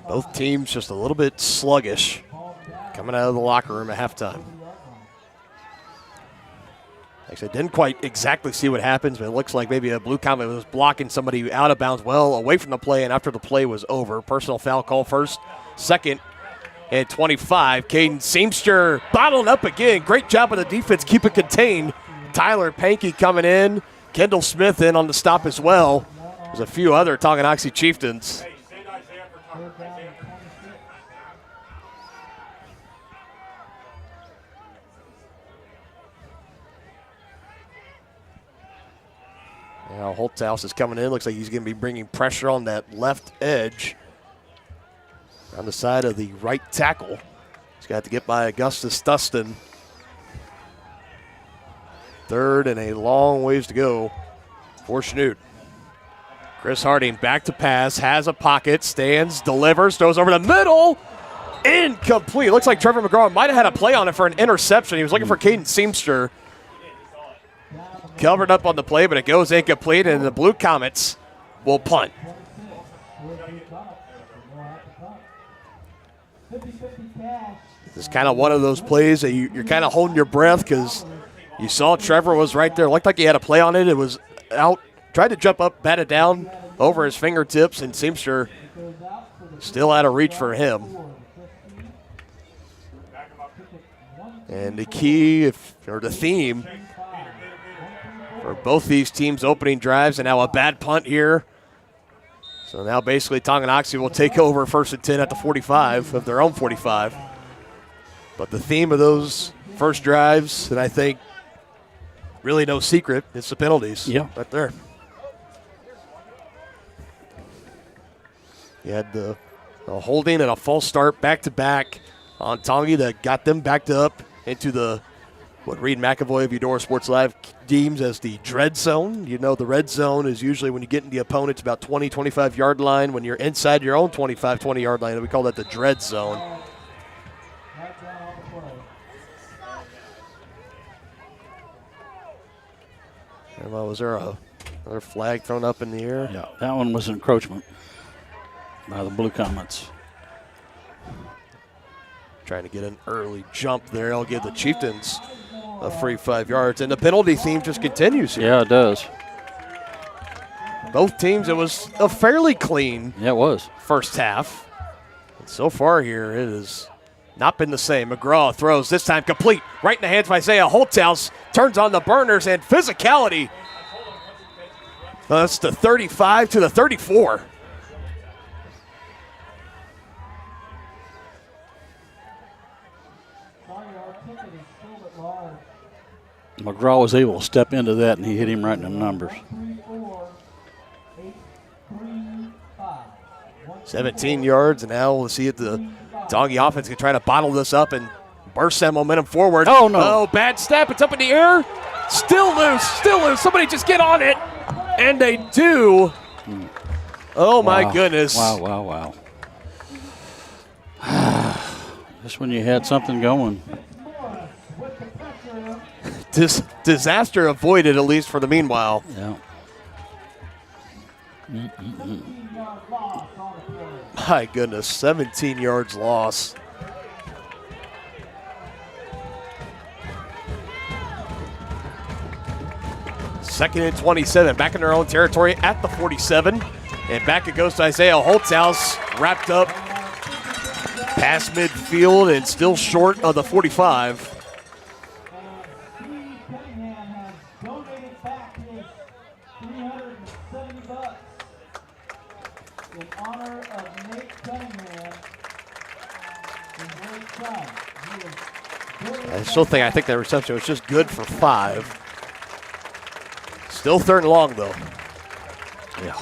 Both teams just a little bit sluggish coming out of the locker room at halftime. Like I said, didn't quite exactly see what happens, but it looks like maybe a Blue Comet was blocking somebody out of bounds well away from the play, and after the play was over, personal foul call first, second, and 25. Caden Seamster bottled up again. Great job of the defense, keep it contained. Tyler Pankey coming in. Kendall Smith in on the stop as well. There's a few other Tonganoxie Chieftains. Now Holthouse is coming in. Looks like he's going to be bringing pressure on that left edge on the side of the right tackle. He's got to get by Augustus Dustin. Third and a long ways to go for Chanute. Chris Harding back to pass, has a pocket, stands, delivers, throws over the middle. Incomplete. Looks like Trevor McGraw might have had a play on it for an interception. He was looking for Caden Seamster. Covered up on the play, but it goes incomplete, and the Blue Comets will punt. This is kind of one of those plays that you're kind of holding your breath because you saw Trevor was right there. Looked like he had a play on it. It was out. Tried to jump up, bat it down over his fingertips, and Seamster still out of reach for him. And the key, or the theme, for both these teams' opening drives, and now a bad punt here. So now basically Tonganoxie will take over 1st and 10 at the 45 of their own 45. But the theme of those first drives, and I think really no secret, it's the penalties. Yeah. Right there. You had the holding and a false start back-to-back on Tongi that got them backed up into the what Reed McAvoy of Eudora Sports Live deems as the dread zone. You know, the red zone is usually when you get in the opponent's about 20, 25-yard line. When you're inside your own 25, 20-yard line, we call that the dread zone. And was there another flag thrown up in the air? Yeah, that one was encroachment by the Blue Comets. Trying to get an early jump there. I'll give the Chieftains a free 5 yards. And the penalty theme just continues here. Yeah, it does. Both teams, it was a fairly clean first half. And so far here, it has not been the same. McGraw throws, this time complete. Right in the hands of Isaiah Holthouse. Turns on the burners and physicality. That's the 35 to the 34. McGraw was able to step into that, and he hit him right in the numbers. 17 yards, and now we'll see it. The Doggy offense can try to bottle this up and burst that momentum forward. Oh, no. Oh, bad snap. It's up in the air. Still loose. Somebody just get on it. And they do. Oh, my goodness. Wow. Just when you had something going. disaster avoided, at least for the meanwhile. Yeah. My goodness, 17 yards loss. Second and 27, back in their own territory at the 47. And back it goes to Isaiah Holthouse, wrapped up past midfield and still short of the 45. I think that reception was just good for 5. Still third and long, though. Yeah.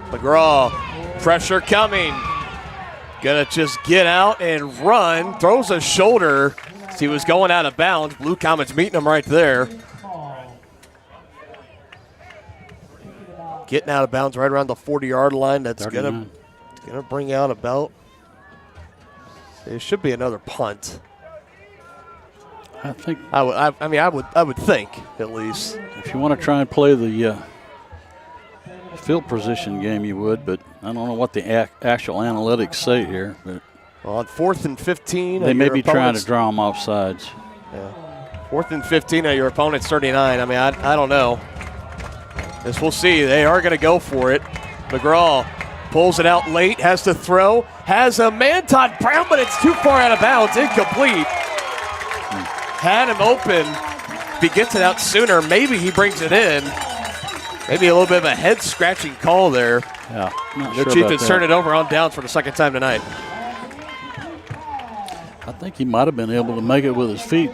McGraw, pressure coming. Gonna just get out and run. Throws a shoulder as he was going out of bounds. Blue Comets meeting him right there. Getting out of bounds right around the 40-yard line. That's gonna bring out about. It should be another punt. I think. I would think at least. If you want to try and play the field position game, you would, but I don't know what the actual analytics say here. But well, on 4th and 15, they may be trying to draw them off sides. Yeah. 4th and 15 at your opponent's 39. I mean, I don't know. As we'll see, they are going to go for it. McGraw pulls it out late, has to throw, has a man, Todd Brown, but it's too far out of bounds, incomplete. Had him open. If he gets it out sooner, maybe he brings it in. Maybe a little bit of a head-scratching call there. Yeah, the Chieftains turn it over on downs for the second time tonight. I think he might have been able to make it with his feet.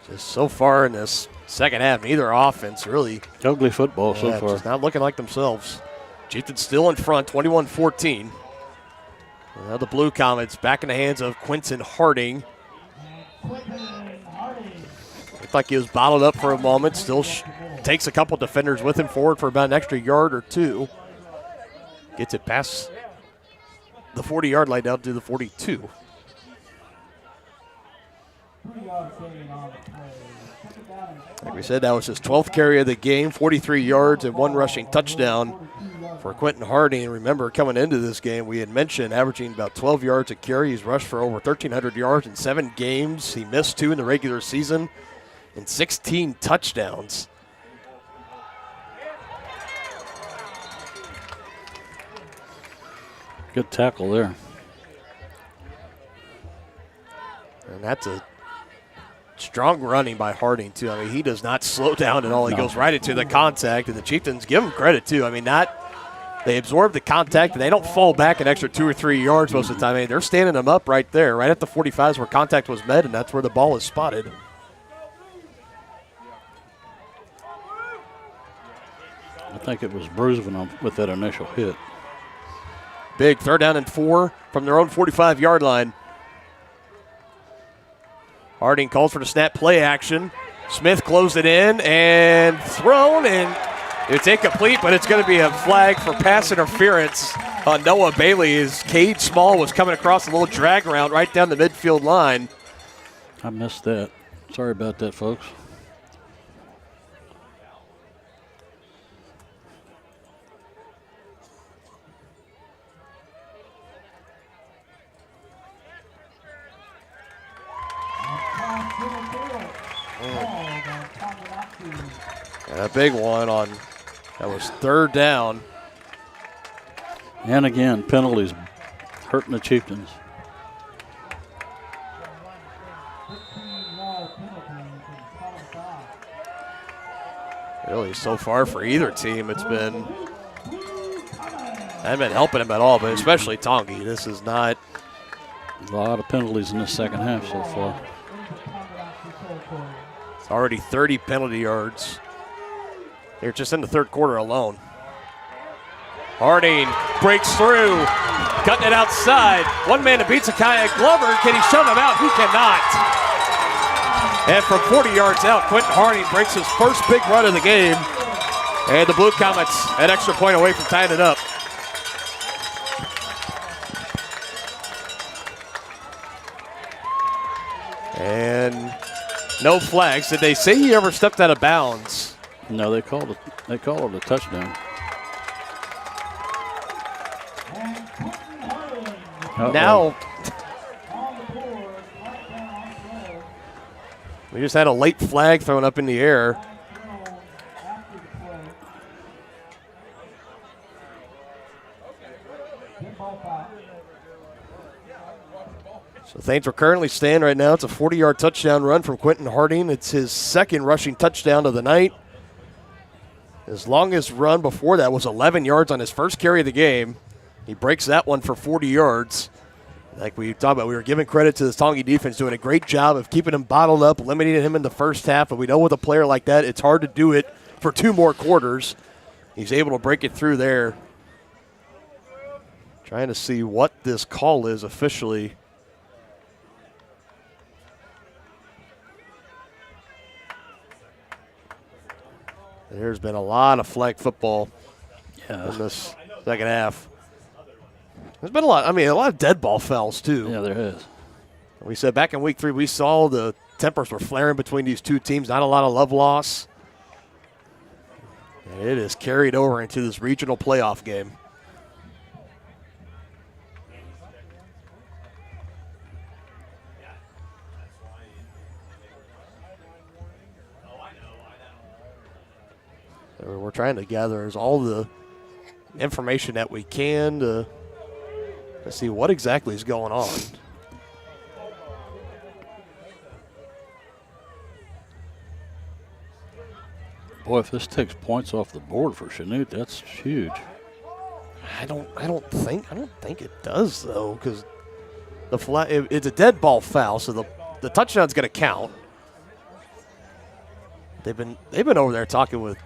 Just so far in this second half, neither offense really. Ugly football so far. Just not looking like themselves. Chieftains still in front, 21-14. Now the Blue Comets back in the hands of Quentin Harding. Looked like he was bottled up for a moment. Still takes a couple defenders with him forward for about an extra yard or two. Gets it past the 40-yard line down to the 42. Like we said, that was his 12th carry of the game, 43 yards and 1 rushing touchdown for Quentin Harding. Remember, coming into this game, we had mentioned averaging about 12 yards a carry. He's rushed for over 1,300 yards in 7 games. He missed 2 in the regular season and 16 touchdowns. Good tackle there. And that's a strong running by Harding, too. I mean, he does not slow down at all. He goes right into the contact, and the Chieftains give him credit, too. I mean, they absorb the contact, and they don't fall back an extra 2 or 3 yards most of the time. I mean, they're standing them up right there, right at the 45s where contact was met, and that's where the ball is spotted. I think it was bruising with that initial hit. Big 3rd down and 4 from their own 45-yard line. Harding calls for the snap play action. Smith closed it in and thrown, and it's incomplete, but it's going to be a flag for pass interference on Noah Bailey as Cade Small was coming across a little drag route right down the midfield line. I missed that. Sorry about that, folks. And a big one that was 3rd down. And again, penalties hurting the Chieftains. Really, so far for either team, hasn't been helping them at all, but especially Tongi. This is not. A lot of penalties in the second half so far. It's already 30 penalty yards. They're just in the third quarter alone. Harding breaks through, cutting it outside. One man to beat Zakiah Glover. Can he shove him out? He cannot. And from 40 yards out, Quentin Harding breaks his first big run of the game. And the Blue Comets an extra point away from tying it up. And no flags. Did they say he ever stepped out of bounds? No, they called it a touchdown. Now, we just had a late flag thrown up in the air. So things are currently stand right now. It's a 40-yard touchdown run from Quentin Harding. It's his second rushing touchdown of the night. His longest run before that was 11 yards on his first carry of the game. He breaks that one for 40 yards. Like we talked about, we were giving credit to the Tongi defense doing a great job of keeping him bottled up, limiting him in the first half. But we know with a player like that, it's hard to do it for 2 more quarters. He's able to break it through there. Trying to see what this call is officially. There's been a lot of flag football in this second half. There's been a lot of dead ball fouls, too. Yeah, there is. We said back in week 3, we saw the tempers were flaring between these two teams. Not a lot of love loss. And it is carried over into this regional playoff game. So we're trying to gather all the information that we can to see what exactly is going on. Boy, if this takes points off the board for Chanute, that's huge. I don't think it does though, because it's a dead ball foul, so the touchdown's going to count. They've been over there talking with.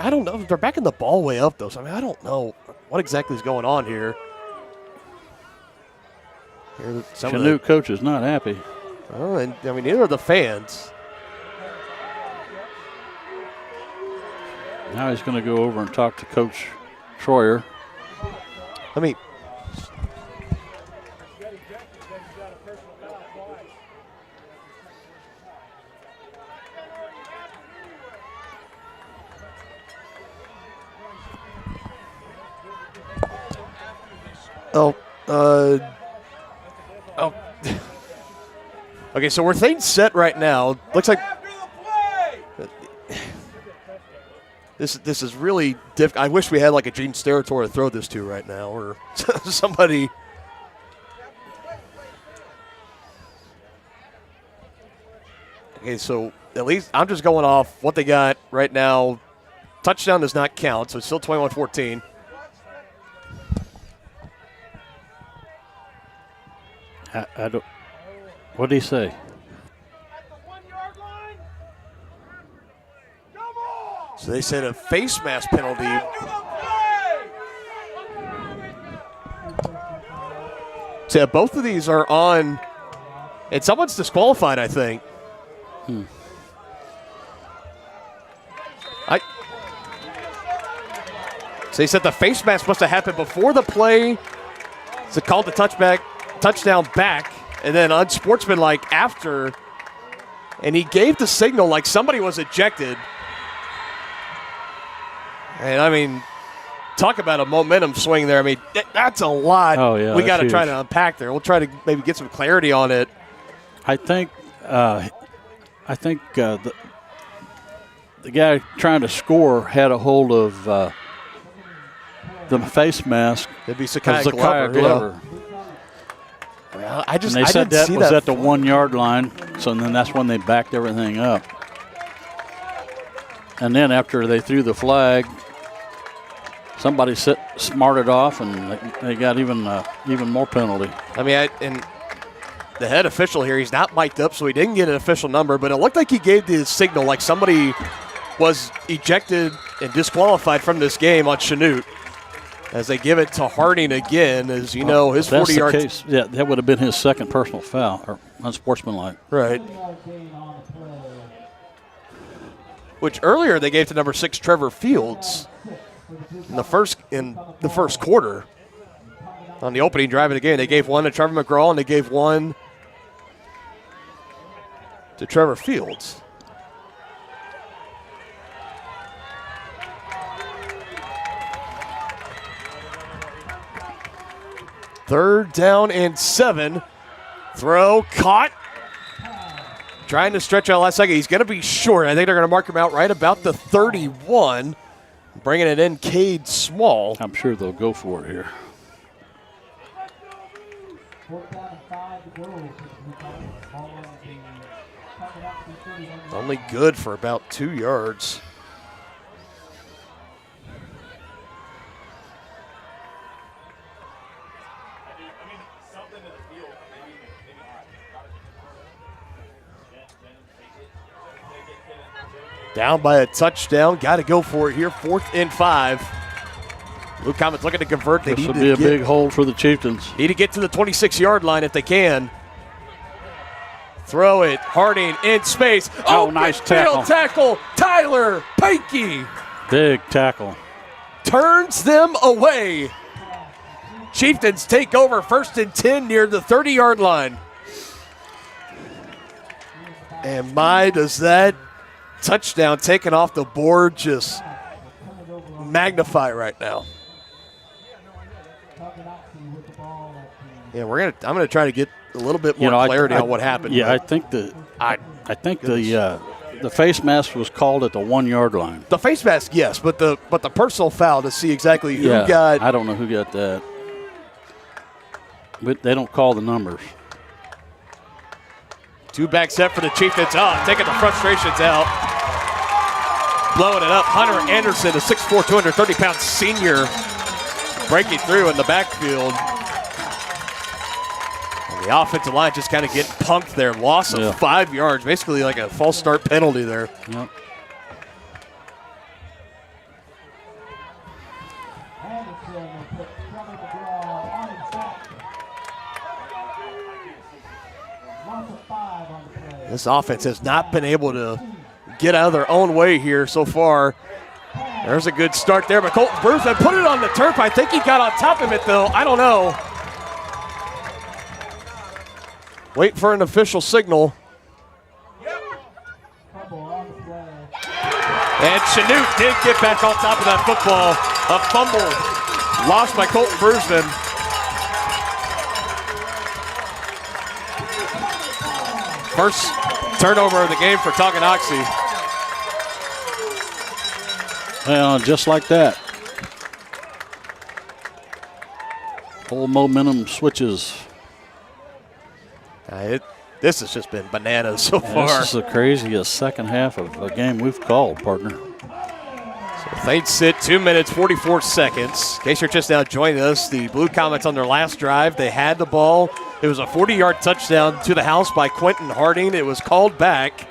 I don't know. They're backing the ball way up though, so I don't know what exactly is going on here. Chanute coach is not happy. Oh, and neither are the fans. Now he's going to go over and talk to Coach Troyer. Okay, so we're things set right now. Looks like this is really difficult. I wish we had like a Gene Steratore to throw this to right now, or somebody. Okay, so at least I'm just going off what they got right now. Touchdown does not count, so it's still 21-14. I don't. What did he say? So they said a face mask penalty. So yeah, both of these are on, and someone's disqualified, I think. So they said the face mask must have happened before the play. So called the touchdown back, and then unsportsmanlike after. And he gave the signal like somebody was ejected. And talk about a momentum swing there. That's a lot. Oh, yeah, we got to huge. try to unpack there. We'll try to maybe get some clarity on it. I think the guy trying to score had a hold of the face mask. It'd be Zakiah Glover. Yeah. I they said that was at the 1 yard line, so then that's when they backed everything up. And then after they threw the flag, somebody smarted off, and they got even more penalty. the head official here. He's not mic'd up, so he didn't get an official number, but it looked like he gave the signal like somebody was ejected and disqualified from this game on Chanute. As they give it to Harding again, as you know, his 40 yards. Yeah, that would have been his second personal foul, or unsportsmanlike. Right. Which earlier they gave to number 6, Trevor Fields, in the first quarter. On the opening drive of the game, they gave one to Trevor McGraw and they gave one to Trevor Fields. Third down and 7. Throw caught. Trying to stretch out last second. He's going to be short. I think they're going to mark him out right about the 31. Bringing it in, Cade Small. I'm sure they'll go for it here. Only good for about 2 yards. Down by a touchdown. Got to go for it here. 4th and 5. Blue Comets looking to convert. This will be a big hold for the Chieftains. Need to get to the 26-yard line if they can. Throw it. Harding in space. Oh, nice tackle. Tackle. Tyler Pikey. Big tackle. Turns them away. Chieftains take over 1st and 10 near the 30-yard line. And my, does that touchdown taken off the board just magnify right now. Yeah, I'm gonna try to get a little bit more clarity on what happened. Yeah, I think the face mask was called at the 1 yard line. The face mask, yes, but the personal foul to see exactly who got. I don't know who got that, but they don't call the numbers. 2-back set for the Chieftains. Taking the frustrations out. Blowing it up. Hunter Anderson, a 6'4", 230-pound senior, breaking through in the backfield. And the offensive line just kind of getting punked there. Loss of 5 yards, basically like a false start penalty there. Yep. This offense has not been able to get out of their own way here so far. There's a good start there, but Colton Bruce put it on the turf. I think he got on top of it, though. I don't know. Wait for an official signal. And Chanute did get back on top of that football. A fumble lost by Colton Bruceman. First turnover of the game for Tonganoxie. Well, just like that. Whole momentum switches. This has just been bananas so far. This is the craziest second half of a game we've called, partner. So they sit 2 minutes, 44 seconds. In case you're just now joining us, the Blue Comets on their last drive, they had the ball. It was a 40-yard touchdown to the house by Quentin Harding. It was called back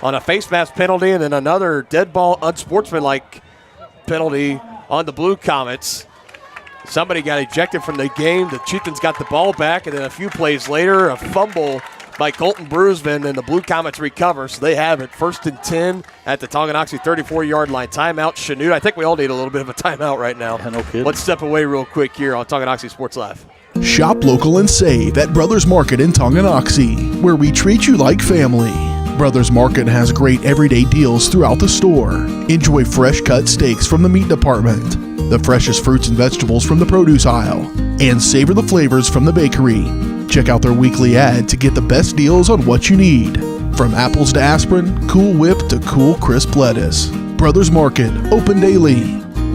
on a face mask penalty and then another dead ball unsportsmanlike penalty on the Blue Comets. Somebody got ejected from the game. The Chieftains got the ball back, and then a few plays later, a fumble by Colton Bruceman, and the Blue Comets recover, so they have it. 1st and 10 at the Tonganoxie 34-yard line. Timeout, Chanute. I think we all need a little bit of a timeout right now. No kidding. Let's step away real quick here on Tonganoxie Sports Live. Shop local and save at Brothers Market in Tonganoxie, where we treat you like family. Brothers Market has great everyday deals throughout the store. Enjoy fresh cut steaks from the meat department, the freshest fruits and vegetables from the produce aisle, and savor the flavors from the bakery. Check out their weekly ad to get the best deals on what you need. From apples to aspirin, Cool Whip to cool crisp lettuce. Brothers Market, open daily.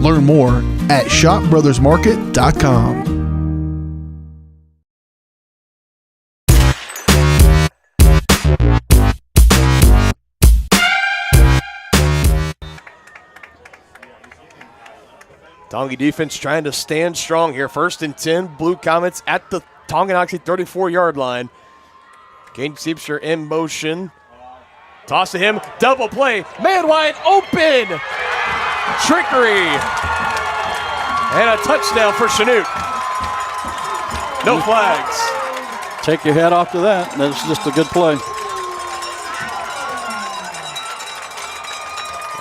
Learn more at shopbrothersmarket.com. Tonga defense trying to stand strong here. 1st and 10, Blue Comets at the Tonganoxie 34-yard line. Caden Siebster in motion. Toss to him, double play, man wide open. Trickery. And a touchdown for Chanute. No flags. Take your hat off to that. That's just a good play.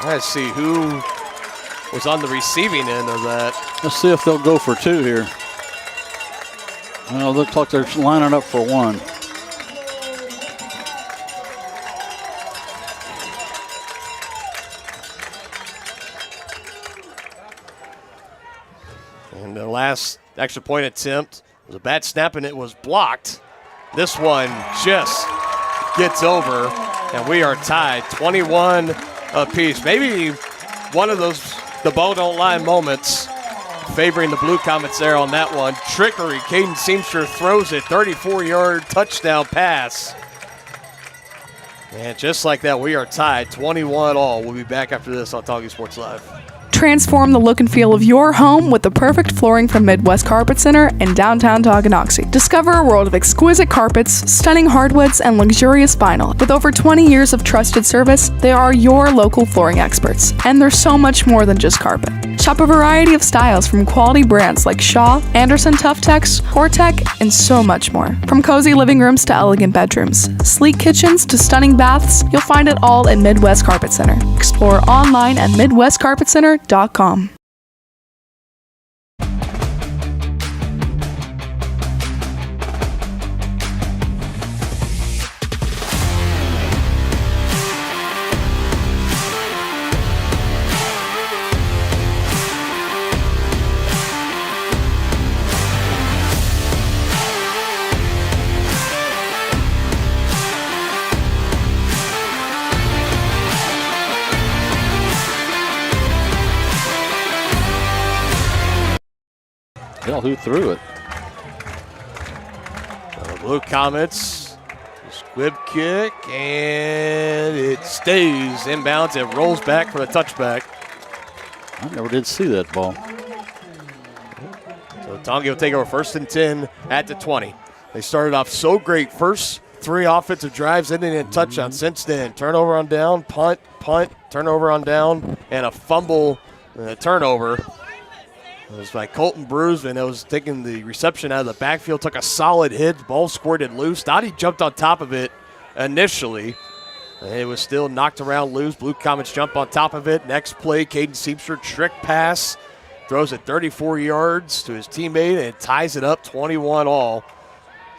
Let's see who was on the receiving end of that. Let's see if they'll go for two here. Well, it looks like they're lining up for one. And the last extra point attempt was a bad snap, and it was blocked. This one just gets over, and we are tied 21 apiece. Maybe one of those the ball don't lie moments favoring the Blue Comets there on that one. Trickery. Caden Siebster throws it, 34-yard touchdown pass. And just like that, we are tied 21 all. We'll be back after this on Talking Sports Live. Transform the look and feel of your home with the perfect flooring from Midwest Carpet Center in downtown Tonganoxie. Discover a world of exquisite carpets, stunning hardwoods, and luxurious vinyl. With over 20 years of trusted service, they are your local flooring experts. And they're so much more than just carpet. Shop a variety of styles from quality brands like Shaw, Anderson Tuftex, Hortec, and so much more. From cozy living rooms to elegant bedrooms, sleek kitchens to stunning baths, you'll find it all at Midwest Carpet Center. Explore online at MidwestCarpetCenter.com. Hell, who threw it? The Blue Comets, squib kick, and it stays inbounds. It rolls back for a touchback. I never did see that ball. So Tonga will take over 1st and 10 at the 20. They started off so great. First 3 offensive drives, ending in touchdown. Since then, turnover on down, punt, turnover on down, and a fumble and a turnover. It was by Colton Bruisman. It was taking the reception out of the backfield, took a solid hit, ball squirted loose. Thought he jumped on top of it initially. And it was still knocked around loose. Blue Comets jump on top of it. Next play, Caden Siebster, trick pass. Throws it 34 yards to his teammate and ties it up 21 all.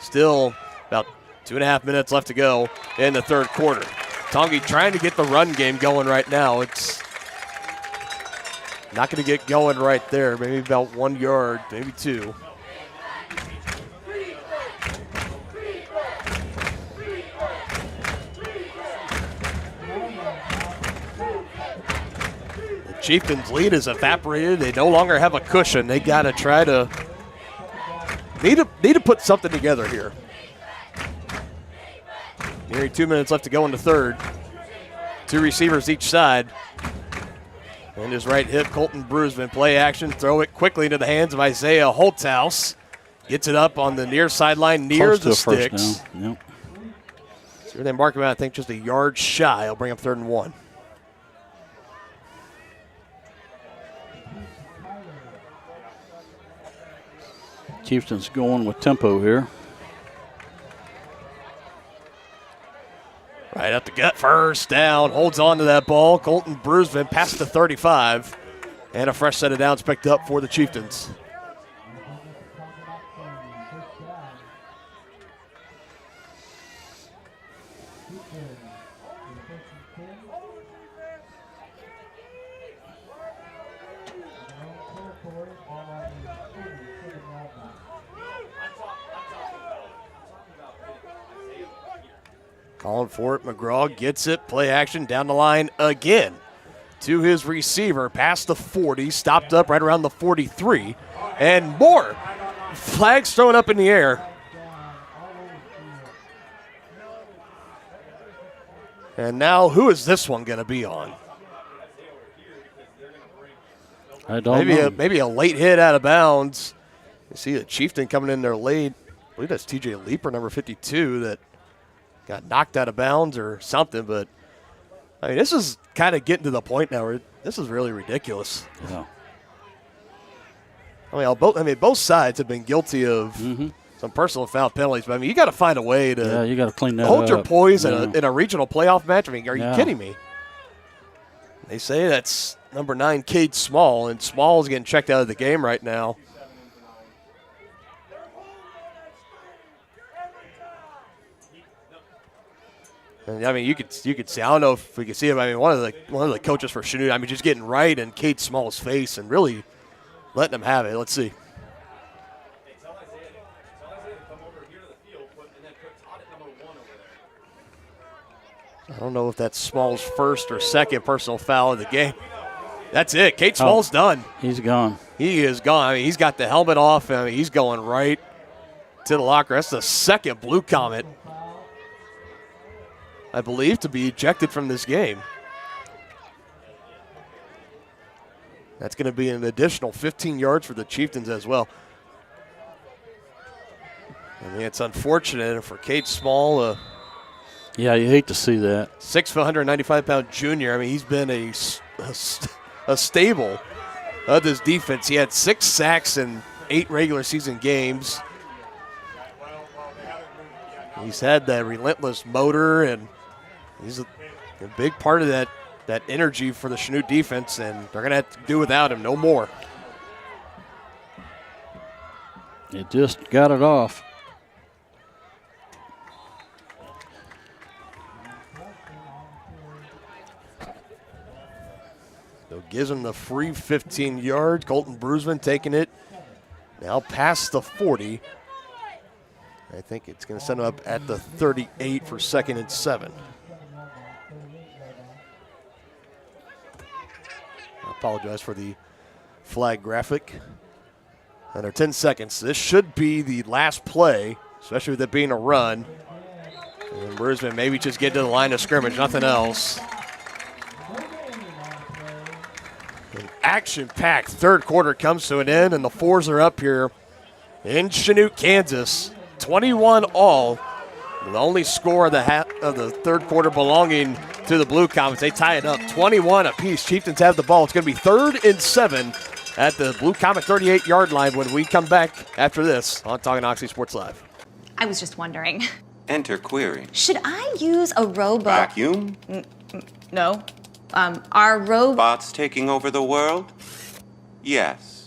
Still about 2.5 minutes left to go in the third quarter. Tongi trying to get the run game going right now. It's not going to get going right there. Maybe about 1 yard, maybe 2. The Chieftains' lead is evaporated. They no longer have a cushion. They got to try to need to put something together here. Nearly 2 minutes left to go in the third. 2 receivers each side. And his right hip, Colton Bruisman, play action, throw it quickly into the hands of Isaiah Holthouse. Gets it up on the near sideline, near the sticks. Yep. See where they mark him out, I think just a yard shy. I'll bring up 3rd and 1. Chieftains going with tempo here. Right up the gut, first down, holds on to that ball. Colton Bruisman past the 35, and a fresh set of downs picked up for the Chieftains. Calling for it, McGraw gets it, play action, down the line again to his receiver, past the 40, stopped up right around the 43, and more flags thrown up in the air. And now, who is this one going to be on? I don't know. Maybe a late hit out of bounds. You see the Chieftain coming in there late. I believe that's TJ Leeper, number 52, that got knocked out of bounds or something. But, I mean, this is kind of getting to the point now where this is really ridiculous. Yeah. I mean, both sides have been guilty of some personal foul penalties. But, I mean, you got to find a way to you got to clean that hold up. your poise in a regional playoff match. I mean, are you kidding me? They say that's number 9, Cade Small, and Small is getting checked out of the game right now. And, I mean, you could see. I don't know if we could see him. I mean, one of the coaches for Chanute, I mean, just getting right in Cade Small's face and really letting him have it. Let's see. I don't know if that's Small's first or second personal foul of the game. That's it. Cade Small's done. He's gone. He is gone. I mean, he's got the helmet off. I mean, he's going right to the locker. That's the second Blue Comet, I believe, to be ejected from this game. That's going to be an additional 15 yards for the Chieftains as well. I mean, it's unfortunate for Cade Small. Yeah, you hate to see that. 6', 195-pound junior. I mean, he's been a stable of this defense. He had 6 sacks in 8 regular season games. He's had that relentless motor, and he's a big part of that energy for the Chanute defense, and they're going to have to do without him no more. It just got it off. So gives him the free 15 yards. Colton Brusman taking it now past the 40. I think it's going to send him up at the 38 for 2nd and 7. I apologize for the flag graphic. Under 10 seconds. This should be the last play, especially with it being a run. And Brusman maybe just get to the line of scrimmage, nothing else. An action-packed third quarter comes to an end, and the 4s are up here in Chanute, Kansas. 21 all. The only score of the third quarter belonging to the Blue Comets. They tie it up 21 apiece. Chieftains have the ball. It's going to be 3rd and 7 at the Blue Comet 38-yard line when we come back after this on Tonganoxie Sports Live. I was just wondering. Enter query. Should I use a robot? Vacuum? No. Are robots taking over the world? Yes.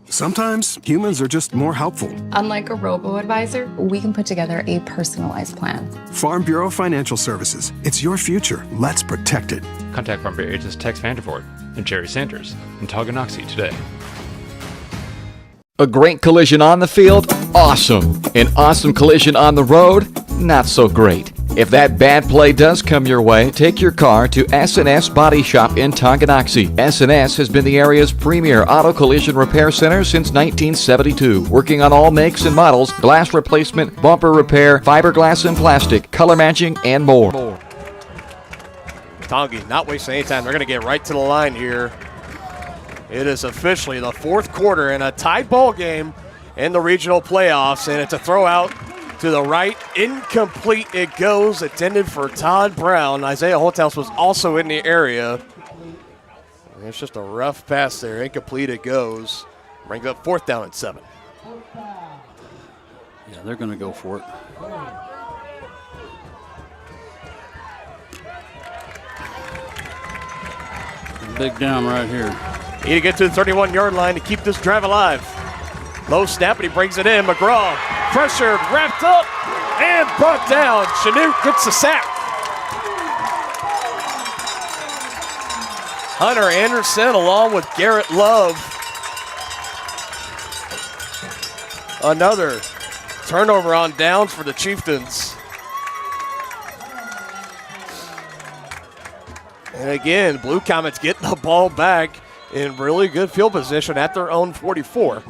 Sometimes humans are just more helpful. Unlike a robo-advisor, we can put together a personalized plan. Farm Bureau Financial Services. It's your future. Let's protect it. Contact Farm Bureau agents Tex Vandervoort and Jerry Sanders in Tonganoxie today. A great collision on the field? Awesome. An awesome collision on the road? Not so great. If that bad play does come your way, take your car to S&S Body Shop in Tonganoxie. S&S has been the area's premier auto collision repair center since 1972, working on all makes and models, glass replacement, bumper repair, fiberglass and plastic, color matching, and more. Tongi not wasting any time. They're going to get right to the line here. It is officially the 4th quarter and a tied ball game in the regional playoffs, and it's a throw out to the right, incomplete it goes, intended for Todd Brown. Isaiah Holthouse was also in the area. It's just a rough pass there, incomplete it goes. Brings up 4th down and 7. Yeah, they're going to go for it. Big down right here. Need to get to the 31-yard line to keep this drive alive. Low snap, and he brings it in. McGraw pressured, wrapped up, and brought down. Chanute gets the sack. Hunter Anderson along with Garrett Love. Another turnover on downs for the Chieftains. And again, Blue Comets getting the ball back in really good field position at their own 44.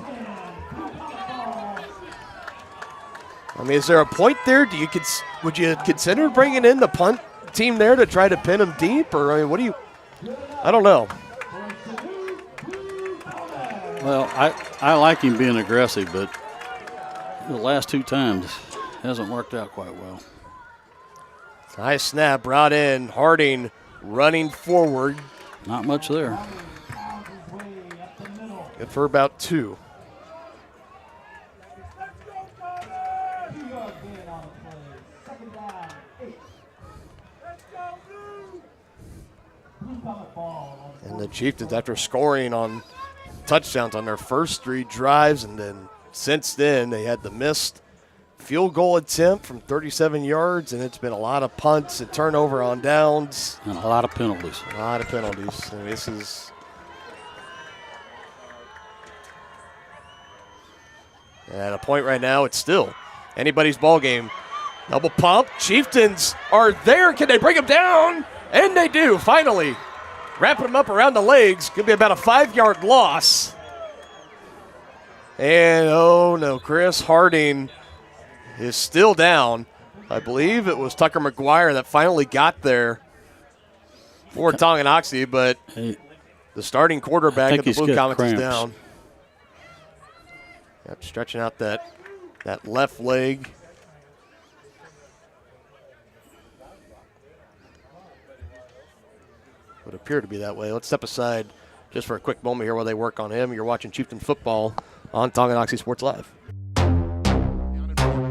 I mean, is there a point there? Would you consider bringing in the punt team there to try to pin them deep? Or, I mean, what do you – I don't know. Well, I like him being aggressive, but the last 2 times. Hasn't worked out quite well. Nice snap, brought in. Harding running forward. Not much there. Good for about 2. And the Chieftains, after scoring on touchdowns on their first 3 drives, and then since then they had the missed field goal attempt from 37 yards, and it's been a lot of punts and turnover on downs. And a lot of penalties. A lot of penalties. And this is at a point right now, it's still anybody's ball game. Double pump. Chieftains are there. Can they bring them down? And they do, finally. Wrapping them up around the legs. Could be about a 5-yard loss. And, oh, no, Chris Harding is still down. I believe it was Tucker McGuire that finally got there for Tonganoxie, but the starting quarterback of the Blue Comets is down. Yep, stretching out that left leg. Would appear to be that way. Let's step aside just for a quick moment here while they work on him. You're watching Chieftain football on Tonganoxie Sports Live.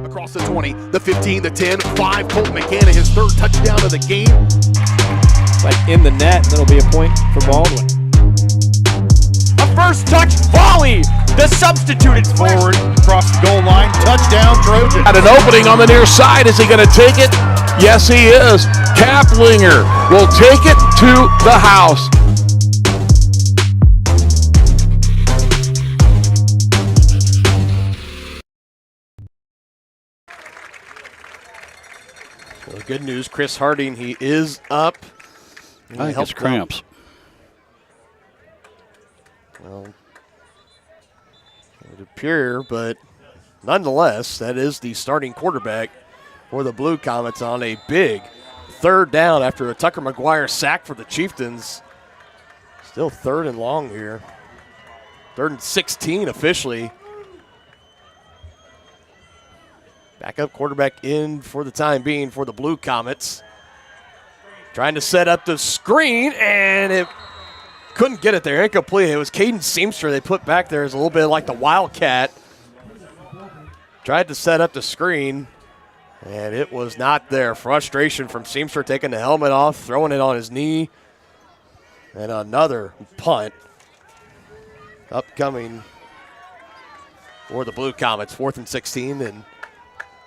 Across the 20, the 15, the 10, 5. Colton McCann, his 3rd touchdown of the game. Like in the net, that'll be a point for Baldwin. A first touch volley. The substituted forward across the goal line. Touchdown, Trojan. At an opening on the near side. Is he going to take it? Yes, he is. Kaplinger will take it to the house. Well, good news, Chris Harding, he is up. I think it's cramps. Well, it would appear, but nonetheless, that is the starting quarterback for the Blue Comets on a big 3rd down after a Tucker McGuire sack for the Chieftains. Still 3rd and long here. 3rd and 16 officially. Backup quarterback in for the time being for the Blue Comets. Trying to set up the screen, and it couldn't get it there. Incomplete. It was Caden Seamster they put back there as a little bit like the Wildcat. Tried to set up the screen, and it was not there. Frustration from Seamster taking the helmet off, throwing it on his knee. And another punt upcoming for the Blue Comets. 4th and 16 in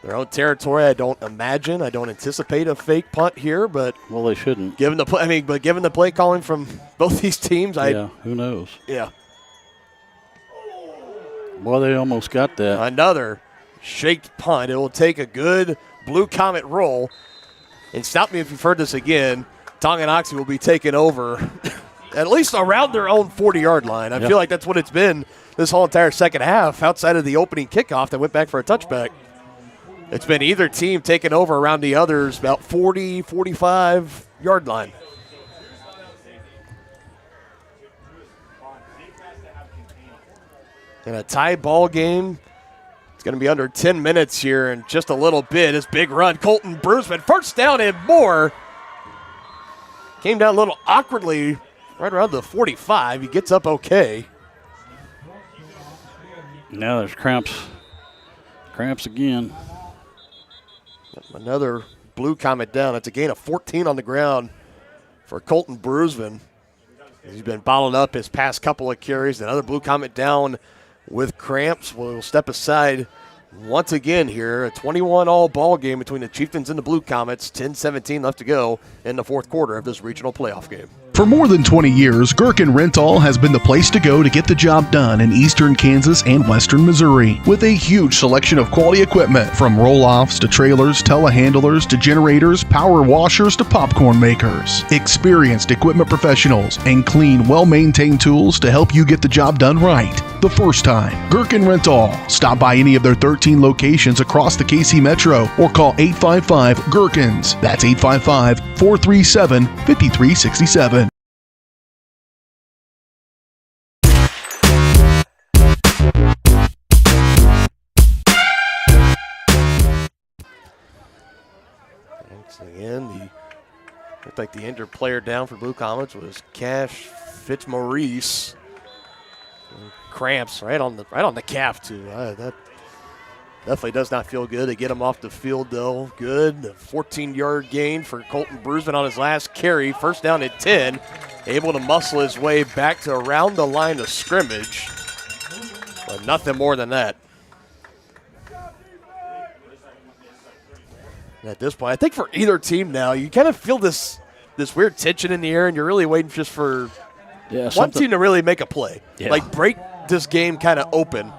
their own territory. I don't anticipate a fake punt here, but well, they shouldn't. Given the play calling from both these teams, who knows? Yeah. Well, they almost got that. Another shaped punt. It will take a good Blue Comet roll. And stop me if you've heard this again. Tonganoxie will be taken over at least around their own 40-yard line. I feel like that's what it's been this whole entire second half, outside of the opening kickoff that went back for a touchback. It's been either team taking over around the others about 40, 45-yard line. In a tie ball game, it's going to be under 10 minutes here in just a little bit. This big run, Colton Bruceman, 1st down and more. Came down a little awkwardly right around the 45. He gets up okay. Now there's cramps. Cramps again. Another Blue Comet down. It's a gain of 14 on the ground for Colton Bruceman. He's been bottled up his past couple of carries. Another Blue Comet down with cramps. We'll step aside once again here. A 21-all ball game between the Chieftains and the Blue Comets. 10-17 left to go in the 4th quarter of this regional playoff game. For more than 20 years, Gherkin Rental has been the place to go to get the job done in eastern Kansas and western Missouri. With a huge selection of quality equipment, from roll-offs to trailers, telehandlers to generators, power washers to popcorn makers. Experienced equipment professionals and clean, well-maintained tools to help you get the job done right the first time. Gherkin Rental. Stop by any of their 13 locations across the KC Metro or call 855-GHERKINS. That's 855-437-5367. Again, looked like the injured player down for Blue Comets was Cash Fitzmaurice. Cramps right on the calf too. That definitely does not feel good. They get him off the field though. Good. A 14-yard gain for Colton Bruisman on his last carry. First down at 10. Able to muscle his way back to around the line of scrimmage. But nothing more than that. And at this point, I think for either team now, you kind of feel this weird tension in the air, and you're really waiting just for one team to really make a play. Yeah. Like break this game kind of open.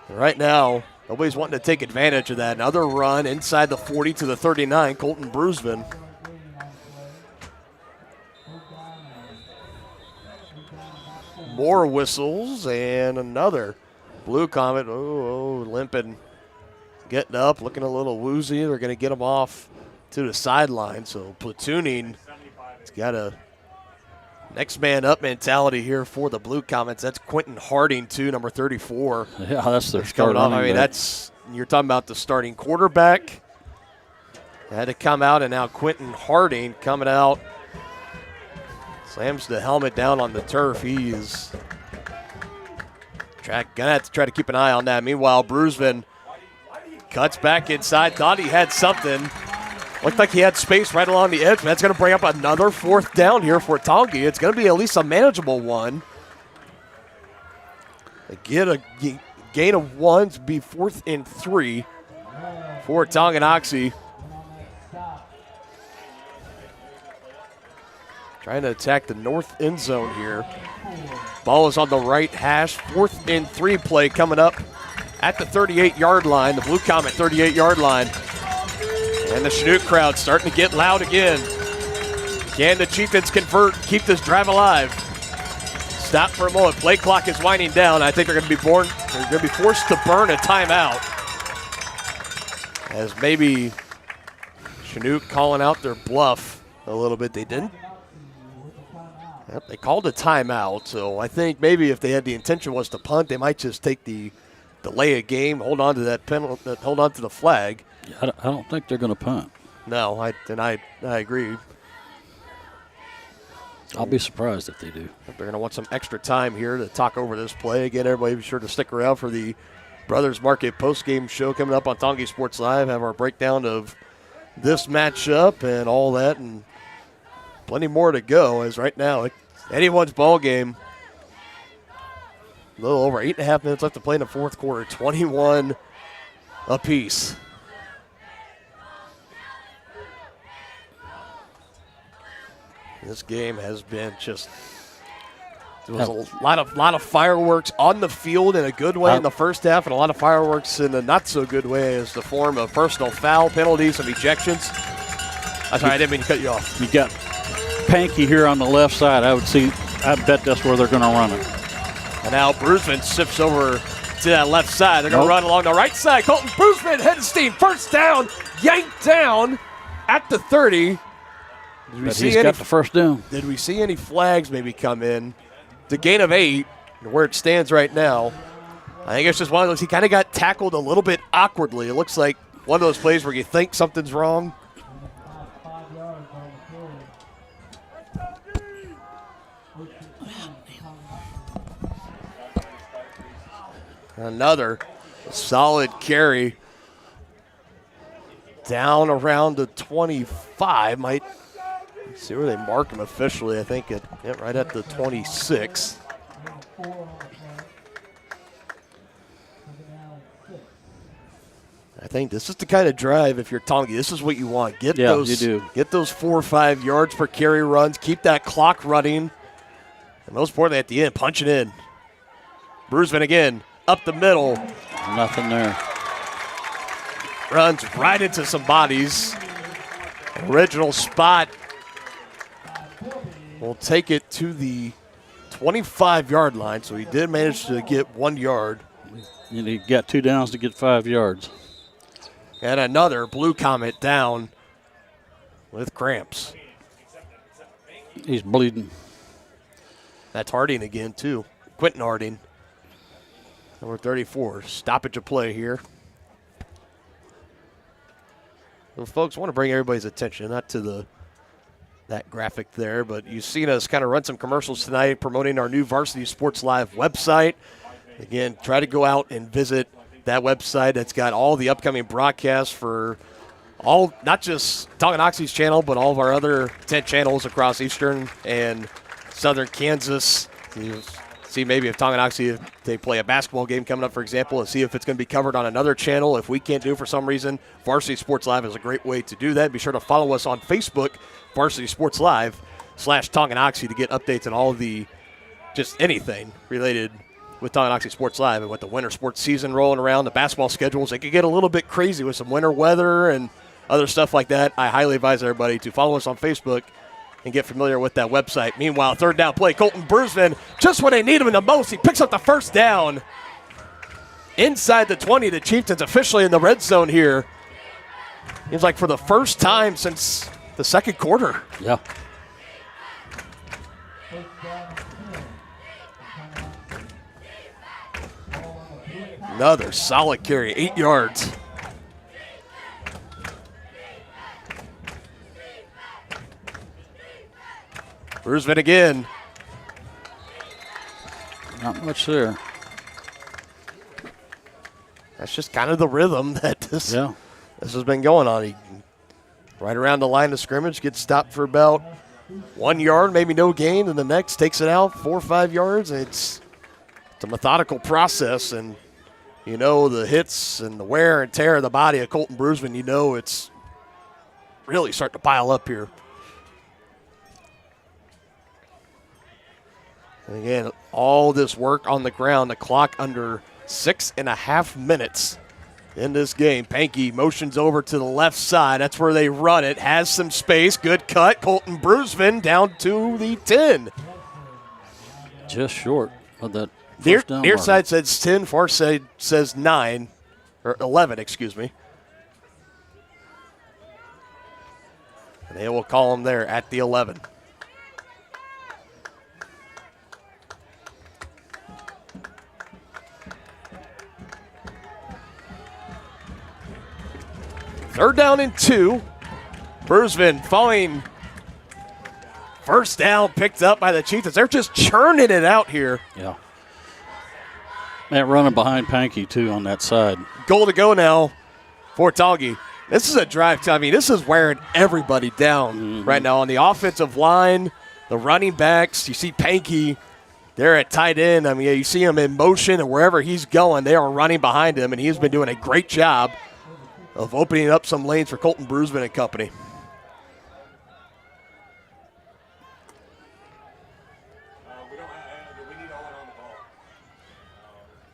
And right now, nobody's wanting to take advantage of that. Another run inside the 40 to the 39, Colton Bruisman. More whistles and another. Blue Comet, limping, getting up, looking a little woozy. They're going to get him off to the sideline. So platooning, it's got a next man up mentality here for the Blue Comets. That's Quentin Harding, too, number 34. Yeah, that's their starting. I mean, you're talking about the starting quarterback. Had to come out, and now Quentin Harding coming out. Slams the helmet down on the turf. He is going to have to try to keep an eye on that. Meanwhile, Bruisman cuts back inside. Thought he had something. Looked like he had space right along the edge. That's going to bring up another fourth down here for Tongi. It's going to be at least a manageable one. They get a gain of 1 to be 4th and 3 for Tonganoxie. Trying to attack the north end zone here. Ball is on the right hash. 4th and 3 play coming up at the 38-yard line. The Blue Comet 38-yard line. And the Chanute crowd starting to get loud again. Can the Chieftains convert, keep this drive alive? Stop for a moment. Play clock is winding down. I think they're going to be forced to burn a timeout. As maybe Chanute calling out their bluff a little bit. They didn't. Yep, they called a timeout, so I think maybe if they had the intention was to punt, they might just take the delay a game, hold on to that penalty, hold on to the flag. I don't think they're going to punt. No, I agree. I'll be surprised if they do. They're going to want some extra time here to talk over this play. Again, everybody be sure to stick around for the Brothers Market postgame show coming up on Tongi Sports Live. Have our breakdown of this matchup and all that, and plenty more to go, as right now anyone's ball game. A little over 8.5 minutes left to play in the fourth quarter. 21 apiece. This game has been just. There was a lot of fireworks on the field in a good way in the first half, and a lot of fireworks in a not so good way as the form of personal foul penalties and ejections. I'm sorry, I didn't mean to cut you off. You got Panky here on the left side. I bet that's where they're going to run it. And now Bruisman shifts over to that left side. They're going to run along the right side. Colton Bruisman, head of steam, first down, yanked down at the 30. He's got the first down. Did we see any flags maybe come in? The gain of 8, where it stands right now. I think it's just one of those. He kind of got tackled a little bit awkwardly. It looks like one of those plays where you think something's wrong. Another solid carry down around the 25. Might see where they mark him officially. I think right at the 26. I think this is the kind of drive, if you're Tongi, this is what you want. Get those 4 or 5 yards per carry runs. Keep that clock running. And most importantly, at the end, punch it in. Bruisman again. Up the middle. Nothing there. Runs right into some bodies. Original spot. Will take it to the 25-yard line, so he did manage to get 1 yard. And he got 2 downs to get 5 yards. And another Blue Comet down with cramps. He's bleeding. That's Harding again, too. Quentin Harding. Number 34, stoppage of play here. Well, folks, I want to bring everybody's attention, not to that graphic there, but you've seen us kind of run some commercials tonight promoting our new Varsity Sports Live website. Again, try to go out and visit that website. It's got all the upcoming broadcasts for all, not just Tonganoxie's channel, but all of our other 10 channels across eastern and southern Kansas. You see maybe if Tonganoxie, if they play a basketball game coming up, for example, and see if it's going to be covered on another channel. If we can't do it for some reason, Varsity Sports Live is a great way to do that. Be sure to follow us on Facebook, Varsity Sports Live /Tonganoxie, to get updates on all of the, just anything related with Tonganoxie Sports Live. And with the winter sports season rolling around, the basketball schedules, it could get a little bit crazy with some winter weather and other stuff like that. I highly advise everybody to follow us on Facebook and get familiar with that website. Meanwhile, third down play, Colton Brusman, just when they need him the most, he picks up the first down. Inside the 20, the Chieftains officially in the red zone here. Seems like for the first time since the second quarter. Yeah. Another solid carry, 8 yards. Brusman again. Not much there. That's just kind of the rhythm that this has been going on. He right around the line of scrimmage, gets stopped for about 1 yard, maybe no gain, and the next takes it out 4 or 5 yards. It's a methodical process, and you know the hits and the wear and tear of the body of Colton Brusman, you know it's really starting to pile up here. And again, all this work on the ground, the clock under 6.5 minutes in this game. Pankey motions over to the left side. That's where they run it. Has some space. Good cut. Colton Brusman down to the 10. Just short of that. Near side says 10, far side says 9, or 11, excuse me. And they will call him there at the 11. Third down and 2. Brusman falling. First down picked up by the Chieftains. They're just churning it out here. Yeah. And running behind Pankey, too, on that side. Goal to go now for Tongi. This is a drive. I mean, this is wearing everybody down right now on the offensive line, the running backs. You see Pankey there at tight end. I mean, you see him in motion, and wherever he's going, they are running behind him, and he's been doing a great job of opening up some lanes for Colton Brusman and company.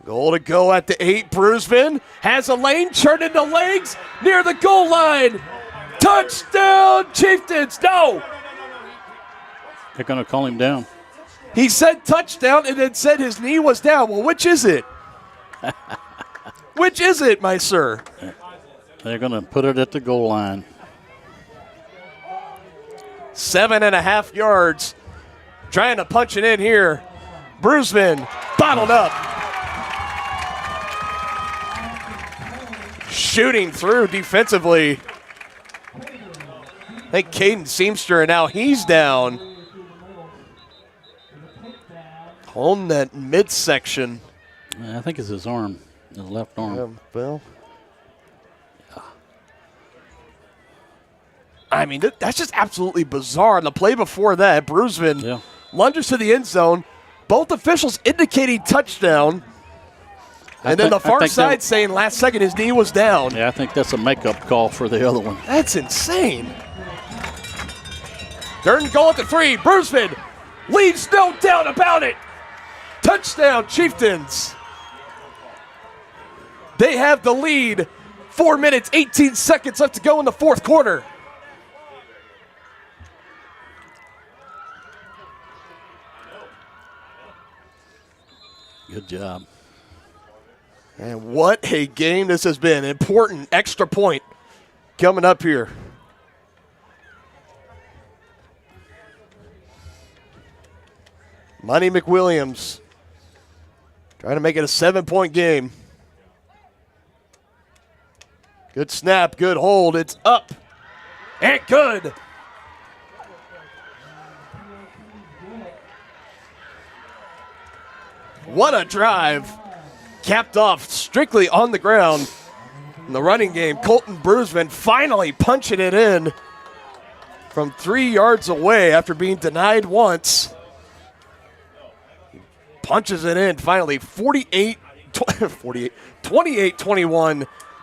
Goal to go at the 8. Brusman has a lane, turned into legs near the goal line. Touchdown, Chieftains. No. They're going to call him down. He said touchdown and then said his knee was down. Well, which is it? Which is it, my sir? They're going to put it at the goal line. 7.5 yards. Trying to punch it in here. Brusman bottled up. Shooting through defensively. I think Caden Seamster, now he's down. On that midsection. I think it's his arm, his left arm. Well. I mean, that's just absolutely bizarre. And the play before that, Brusman lunges to the end zone. Both officials indicating touchdown. And then the far side saying last second his knee was down. Yeah, I think that's a makeup call for the other one. That's insane. Third and goal at the 3. Brusman leaves no doubt about it. Touchdown, Chieftains. They have the lead. 4 minutes, 18 seconds left to go in the fourth quarter. Good job. And what a game this has been. Important extra point coming up here. Money McWilliams trying to make it a 7-point game. Good snap, good hold. It's up and good. What a drive. Capped off strictly on the ground. In the running game, Colton Brusman finally punching it in from 3 yards away after being denied once. He punches it in finally. 28-21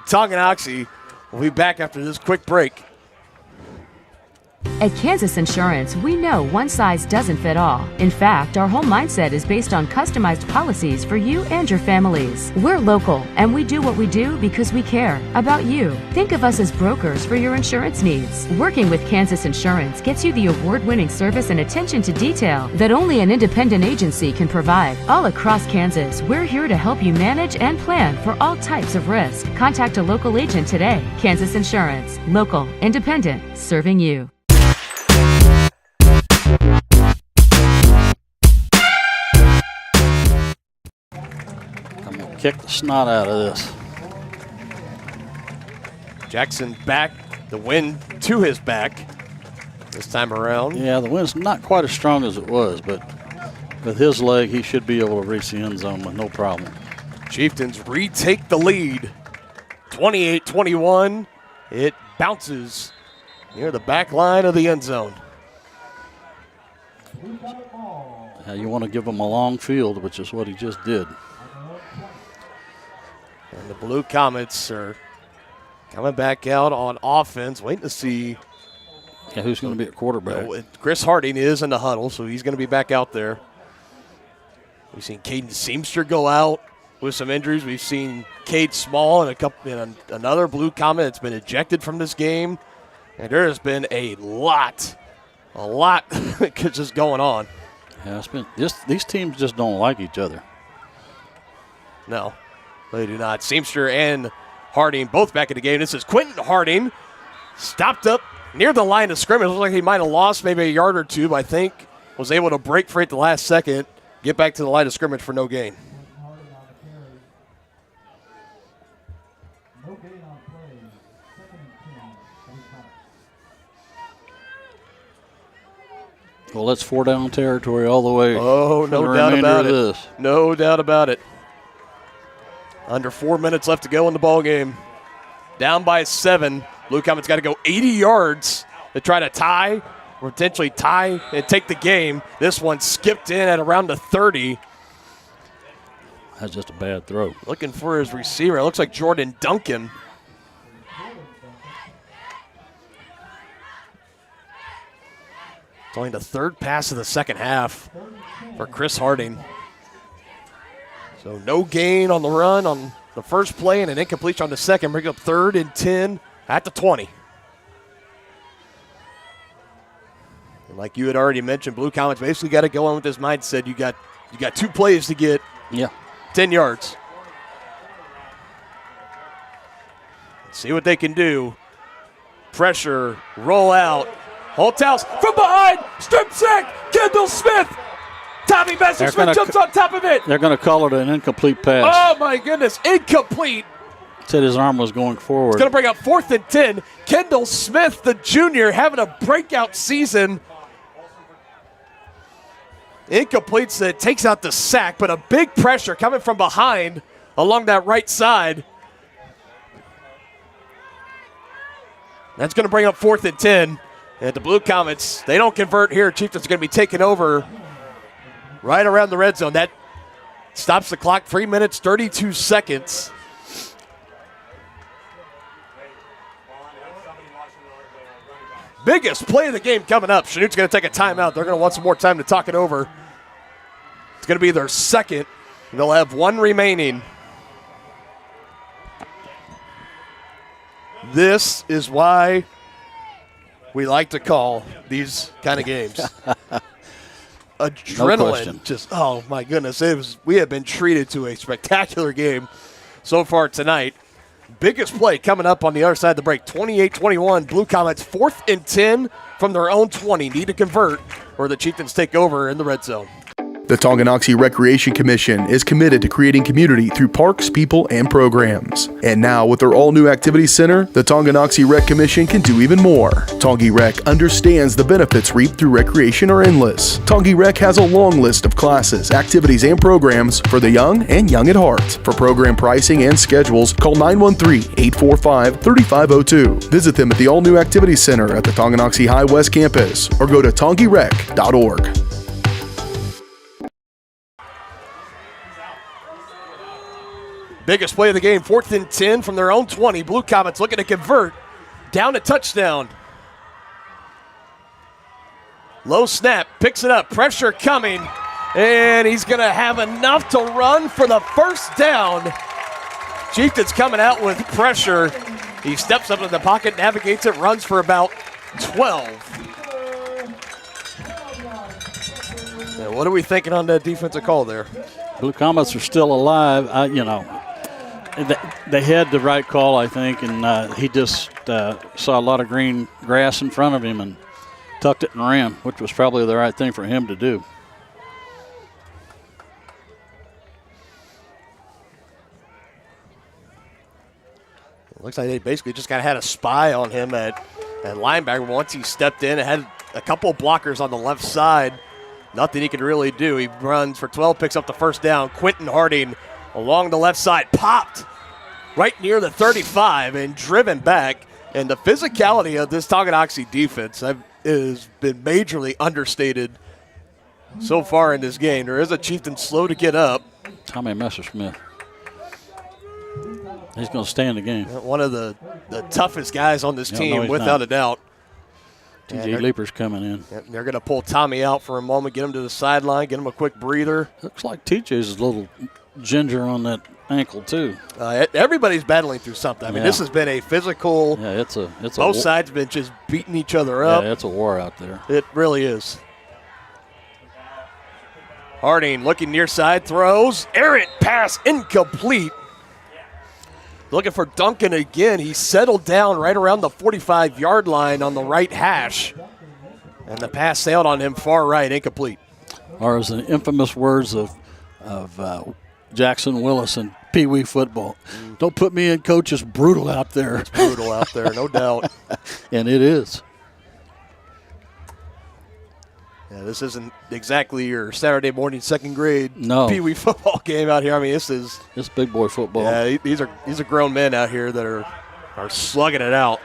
Tonganoxie. We'll be back after this quick break. At Kansas Insurance, we know one size doesn't fit all. In fact, our whole mindset is based on customized policies for you and your families. We're local, and we do what we do because we care about you. Think of us as brokers for your insurance needs. Working with Kansas Insurance gets you the award-winning service and attention to detail that only an independent agency can provide. All across Kansas, we're here to help you manage and plan for all types of risk. Contact a local agent today. Kansas Insurance. Local, independent, serving you. Kick the snot out of this. Jackson back, the wind to his back this time around. Yeah, the wind's not quite as strong as it was, but with his leg, he should be able to reach the end zone with no problem. Chieftains retake the lead. 28-21. It bounces near the back line of the end zone. You want to give him a long field, which is what he just did. And the Blue Comets are coming back out on offense, waiting to see. Yeah, who's going to be at quarterback? Chris Harding is in the huddle, so he's going to be back out there. We've seen Caden Seamster go out with some injuries. We've seen Cade Small and another Blue Comet that's been ejected from this game. And there has been a lot just going on. Yeah, it's been these teams just don't like each other. No, they do not. Seamster and Harding both back in the game. This is Quentin Harding, stopped up near the line of scrimmage. Looks like he might have lost maybe a yard or two, but I think was able to break free at the last second, get back to the line of scrimmage for no gain. Well, that's 4-down territory all the way. Oh, no doubt about it. No doubt about it. Under 4 minutes left to go in the ball game. Down by 7. Blue Comets got to go 80 yards to try to tie, or potentially tie and take the game. This one skipped in at around the 30. That's just a bad throw. Looking for his receiver. It looks like Jordan Duncan. It's only the third pass of the second half for Chris Harding. So no gain on the run on the first play and an incompletion on the second. Bring up 3rd and 10 at the 20. And like you had already mentioned, Blue Comets basically got to go in with this mindset. You got 2 plays to get 10 yards. See what they can do. Pressure, roll out. Holthouse from behind, strip sack, Kendall Smith. Tommy Messerschmidt jumps on top of it. They're going to call it an incomplete pass. Oh, my goodness, incomplete. Said his arm was going forward. It's going to bring up 4th and 10. Kendall Smith, the junior, having a breakout season. Incomplete, so it takes out the sack, but a big pressure coming from behind along that right side. That's going to bring up 4th and 10. And the Blue Comets, they don't convert here. Chieftains are going to be taking over right around the red zone. That stops the clock. 3 minutes, 32 seconds. Biggest play of the game coming up. Chanute's going to take a timeout. They're going to want some more time to talk it over. It's going to be their second. They'll have 1 remaining. This is why we like to call these kind of games. Adrenaline, just, oh my goodness. We have been treated to a spectacular game so far tonight. Biggest play coming up on the other side of the break. 28-21, Blue Comets 4th and 10 from their own 20. Need to convert or the Chieftains take over in the red zone. The Tonganoxie Recreation Commission is committed to creating community through parks, people, and programs. And now, with their all-new activity center, the Tonganoxie Rec Commission can do even more. Tongi Rec understands the benefits reaped through recreation are endless. Tongi Rec has a long list of classes, activities, and programs for the young and young at heart. For program pricing and schedules, call 913-845-3502. Visit them at the all-new activity center at the Tonganoxie High West campus or go to tongirec.org. Biggest play of the game, 4th and 10 from their own 20. Blue Comets looking to convert. Down to touchdown. Low snap, picks it up, pressure coming, and he's going to have enough to run for the first down. Chieftains coming out with pressure. He steps up in the pocket, navigates it, runs for about 12. Now, what are we thinking on that defensive call there? Blue Comets are still alive. They had the right call, I think, and he just saw a lot of green grass in front of him and tucked it and ran, which was probably the right thing for him to do. Looks like they basically just kind of had a spy on him at linebacker. Once he stepped in and had a couple of blockers on the left side, nothing he could really do. He runs for 12, picks up the first down. Quentin Harding along the left side, popped right near the 35 and driven back. And the physicality of this Tonganoxie defense has been majorly understated so far in this game. There is a Chieftain slow to get up. Tommy Messersmith. He's going to stay in the game. One of the toughest guys on this team, without a doubt. TJ Leaper's coming in. They're going to pull Tommy out for a moment, get him to the sideline, get him a quick breather. Looks like TJ's a little ginger on that ankle too. Everybody's battling through something. I mean, this has been a physical. Yeah, it's both sides have been just beating each other up. Yeah, it's a war out there. It really is. Harding looking near side, throws, errant pass, incomplete. Looking for Duncan again. He settled down right around the 45-yard line on the right hash. And the pass sailed on him far right, incomplete. Or as the infamous words of Jackson Willis in Pee Wee football, don't put me in, coach, it's brutal out there. It's brutal out there, no doubt. And it is. Yeah, this isn't exactly your Saturday morning second grade Pee Wee football game out here. I mean, it's big boy football. Yeah, these are grown men out here that are slugging it out.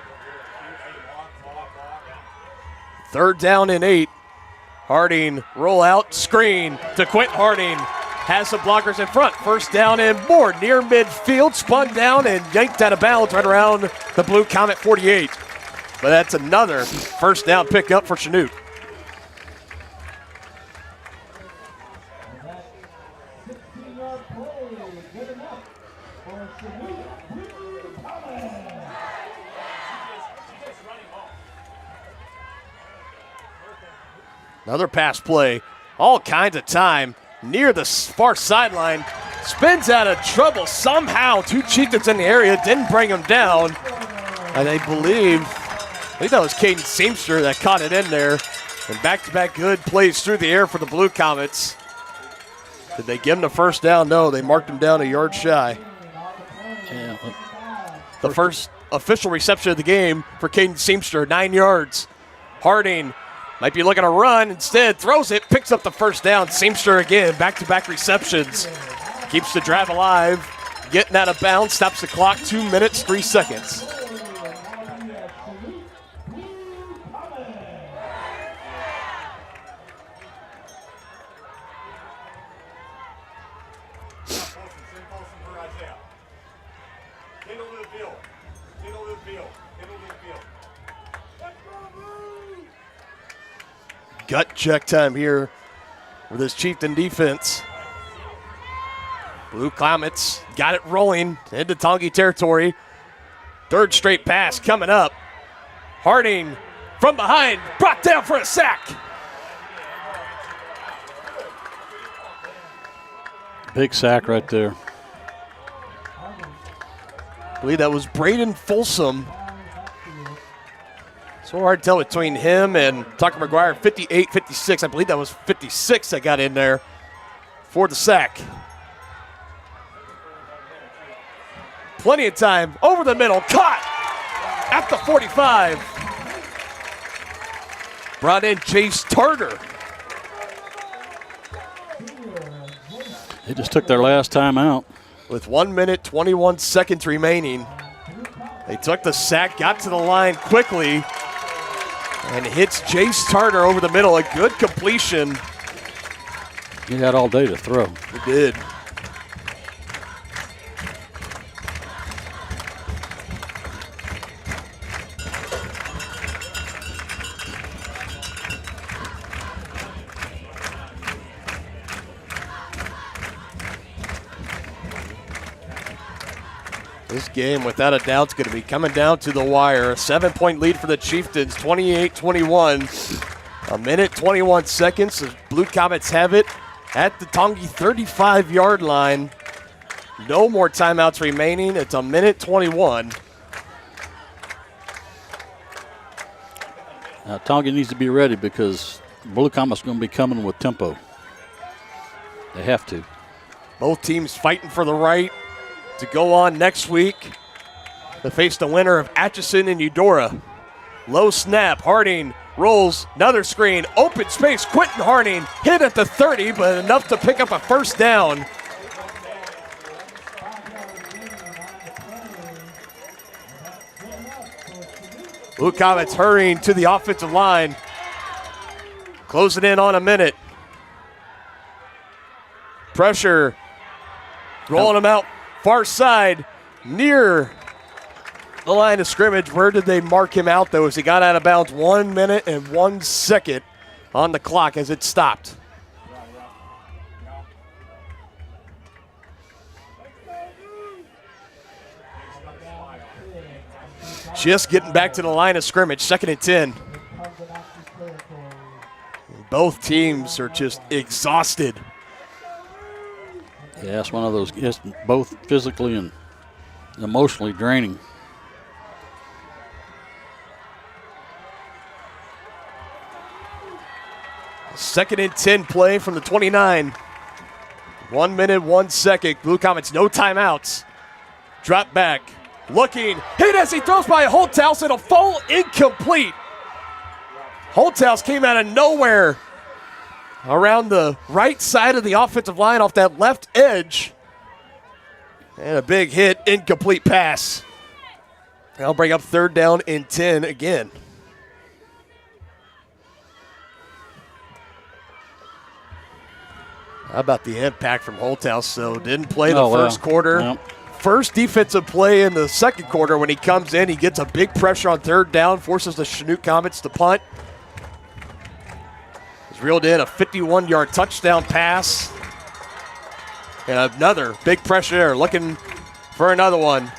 3rd down and 8. Harding roll out screen to Quentin Harding. Has some blockers in front. 1st down and more near midfield. Spun down and yanked out of bounds right around the Blue Comet 48. But that's another 1st down pickup for Chanute. Another pass play, all kinds of time, near the far sideline, spins out of trouble somehow. 2 Chieftains in the area, didn't bring him down. And I believe that was Caden Seamster that caught it in there. And back-to-back good plays through the air for the Blue Comets. Did they give him the 1st down? No, they marked him down a yard shy. Yeah. The first official reception of the game for Caden Seamster, 9 yards. Harding might be looking to run, instead throws it, picks up the 1st down. Seamster again, back-to-back receptions. Keeps the drive alive, getting out of bounds, stops the clock, 2 minutes, 3 seconds. Gut check time here with this Chieftain defense. Blue Comets got it rolling into Tongi territory. 3rd straight pass coming up. Harding from behind, brought down for a sack. Big sack right there. I believe that was Braden Folsom. So hard to tell between him and Tucker McGuire, 58, 56. I believe that was 56 that got in there. for the sack. Plenty of time over the middle. Caught at the 45. Brought in Chase Tarter. They just took their last time out. With 1 minute, 21 seconds remaining. They took the sack, got to the line quickly, and hits Chase Tarter over the middle. A good completion. He had all day to throw. He did. This game, without a doubt, is going to be coming down to the wire. A 7-point lead for the Chieftains, 28-21. A minute, 21 seconds. The Blue Comets have it at the Tongi 35-yard line. No more timeouts remaining. It's a minute 21. Tonga needs to be ready because Blue Comets are going to be coming with tempo. They have to. Both teams fighting for the right to go on next week to face the winner of Atchison and Eudora. Low snap, Harding rolls, another screen, open space, Quentin Harding hit at the 30, but enough to pick up a first down. Blue Comets hurrying to the offensive line, closing in on a minute. Pressure, rolling them out. Far side, near the line of scrimmage. Where did they mark him out, though, as he got out of bounds? 1 minute and 1 second on the clock as it stopped. Just getting back to the line of scrimmage, 2nd and 10. Both teams are just exhausted. Yeah, it's one of those, it's both physically and emotionally draining. Second and 10 play from the 29. 1 minute, 1 second. Blue Comets, no timeouts. Drop back, looking, hit as he throws by Holthouse. It'll fall incomplete. Holthouse came out of nowhere around the right side of the offensive line off that left edge. And a big hit, incomplete pass. That'll bring up 3rd down and 10 again. How about the impact from Holthouse? So didn't play the first quarter. Yep. First defensive play in the 2nd quarter. When he comes in, he gets a big pressure on 3rd down, forces the Chanute Comets to punt. Reeled in a 51-yard touchdown pass. And another big pressure there, looking for another one.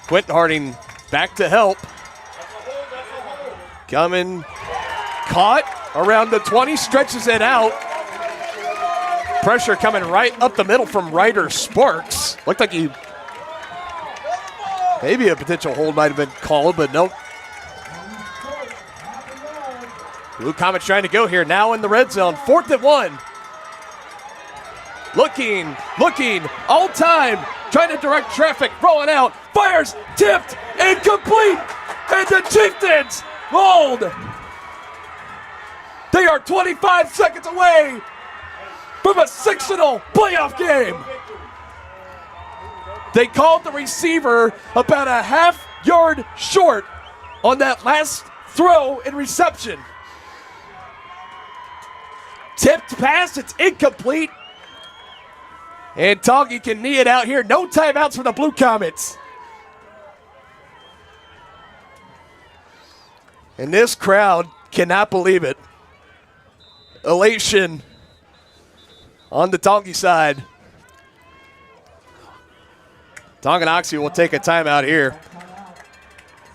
Quentin Harding back to help. Coming, caught around the 20, stretches it out. Pressure coming right up the middle from Ryder Sparks. Looked like maybe a potential hold might have been called, but nope. Blue Comets trying to go here now in the red zone. 4th and 1. Looking, all time, trying to direct traffic, rolling out, fires, tipped, incomplete, and the Chieftains hold. They are 25 seconds away from a 6-0 playoff game. They called the receiver about a half yard short on that last throw and reception. Tipped pass, it's incomplete. And Tongi can knee it out here. No timeouts for the Blue Comets. And this crowd cannot believe it. Elation on the Tongi side. Tonganoxie will take a timeout here.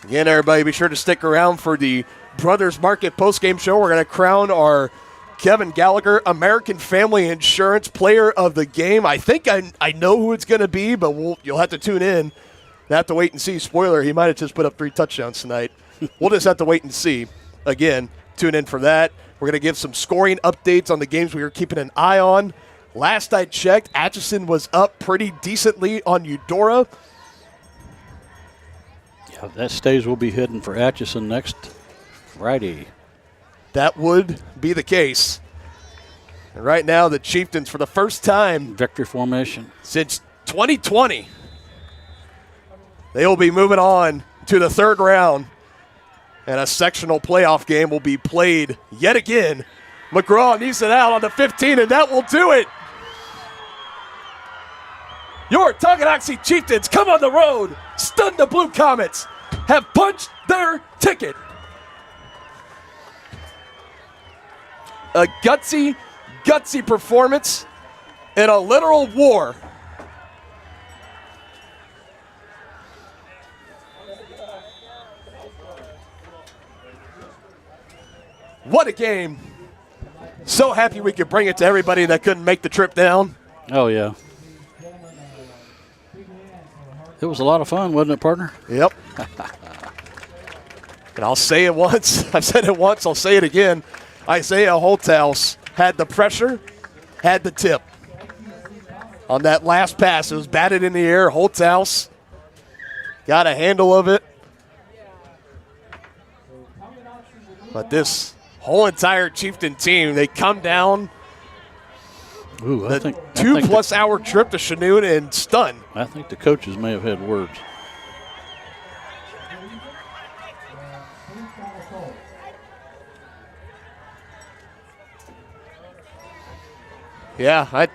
Again, everybody, be sure to stick around for the Brothers Market postgame show. We're going to crown our Kevin Gallagher American Family Insurance Player of the Game. I think I know who it's going to be, but you'll have to tune in. You have to wait and see. Spoiler, he might have just put up 3 touchdowns tonight. We'll just have to wait and see. Again, tune in for that. We're going to give some scoring updates on the games we are keeping an eye on Last I checked, Atchison was up pretty decently on Eudora. Yeah, that stage will be hidden for Atchison next Friday. That would be the case. And right now, the Chieftains, for the first time, victory formation since 2020, they will be moving on to the third round, and a sectional playoff game will be played yet again. McGraw needs it out on the 15, and that will do it. Your Tonganoxie Chieftains come on the road, stun the Blue Comets, have punched their ticket. A gutsy performance in a literal war. What a game. So happy we could bring it to everybody that couldn't make the trip down. Oh, yeah. It was a lot of fun, wasn't it, partner? Yep. And I'll say it once. I've said it once. I'll say it again. Isaiah Holthouse had the pressure, had the tip. On that last pass, it was batted in the air. Holthouse got a handle of it. But this whole entire Chieftain team, they come down. Ooh, I think 2+ hour trip to Chanute and stun. I think the coaches may have had words. Yeah,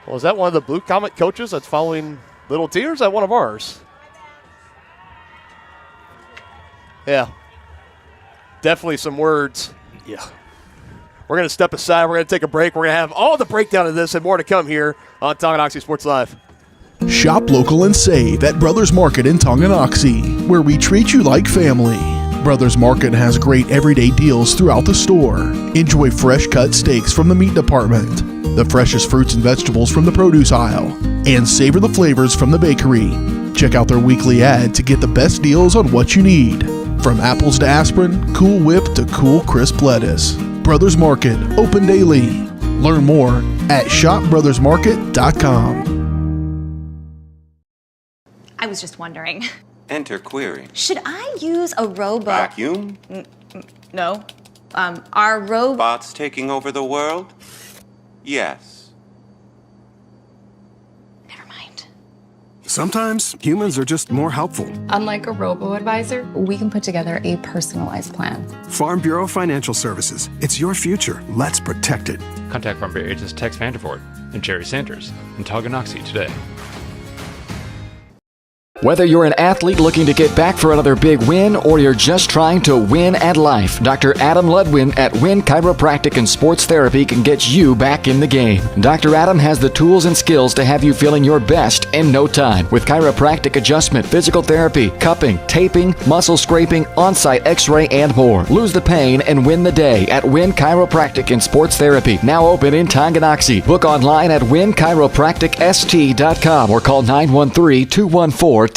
was that one of the Blue Comet coaches that's following Little T, or is that one of ours? Yeah. Definitely some words. Yeah. We're going to step aside. We're going to take a break. We're going to have all the breakdown of this and more to come here on Tonganoxie Sports Live. Shop local and save at Brothers Market in Tonganoxie, where we treat you like family. Brothers Market has great everyday deals throughout the store. Enjoy fresh cut steaks from the meat department, the freshest fruits and vegetables from the produce aisle, and savor the flavors from the bakery. Check out their weekly ad to get the best deals on what you need. From apples to aspirin, Cool Whip to cool crisp lettuce. Brothers Market, open daily. Learn more at shopbrothersmarket.com. I was just wondering. Enter query. Should I use a robot? Vacuum? No. Are robots Bots taking over the world? Yes. Sometimes humans are just more helpful. Unlike a robo-advisor, we can put together a personalized plan. Farm Bureau Financial Services. It's your future. Let's protect it. Contact Farm Bureau agents Tex Vandervoort and Jerry Sanders in Tonganoxie today. Whether you're an athlete looking to get back for another big win or you're just trying to win at life, Dr. Adam Ludwin at Win Chiropractic and Sports Therapy can get you back in the game. Dr. Adam has the tools and skills to have you feeling your best in no time with chiropractic adjustment, physical therapy, cupping, taping, muscle scraping, on-site x-ray, and more. Lose the pain and win the day at Win Chiropractic and Sports Therapy, now open in Tonganoxie. Book online at winchiropracticst.com or call 913-214-1020.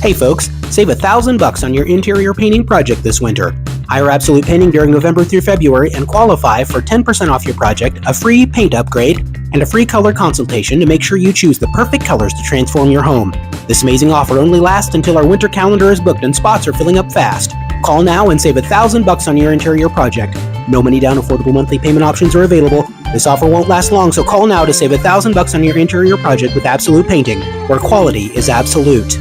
Hey folks, save $1,000 on your interior painting project this winter. Hire Absolute Painting during November through February and qualify for 10% off your project, a free paint upgrade, and a free color consultation to make sure you choose the perfect colors to transform your home. This amazing offer only lasts until our winter calendar is booked and spots are filling up fast. Call now and save $1,000 on your interior project. No money down, affordable monthly payment options are available. This offer won't last long, so call now to save $1,000 on your interior project with Absolute Painting, where quality is absolute.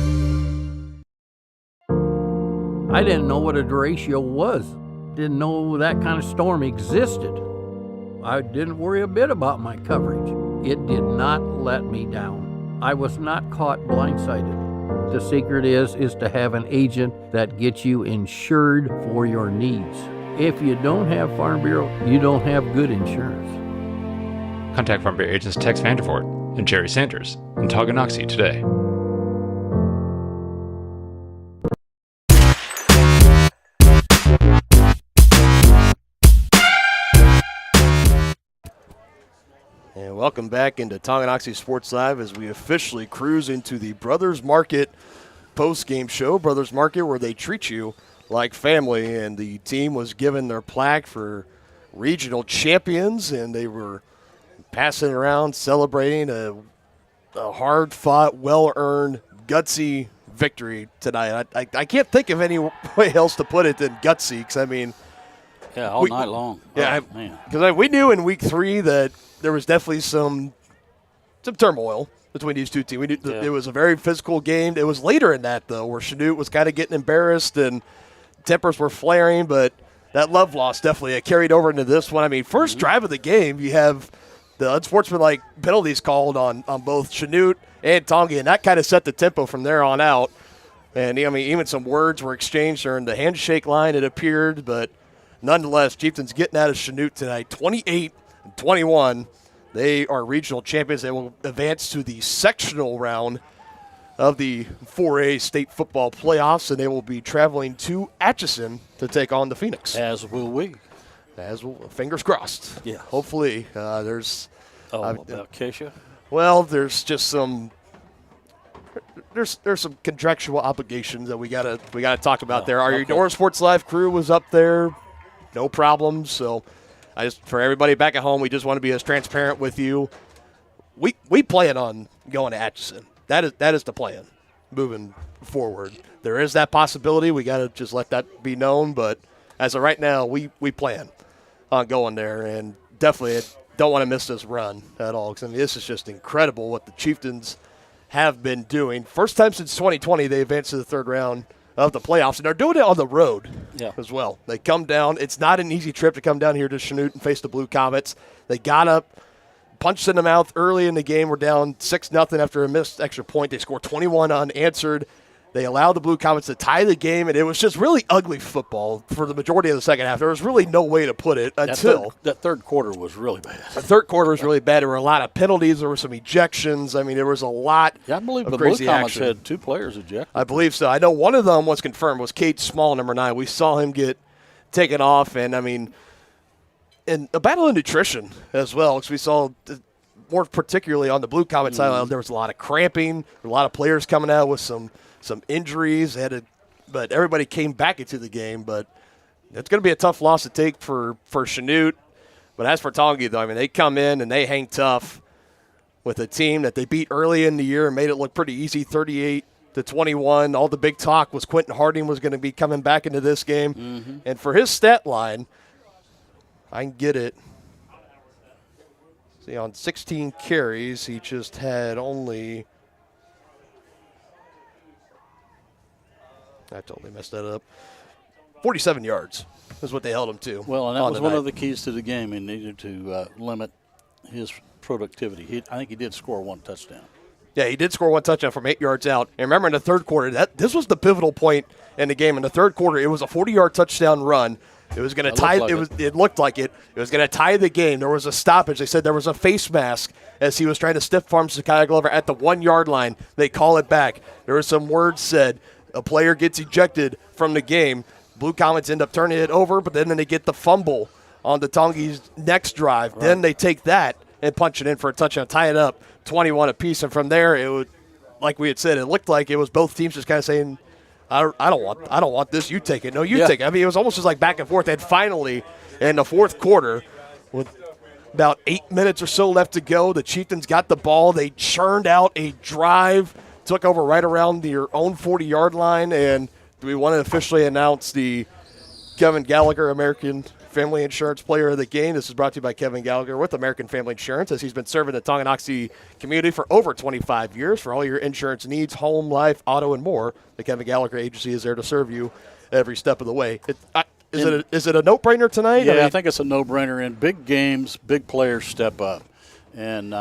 I didn't know what a derecho was. Didn't know that kind of storm existed. I didn't worry a bit about my coverage. It did not let me down. I was not caught blindsided. The secret is to have an agent that gets you insured for your needs. If you don't have Farm Bureau, you don't have good insurance. Contact Farm Bureau agents Tex Vandervoort and Jerry Sanders in Tonganoxie today. And welcome back into Tonganoxie Sports Live as we officially cruise into the Brothers Market post-game show. Brothers Market, where they treat you like family, and the team was given their plaque for regional champions, and they were passing around, celebrating a hard-fought, well-earned, gutsy victory tonight. I can't think of any way else to put it than gutsy, because, I mean, yeah, all night long. Yeah, because we knew in week 3 that there was definitely some turmoil between these two teams. We knew it was a very physical game. It was later in that, though, where Chanute was kind of getting embarrassed and tempers were flaring, but that love loss definitely carried over into this one. I mean, first drive of the game, you have the unsportsmanlike penalties called on both Chanute and Tongi, and that kind of set the tempo from there on out. And, I mean, even some words were exchanged during the handshake line, it appeared, but nonetheless, Chieftains getting out of Chanute tonight, 28-21. They are regional champions. They will advance to the sectional round of the 4A state football playoffs, and they will be traveling to Atchison to take on the Phoenix. As will we. Fingers crossed. Yeah. Hopefully. There's about Keisha? Well, there's just some there's some contractual obligations that we gotta talk about there. Our Eudora Sports Live crew was up there, no problems. So for everybody back at home, we just want to be as transparent with you. We plan on going to Atchison. That is the plan moving forward. There is that possibility. We got to just let that be known. But as of right now, we plan on going there, and definitely don't want to miss this run at all. Because, I mean, this is just incredible what the Chieftains have been doing. First time since 2020 they advanced to the third round of the playoffs, and they're doing it on the road as well. They come down. It's not an easy trip to come down here to Chanute and face the Blue Comets. They got up, punched in the mouth early in the game. We're down 6-0 after a missed extra point. They scored 21 unanswered. They allowed the Blue Comets to tie the game, and it was just really ugly football for the majority of the second half. There was really no way to put it until that third quarter was really bad. The third quarter was really bad. There were a lot of penalties. There were some ejections. I mean, there was a lot I believe of the crazy Blue Comets action. had 2 players ejected. I believe so. I know one of them was confirmed was Kate Small, number 9. We saw him get taken off, and, I mean, and a battle of nutrition as well, because we saw more particularly on the Blue Comet side, there was a lot of cramping, a lot of players coming out with some injuries. But everybody came back into the game. But it's going to be a tough loss to take for Chanute. But as for Tongi, though, I mean, they come in and they hang tough with a team that they beat early in the year and made it look pretty easy, 38-21. All the big talk was Quentin Harding was going to be coming back into this game. And for his stat line, I can get it. See, on 16 carries, he just had only – I totally messed that up. 47 yards is what they held him to. Well, and that was one of the keys to the game. He needed to limit his productivity. I think he did score 1 touchdown. Yeah, he did score 1 touchdown from 8 yards out. And remember, in the third quarter, this was the pivotal point in the game. In the third quarter, it was a 40-yard touchdown run. It was going to tie. It looked like it. It was going to tie the game. There was a stoppage. They said there was a face mask as he was trying to stiff arm Zakiah Glover at the 1-yard line. They call it back. There were some words said. A player gets ejected from the game. Blue Comets end up turning it over, but then they get the fumble on the Tongi's next drive. Right. Then they take that and punch it in for a touchdown, tie it up 21 apiece. And from there, it would, like we had said, it looked like it was both teams just kind of saying, I don't want this. You take it. No, you take it. I mean, it was almost just like back and forth. And finally, in the fourth quarter, with about 8 minutes or so left to go, the Chieftains got the ball. They churned out a drive, took over right around their own 40-yard line, and we want to officially announce the Kevin Gallagher American Family Insurance Player of the Game. This is brought to you by Kevin Gallagher with American Family Insurance, as he's been serving the Tonganoxie community for over 25 years. For all your insurance needs, home, life, auto, and more, the Kevin Gallagher Agency is there to serve you every step of the way. Is it a no-brainer tonight? Yeah, I think it's a no-brainer. In big games, big players step up. And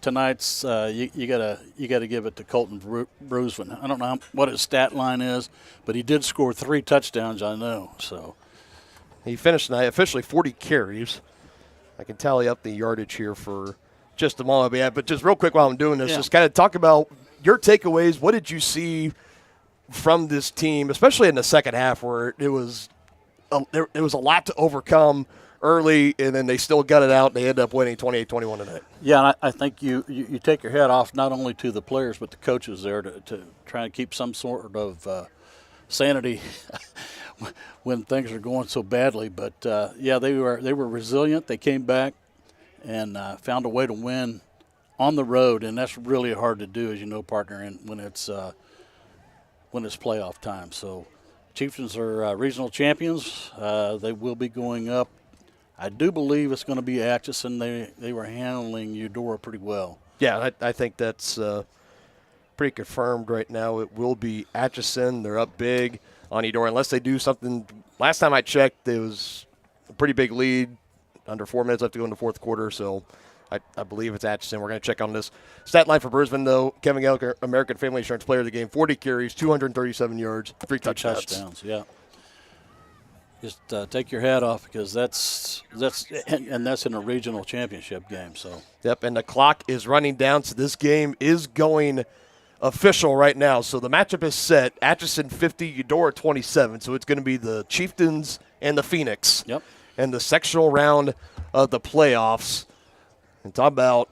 tonight's you gotta give it to Colton Bruisman. I don't know what his stat line is, but he did score 3 touchdowns. I know. So he finished tonight officially 40 carries. I can tally up the yardage here for just a moment. But just real quick while I'm doing this, just kind of talk about your takeaways. What did you see from this team, especially in the second half, where it was a lot to overcome early, and then they still got it out, and they end up winning 28-21 tonight. Yeah, and I think you take your hat off not only to the players but the coaches there to try and keep some sort of sanity when things are going so badly. But yeah, they were resilient. They came back and found a way to win on the road, and that's really hard to do, as you know, partner, and when it's playoff time. So Chieftains are regional champions. They will be going up. I do believe it's going to be Atchison. They were handling Eudora pretty well. Yeah, I think that's pretty confirmed right now. It will be Atchison. They're up big on Eudora unless they do something. Last time I checked, it was a pretty big lead. Under 4 minutes left to go in the fourth quarter, so I believe it's Atchison. We're going to check on this. Stat line for Brisbane, though. Kevin Gallagher, American Family Insurance Player of the Game, 40 carries, 237 yards, 3 touchdowns. Yeah. Just take your hat off because that's in a regional championship game. So. Yep, and the clock is running down, so this game is going official right now. So the matchup is set. Atchison 50, Eudora 27. So it's going to be the Chieftains and the Phoenix. Yep. And the sectional round of the playoffs. And talk about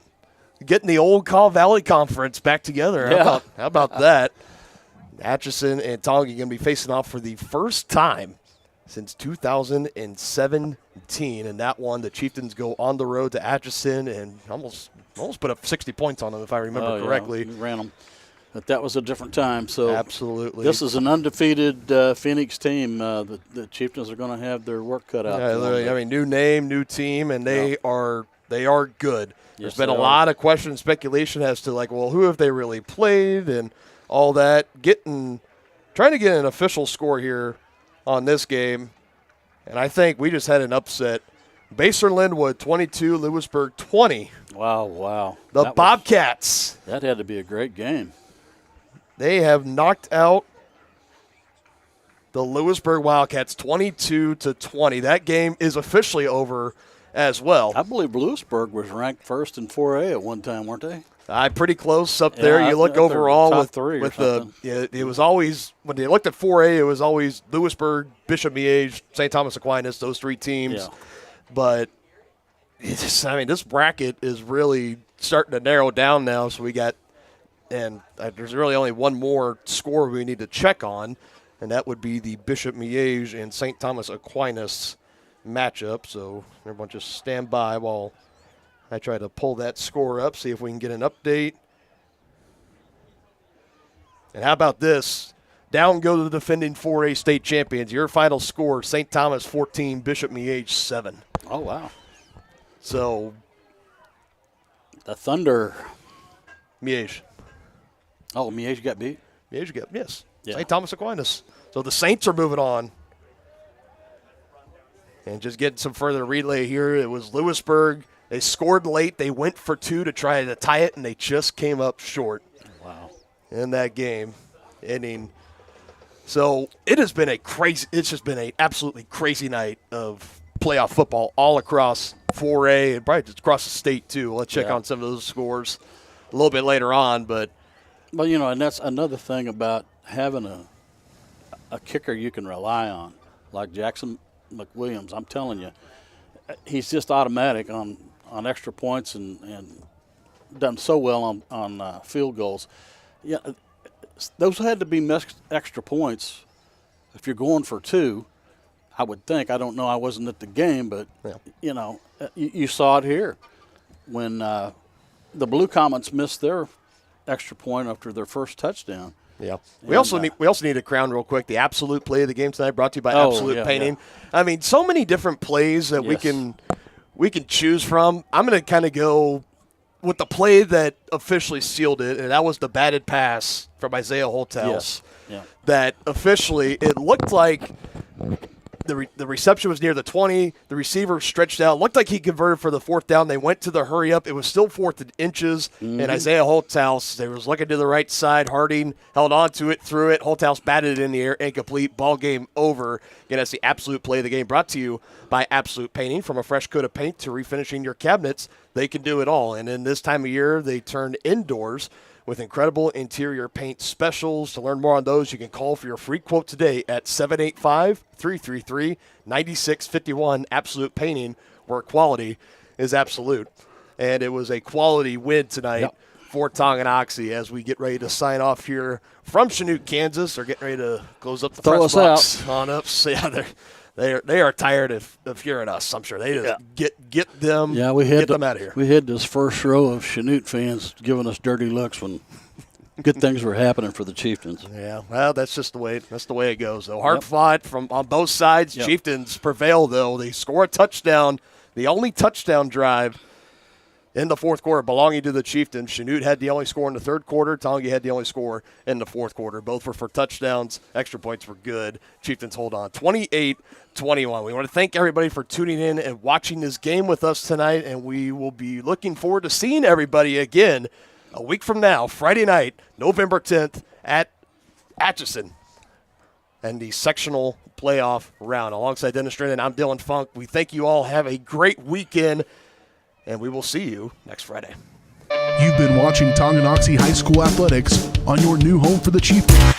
getting the old Caw Valley Conference back together. Yeah. How about that? Atchison and Tonga going to be facing off for the first time since 2017. And that one, the Chieftains go on the road to Atchison and almost put up 60 points on them, if I remember correctly. Yeah, we ran them. But that was a different time. So absolutely, this is an undefeated Phoenix team. The Chieftains are going to have their work cut out. Yeah, I mean, new name, new team, and they are good. There's Yes, been a lot of question and speculation as to who have they really played and all that. Trying to get an official score here on this game, and I think we just had an upset. Basler Linwood 22, Lewisburg 20. Wow. The Bobcats. That had to be a great game. They have knocked out the Lewisburg Wildcats 22-20. That game is officially over as well. I believe Lewisburg was ranked first in 4A at one time, weren't they? Pretty close up there. You look overall top with three with or it was always when they looked at 4A, it was always Lewisburg, Bishop Miege, St. Thomas Aquinas, those three teams. Yeah. But this bracket is really starting to narrow down now. So we got. And there's really only one more score we need to check on, and that would be the Bishop Miege and St. Thomas Aquinas matchup. So everyone just stand by while I try to pull that score up, see if we can get an update. And how about this? Down go the defending 4A state champions. Your final score, St. Thomas 14, Bishop Miege 7. Oh, wow. So the Thunder. Miege. Oh, Miege got beat? Miege got, yes. Yeah. St. Thomas Aquinas. So the Saints are moving on. And just getting some further relay here, it was Lewisburg. They scored late. They went for 2 to try to tie it, and they just came up short. Wow. In that game. So it's just been an absolutely crazy night of playoff football all across 4A and probably just across the state too. Let's check on some of those scores a little bit later on, but well, and that's another thing about having a kicker you can rely on, like Jackson McWilliams. I'm telling you, he's just automatic on extra points and done so well on field goals. Yeah, those had to be extra points. If you're going for 2, I would think. I don't know. I wasn't at the game, but you saw it here when the Blue Comets missed their extra point after their first touchdown. Yeah. We also need to crown real quick the absolute play of the game tonight, brought to you by Absolute Painting. Yeah. I mean, so many different plays that we can choose from. I'm going to kind of go with the play that officially sealed it, and that was the batted pass from Isaiah Holthouse. Yes. Yeah. That officially, it looked like the reception was near the 20. The receiver stretched out. Looked like he converted for the 4th down. They went to the hurry up. It was still 4th and inches. Mm-hmm. And Isaiah Holthouse, they was looking to the right side. Harding held on to it, threw it. Holthouse batted it in the air, incomplete. Ball game over. Again, that's the absolute play of the game, brought to you by Absolute Painting. From a fresh coat of paint to refinishing your cabinets, they can do it all. And in this time of year, they turn indoors with incredible interior paint specials. To learn more on those, you can call for your free quote today at 785-333-9651. Absolute Painting, where quality is absolute. And it was a quality win tonight for Tonganoxie as we get ready to sign off here from Chanute, Kansas. They're getting ready to close up the press box on up. So, yeah, they are tired of hearing us. I'm sure they just get them. Yeah, we get them out of here. We had this first row of Chanute fans giving us dirty looks when good things were happening for the Chieftains. Yeah, well, that's just the way it goes. Though hard fought from on both sides. Chieftains prevail though. They score a touchdown, the only touchdown drive in the fourth quarter belonging to the Chieftains. Chanute had the only score in the third quarter. Tonga had the only score in the fourth quarter. Both were for touchdowns. Extra points were good. Chieftains hold on 28-21. We want to thank everybody for tuning in and watching this game with us tonight, and we will be looking forward to seeing everybody again a week from now, Friday night, November 10th at Atchison and the sectional playoff round. Alongside Dennis Strand, I'm Dylan Funk. We thank you all. Have a great weekend, and we will see you next Friday. You've been watching Tonganoxie High School Athletics on your new home for the Chieftains.